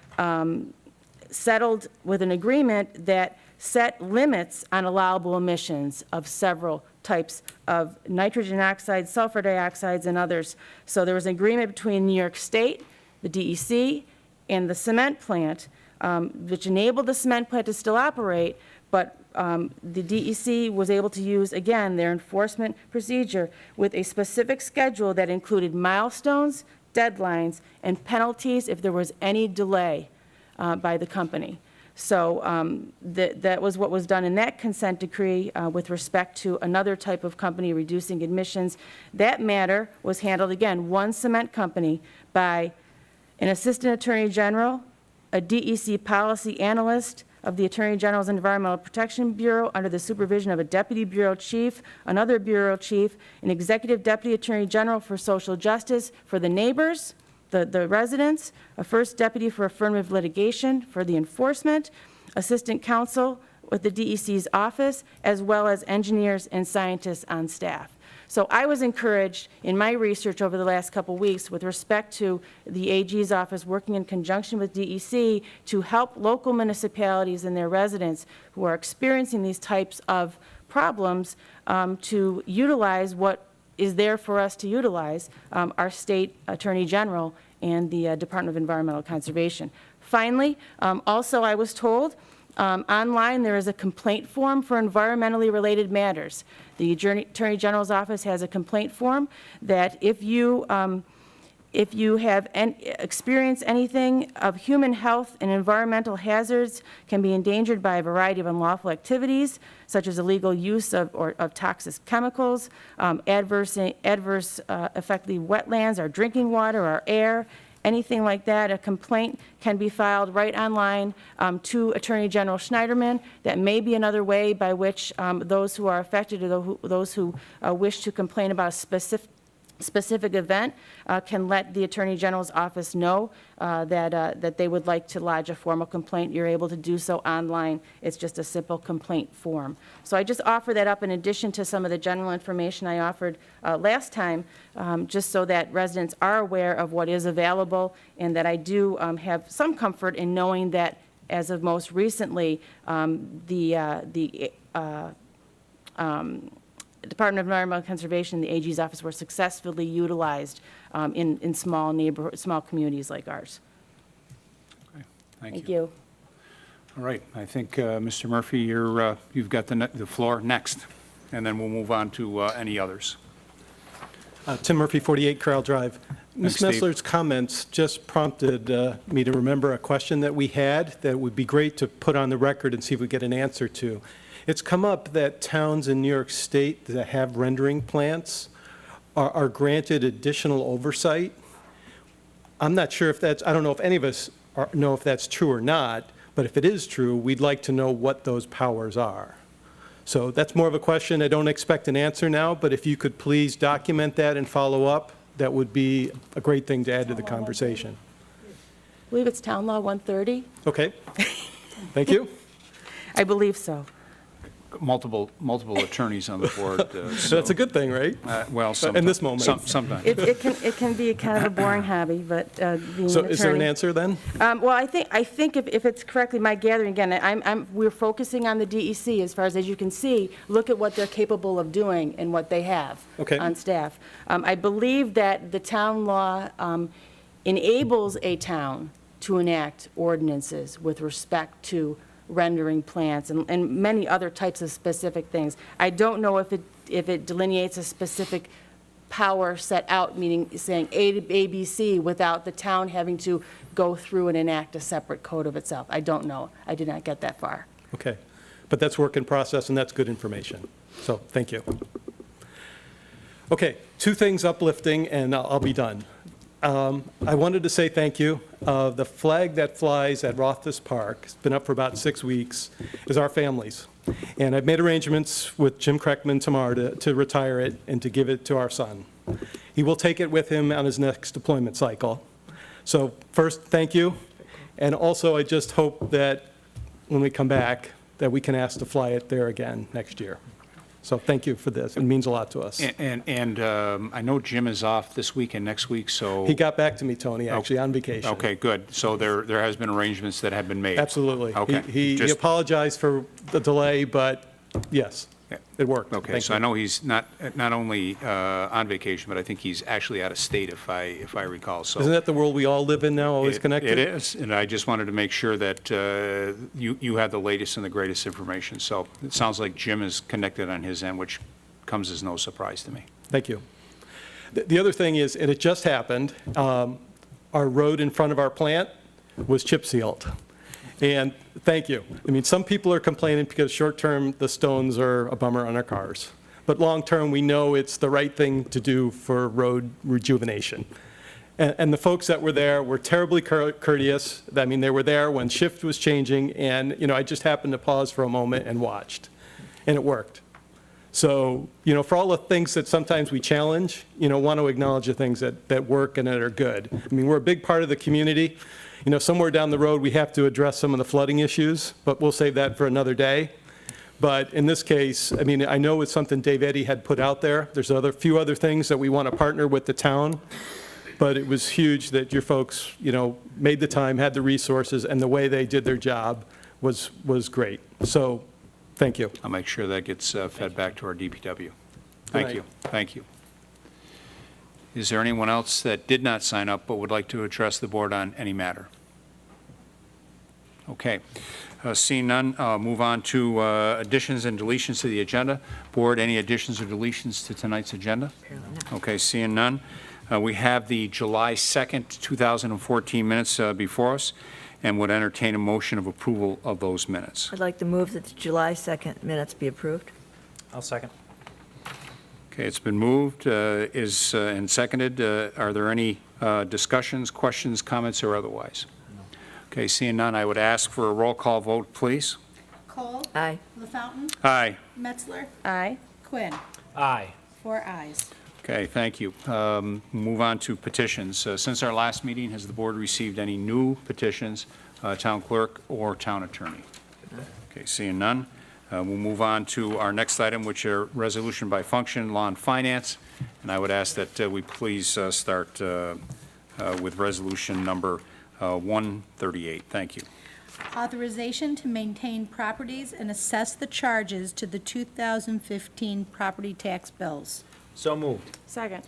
settled with an agreement that set limits on allowable emissions of several types of nitrogen oxides, sulfur dioxides, and others. So there was an agreement between New York State, the DEC, and the cement plant, which enabled the cement plant to still operate, but the DEC was able to use, again, their enforcement procedure with a specific schedule that included milestones, deadlines, and penalties if there was any delay by the company. So that was what was done in that consent decree with respect to another type of company reducing emissions. That matter was handled, again, one cement company by an assistant attorney general, a DEC policy analyst, of the Attorney General's Environmental Protection Bureau under the supervision of a Deputy Bureau Chief, another Bureau Chief, an Executive Deputy Attorney General for Social Justice for the neighbors, the residents, a First Deputy for Affirmative Litigation for the enforcement, Assistant Counsel with the DEC's office, as well as engineers and scientists on staff. So I was encouraged in my research over the last couple weeks with respect to the AG's office working in conjunction with DEC to help local municipalities and their residents who are experiencing these types of problems to utilize what is there for us to utilize, our state attorney general and the Department of Environmental Conservation. Finally, also I was told online there is a complaint form for environmentally related matters. The Attorney General's office has a complaint form that if you have experienced anything of human health and environmental hazards, can be endangered by a variety of unlawful activities, such as illegal use of toxic chemicals, adverse affect the wetlands, our drinking water, our air, anything like that, a complaint can be filed right online to Attorney General Schneiderman. That may be another way by which those who are affected or those who wish to complain about a specific event can let the Attorney General's office know that they would like to lodge a formal complaint. You're able to do so online. It's just a simple complaint form. So I just offer that up in addition to some of the general information I offered last time, just so that residents are aware of what is available, and that I do have some comfort in knowing that as of most recently, the Department of Environmental Conservation and the AG's office were successfully utilized in small communities like ours. Okay, Thank Thank you. All right, I think, Mr. Murphy, you've got the floor next, and then we'll move on to any others. Tim Murphy, 48 Carroll Drive. Ms. Thanks, Steve. Messler's comments just prompted me to remember a question that we had that would be great to put on the record and see if we get an answer to. It's come up that towns in New York State that have rendering plants are granted additional oversight. I'm not sure if that's, I don't know if any of us know if that's true or not, but if it is true, we'd like to know what those powers are. So that's more of a question. I don't expect an answer now, but if you could please document that and follow up, that would be a great thing to add to the conversation. I believe it's Town Law 130. Okay. Thank you. I believe so. Multiple attorneys on the board. So that's a good thing, right? Well, In this moment. sometimes. It can be kind of a boring hobby, but being an So attorney. is there an answer then? Well, I think if it's correctly my gathering, again, we're focusing on the DEC as you can see, look at what they're capable of doing and what they have Okay. on staff. I believe that the town law enables a town to enact ordinances with respect to rendering plants and many other types of specific things. I don't know if it delineates a specific power set out, meaning saying A to B, C, without the town having to go through and enact a separate code of itself. I don't know. I did not get that far. Okay. But that's work in process, and that's good information. So thank you. Okay, two things uplifting, and I'll be done. I wanted to say thank you. The flag that flies at Rothfuss Park, it's been up for about 6 weeks, is our family's. And I've made arrangements with Jim Kreckman tomorrow to retire it and to give it to our son. He will take it with him on his next deployment cycle. So first, thank you. And also, I just hope that when we come back, that we can ask to fly it there again next year. So thank you for this. It means a lot to us. And I know Jim is off this week and next week, so. He got back to me, Tony, actually, on vacation. Okay, good. So there has been arrangements that have been made. Absolutely. Okay. He apologized for the delay, but yes, it worked. Okay, Thank so you. I know he's not only on vacation, but I think he's actually out of state, if I recall, so. Isn't that the world we all live in now, always connected? It is, and I just wanted to make sure that you had the latest and the greatest information. So it sounds like Jim is connected on his end, which comes as no surprise to me. Thank you. The other thing is, and it just happened, our road in front of our plant was chip sealed. And thank you. I mean, some people are complaining because short-term, the stones are a bummer on our cars. But long-term, we know it's the right thing to do for road rejuvenation. And the folks that were there were terribly courteous. I mean, they were there when shift was changing, and, I just happened to pause for a moment and watched, and it worked. So, for all the things that sometimes we challenge, want to acknowledge the things that work and that are good. I mean, we're a big part of the community. Somewhere down the road, we have to address some of the flooding issues, but we'll save that for another day. But in this case, I mean, I know it's something Dave Eddy had put out there. There's few other things that we want to partner with the town. But it was huge that your folks, made the time, had the resources, and the way they did their job was great. So, thank you. I'll make sure that gets fed back to our DPW. Thank Right. you. Thank you. Is there anyone else that did not sign up but would like to address the board on any matter? Okay. Seeing none, move on to additions and deletions to the agenda. Board, any additions or deletions to tonight's agenda? Okay, seeing none. We have the July 2nd, 2014 minutes before us, and would entertain a motion of approval of those minutes. I'd like to move that the July 2nd minutes be approved. I'll second. Okay, it's been moved and seconded. Are there any discussions, questions, comments, or otherwise? Okay, seeing none, I would ask for a roll call vote, please. Cole? Aye. LaFountain? Aye. Metzler? Aye. Quinn? Aye. 4 ayes. Okay, thank you. Move on to petitions. Since our last meeting, has the board received any new petitions, town clerk or town attorney? Okay, seeing none. We'll move on to our next item, which are resolution by function, law and finance. And I would ask that we please start with resolution number 138. Thank you. Authorization to maintain properties and assess the charges to the 2015 property tax bills. So moved. Second.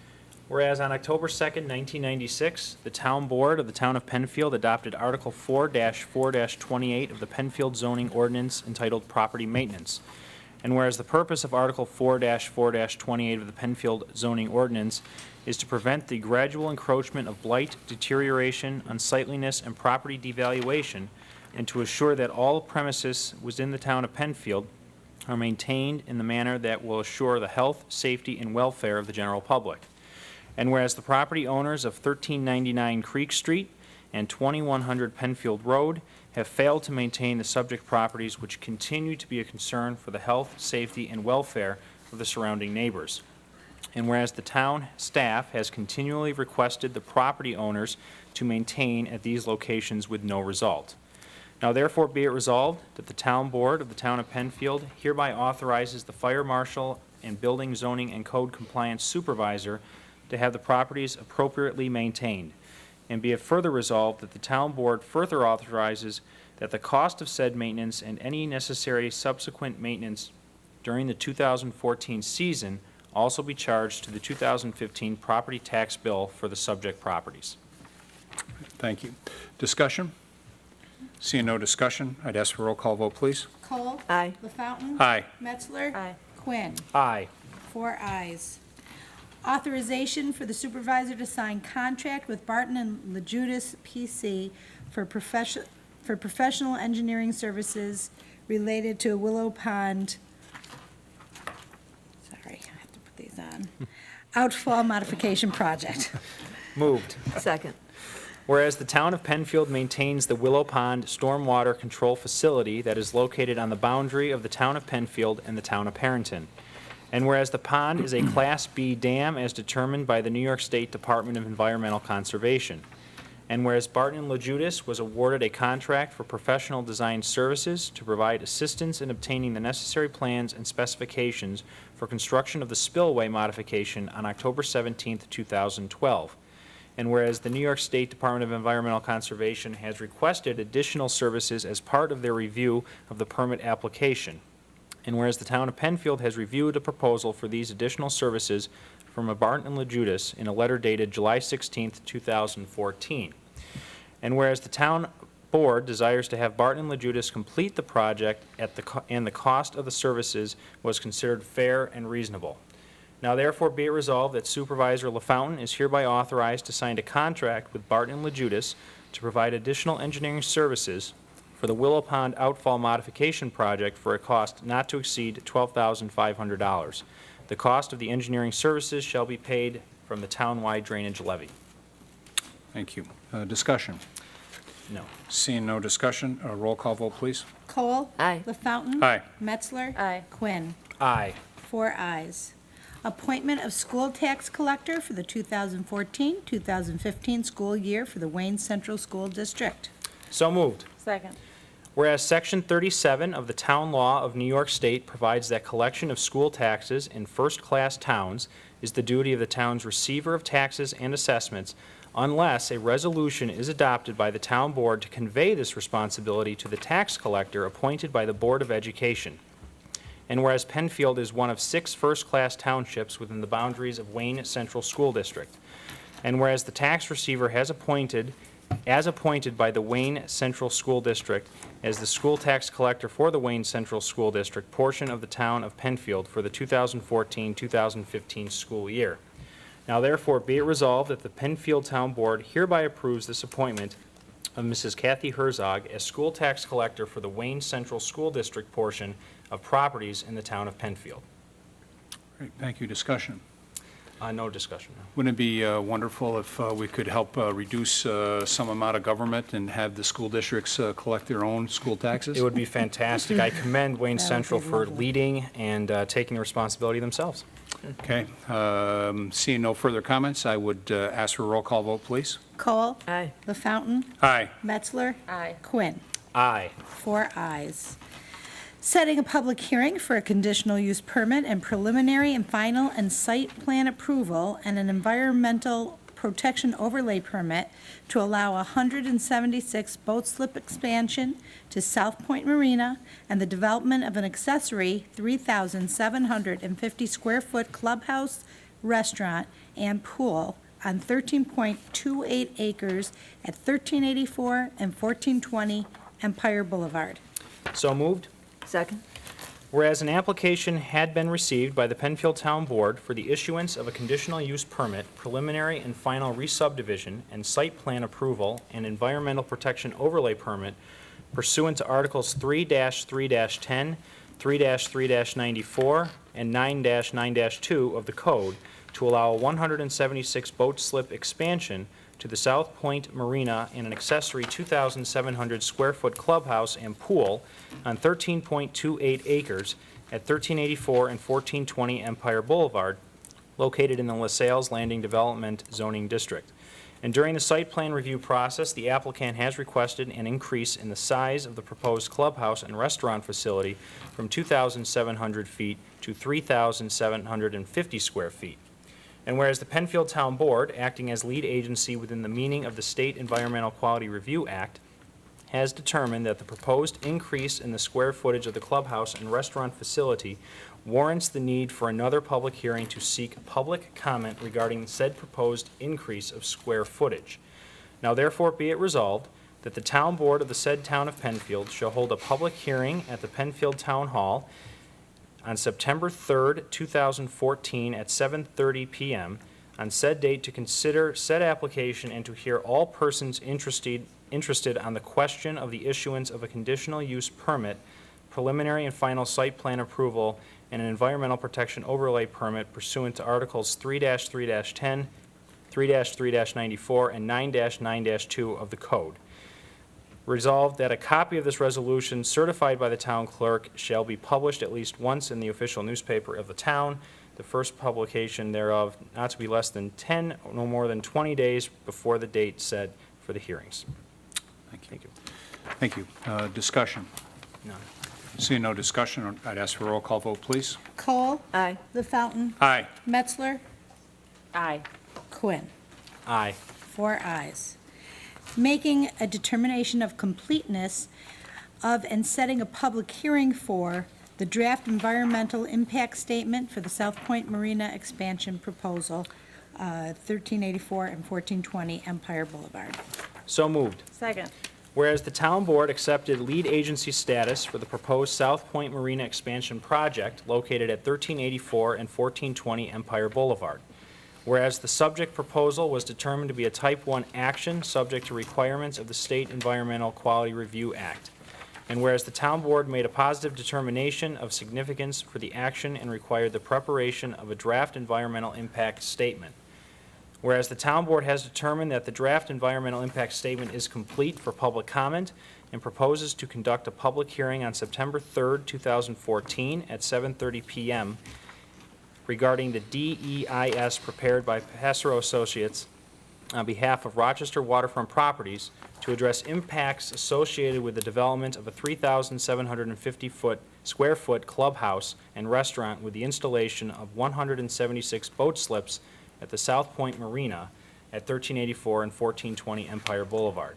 Whereas on October 2nd, 1996, the Town Board of the Town of Penfield adopted Article 4-4-28 of the Penfield zoning ordinance entitled Property Maintenance. And whereas the purpose of Article 4-4-28 of the Penfield zoning ordinance is to prevent the gradual encroachment of blight, deterioration, unsightliness, and property devaluation, and to assure that all premises within the Town of Penfield are maintained in the manner that will assure the health, safety, and welfare of the general public. And whereas the property owners of 1399 Creek Street and 2100 Penfield Road have failed to maintain the subject properties, which continue to be a concern for the health, safety, and welfare of the surrounding neighbors. And whereas the town staff has continually requested the property owners to maintain at these locations with no result. Now therefore be it resolved that the Town Board of the Town of Penfield hereby authorizes the Fire Marshal and Building, Zoning, and Code Compliance Supervisor to have the properties appropriately maintained. And be it further resolved that the Town Board further authorizes that the cost of said maintenance and any necessary subsequent maintenance during the 2014 season also be charged to the 2015 property tax bill for the subject properties. Thank you. Discussion? Seeing no discussion, I'd ask for a roll call vote, please. Cole? Aye. LaFountain? Aye. Metzler? Aye. Quinn? Aye. 4 ayes. Authorization for the supervisor to sign contract with Barton and LaJudas PC for professional engineering services related to Willow Pond, sorry, I have to put these on, outfall modification project. Moved. Second. Whereas the Town of Penfield maintains the Willow Pond Stormwater Control Facility that is located on the boundary of the Town of Penfield and the Town of Perrington. And whereas the pond is a Class B dam as determined by the New York State Department of Environmental Conservation. And whereas Barton and LaJudas was awarded a contract for professional design services to provide assistance in obtaining the necessary plans and specifications for construction of the spillway modification on October 17th, 2012. And whereas the New York State Department of Environmental Conservation has requested additional services as part of their review of the permit application. And whereas the Town of Penfield has reviewed a proposal for these additional services from a Barton and LaJudas in a letter dated July 16th, 2014. And whereas the Town Board desires to have Barton and LaJudas complete the project and the cost of the services was considered fair and reasonable. Now therefore be it resolved that Supervisor LaFountain is hereby authorized to sign a contract with Barton and LaJudas to provide additional engineering services for the Willow Pond Outfall Modification Project for a cost not to exceed $12,500. The cost of the engineering services shall be paid from the townwide drainage levy. Thank you. Discussion? No. Seeing no discussion, roll call vote, please. Cole? Aye. LaFountain? Aye. Metzler? Aye. Quinn. Aye. 4 ayes. Appointment of school tax collector for the 2014-2015 school year for the Wayne Central School District. So moved. Second. Whereas Section 37 of the Town Law of New York State provides that collection of school taxes in first-class towns is the duty of the town's receiver of taxes and assessments unless a resolution is adopted by the town board to convey this responsibility to the tax collector appointed by the Board of Education. And whereas Penfield is one of 6 first-class townships within the boundaries of Wayne Central School District. And whereas the tax receiver as appointed by the Wayne Central School District as the school tax collector for the Wayne Central School District portion of the town of Penfield for the 2014-2015 school year. Now therefore be it resolved that the Penfield Town Board hereby approves this appointment of Mrs. Kathy Herzog as school tax collector for the Wayne Central School District portion of properties in the town of Penfield. Great, thank you. Discussion? No discussion. No. Wouldn't it be wonderful if we could help reduce some amount of government and have the school districts collect their own school taxes? It would be fantastic. I commend Wayne That would Central be for lovely. leading and taking the responsibility themselves. Okay. Seeing no further comments, I would ask for a roll call vote, please. Cole? Aye. LaFountain? Aye. Metzler? Aye. Quinn. Aye. 4 ayes. Setting a public hearing for a conditional use permit and preliminary and final and site plan approval and an environmental protection overlay permit to allow 176 boat slip expansion to South Point Marina and the development of an accessory 3,750 square foot clubhouse, restaurant, and pool on 13.28 acres at 1384 and 1420 Empire Boulevard. So moved. Second. Whereas an application had been received by the Penfield Town Board for the issuance of a conditional use permit, preliminary and final re-subdivision, and site plan approval and environmental protection overlay permit pursuant to Articles 3-3-10, 3-3-94, and 9-9-2 of the Code to allow a 176 boat slip expansion to the South Point Marina and an accessory 2,700 square foot clubhouse and pool on 13.28 acres at 1384 and 1420 Empire Boulevard, located in the LaSalle's Landing Development Zoning District. And during the site plan review process, the applicant has requested an increase in the size of the proposed clubhouse and restaurant facility from 2,700 feet to 3,750 square feet. And whereas the Penfield Town Board, acting as lead agency within the meaning of the State Environmental Quality Review Act, has determined that the proposed increase in the square footage of the clubhouse and restaurant facility warrants the need for another public hearing to seek public comment regarding said proposed increase of square footage. Now therefore be it resolved that the Town Board of the said town of Penfield shall hold a public hearing at the Penfield Town Hall on September 3rd, 2014 at 7:30 p.m. on said date to consider said application and to hear all persons interested on the question of the issuance of a conditional use permit, preliminary and final site plan approval, and an environmental protection overlay permit pursuant to Articles 3-3-10, 3-3-94, and 9-9-2 of the Code. Resolved that a copy of this resolution certified by the town clerk shall be published at least once in the official newspaper of the town, the first publication thereof not to be less than 10 or no more than 20 days before the date set for the hearings. Thank you. Thank you. Discussion? None. Seeing no discussion, I'd ask for a roll call vote, please. Cole? Aye. LaFountain? Aye. Metzler? Aye. Quinn. Aye. 4 ayes. Making a determination of completeness of and setting a public hearing for the draft environmental impact statement for the South Point Marina expansion proposal, 1384 and 1420 Empire Boulevard. So moved. Second. Whereas the town board accepted lead agency status for the proposed South Point Marina expansion project located at 1384 and 1420 Empire Boulevard. Whereas the subject proposal was determined to be a Type 1 action subject to requirements of the State Environmental Quality Review Act. And whereas the town board made a positive determination of significance for the action and required the preparation of a draft environmental impact statement. Whereas the town board has determined that the draft environmental impact statement is complete for public comment and proposes to conduct a public hearing on September 3rd, 2014 at 7:30 PM regarding the DEIS prepared by Passero Associates on behalf of Rochester Waterfront Properties to address impacts associated with the development of a 3,750 square foot clubhouse and restaurant with the installation of 176 boat slips at the South Point Marina at 1384 and 1420 Empire Boulevard.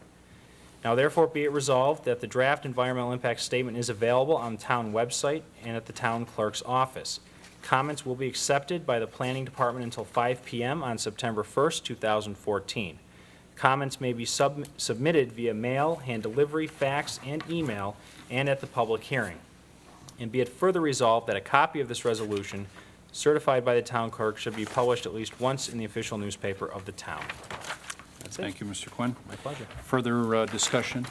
Now therefore be it resolved that the draft environmental impact statement is available on the town website and at the town clerk's office. Comments will be accepted by the planning department until 5 p.m. on September 1st, 2014. Comments may be submitted via mail, hand delivery, fax, and email, and at the public hearing. And be it further resolved that a copy of this resolution, certified by the town clerk, should be published at least once in the official newspaper of the town. That's it. Thank you, Mr. Quinn. My pleasure. Further discussion?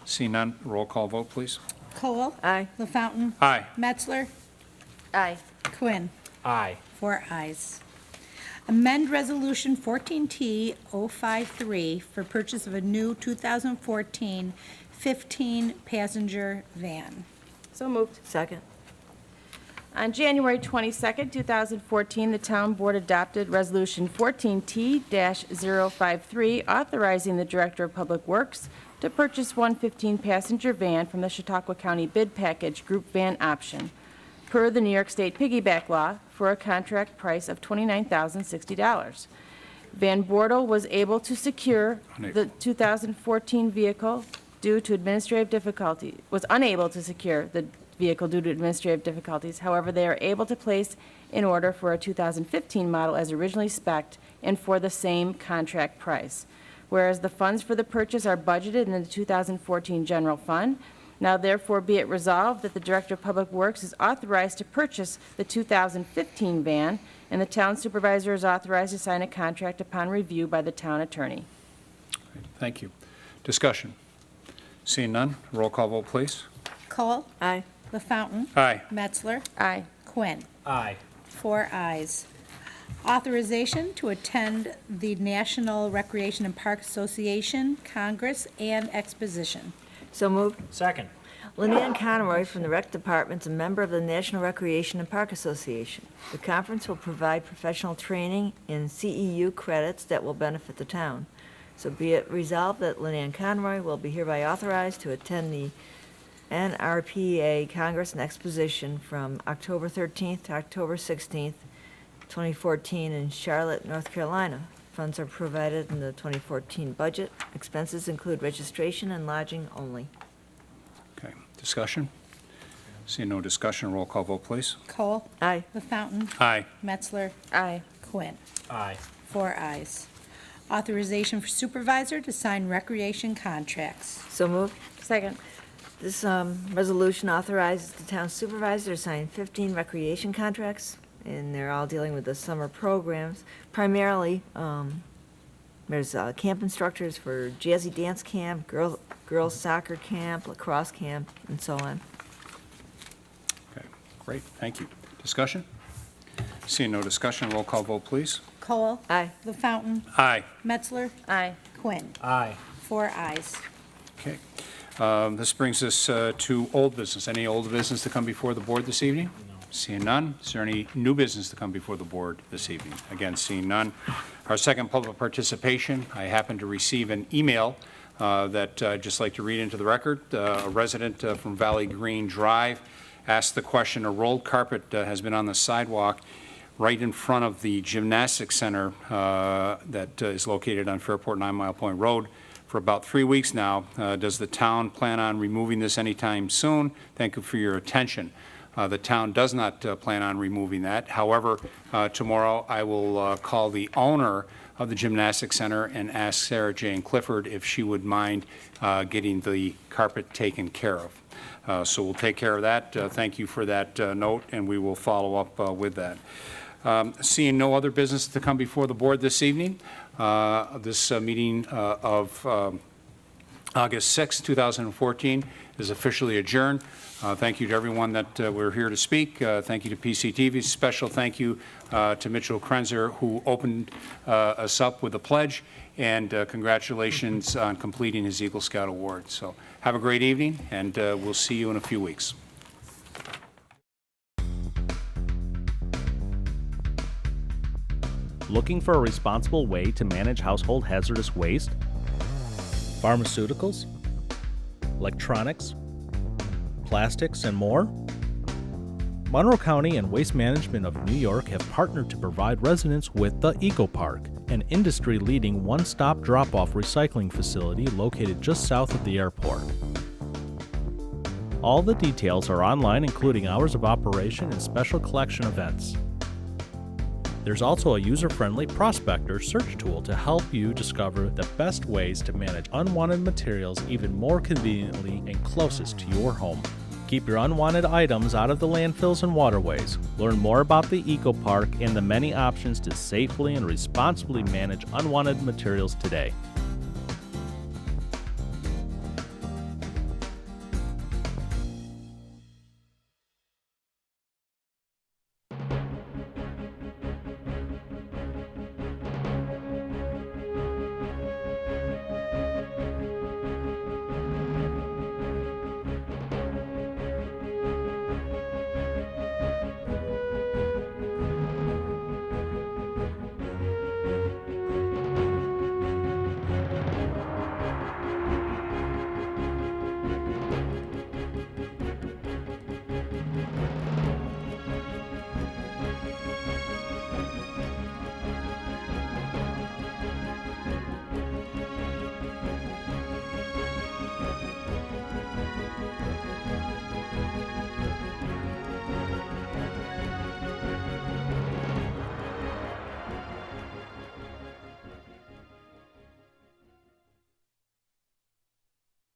Seeing none, roll call vote, please. Cole. Aye. LaFountain. Aye. Metzler. Aye. Quinn. Aye. 4 ayes. Amend Resolution 14T-053 for purchase of a new 2014 15-passenger van. So moved. Second. On January 22nd, 2014, the Town Board adopted Resolution 14T-053, authorizing the Director of Public Works to purchase one 15-passenger van from the Chautauqua County Bid Package Group Van Option, per the New York State Piggyback Law, for a contract price of $29,060. Van Bortle was able to secure the 2014 vehicle due to administrative difficulty, was unable to secure the vehicle due to administrative difficulties. However, they are able to place an order for a 2015 model as originally spec'd and for the same contract price. Whereas the funds for the purchase are budgeted in the 2014 general fund, now therefore be it resolved that the Director of Public Works is authorized to purchase the 2015 van, and the Town Supervisor is authorized to sign a contract upon review by the Town Attorney. Thank you. Discussion? Seeing none, roll call vote, please. Cole. Aye. LaFountain. Aye. Metzler. Aye. Quinn. Aye. 4 ayes. Authorization to attend the National Recreation and Park Association Congress and Exposition. So moved. Second. Leanne Conroy from the Rec Department is a member of the National Recreation and Park Association. The conference will provide professional training in CEU credits that will benefit the town. So be it resolved that Leanne Conroy will be hereby authorized to attend the NRPA Congress and Exposition from October 13th to October 16th, 2014 in Charlotte, North Carolina. Funds are provided in the 2014 budget. Expenses include registration and lodging only. Okay. Discussion? Seeing no discussion, roll call vote, please. Cole. Aye. LaFountain. Aye. Metzler. Aye. Quinn. Aye. 4 ayes. Authorization for supervisor to sign recreation contracts. So moved. Second. This resolution authorizes the town supervisor to sign 15 recreation contracts, and they're all dealing with the summer programs. Primarily, there's camp instructors for jazzy dance camp, girls soccer camp, lacrosse camp, and so on. Okay. Great. Thank you. Discussion? Seeing no discussion, roll call vote, please. Cole. Aye. LaFountain. Aye. Metzler. Aye. Quinn. Aye. 4 ayes. Okay. This brings us to old business. Any old business to come before the board this evening? No. Seeing none. Is there any new business to come before the board this evening? Again, seeing none. Our second public participation, I happened to receive an email that I'd just like to read into the record. A resident from Valley Green Drive asked the question, a rolled carpet has been on the sidewalk right in front of the gymnastics center that is located on Fairport-Nine Mile Point Road for about 3 weeks now. Does the town plan on removing this anytime soon? Thank you for your attention. The town does not plan on removing that. However, tomorrow I will call the owner of the gymnastics center and ask Sarah Jane Clifford if she would mind getting the carpet taken care of. So we'll take care of that. Thank you for that note, and we will follow up with that. Seeing no other business to come before the board this evening, this meeting of August 6, 2014 is officially adjourned. Thank you to everyone that were here to speak. Thank you to PCTV. Special thank you to Mitchell Krenzer, who opened us up with a pledge, and congratulations on completing his Eagle Scout Award. So have a great evening, and we'll see you in a few weeks. Looking for a responsible way to manage household hazardous waste? Pharmaceuticals, electronics, plastics, and more? Monroe County and Waste Management of New York have partnered to provide residents with the Eco Park, an industry-leading one-stop drop-off recycling facility located just south of the airport. All the details are online, including hours of operation and special collection events. There's also a user-friendly prospector search tool to help you discover the best ways to manage unwanted materials even more conveniently and closest to your home. Keep your unwanted items out of the landfills and waterways. Learn more about the Eco Park and the many options to safely and responsibly manage unwanted materials today.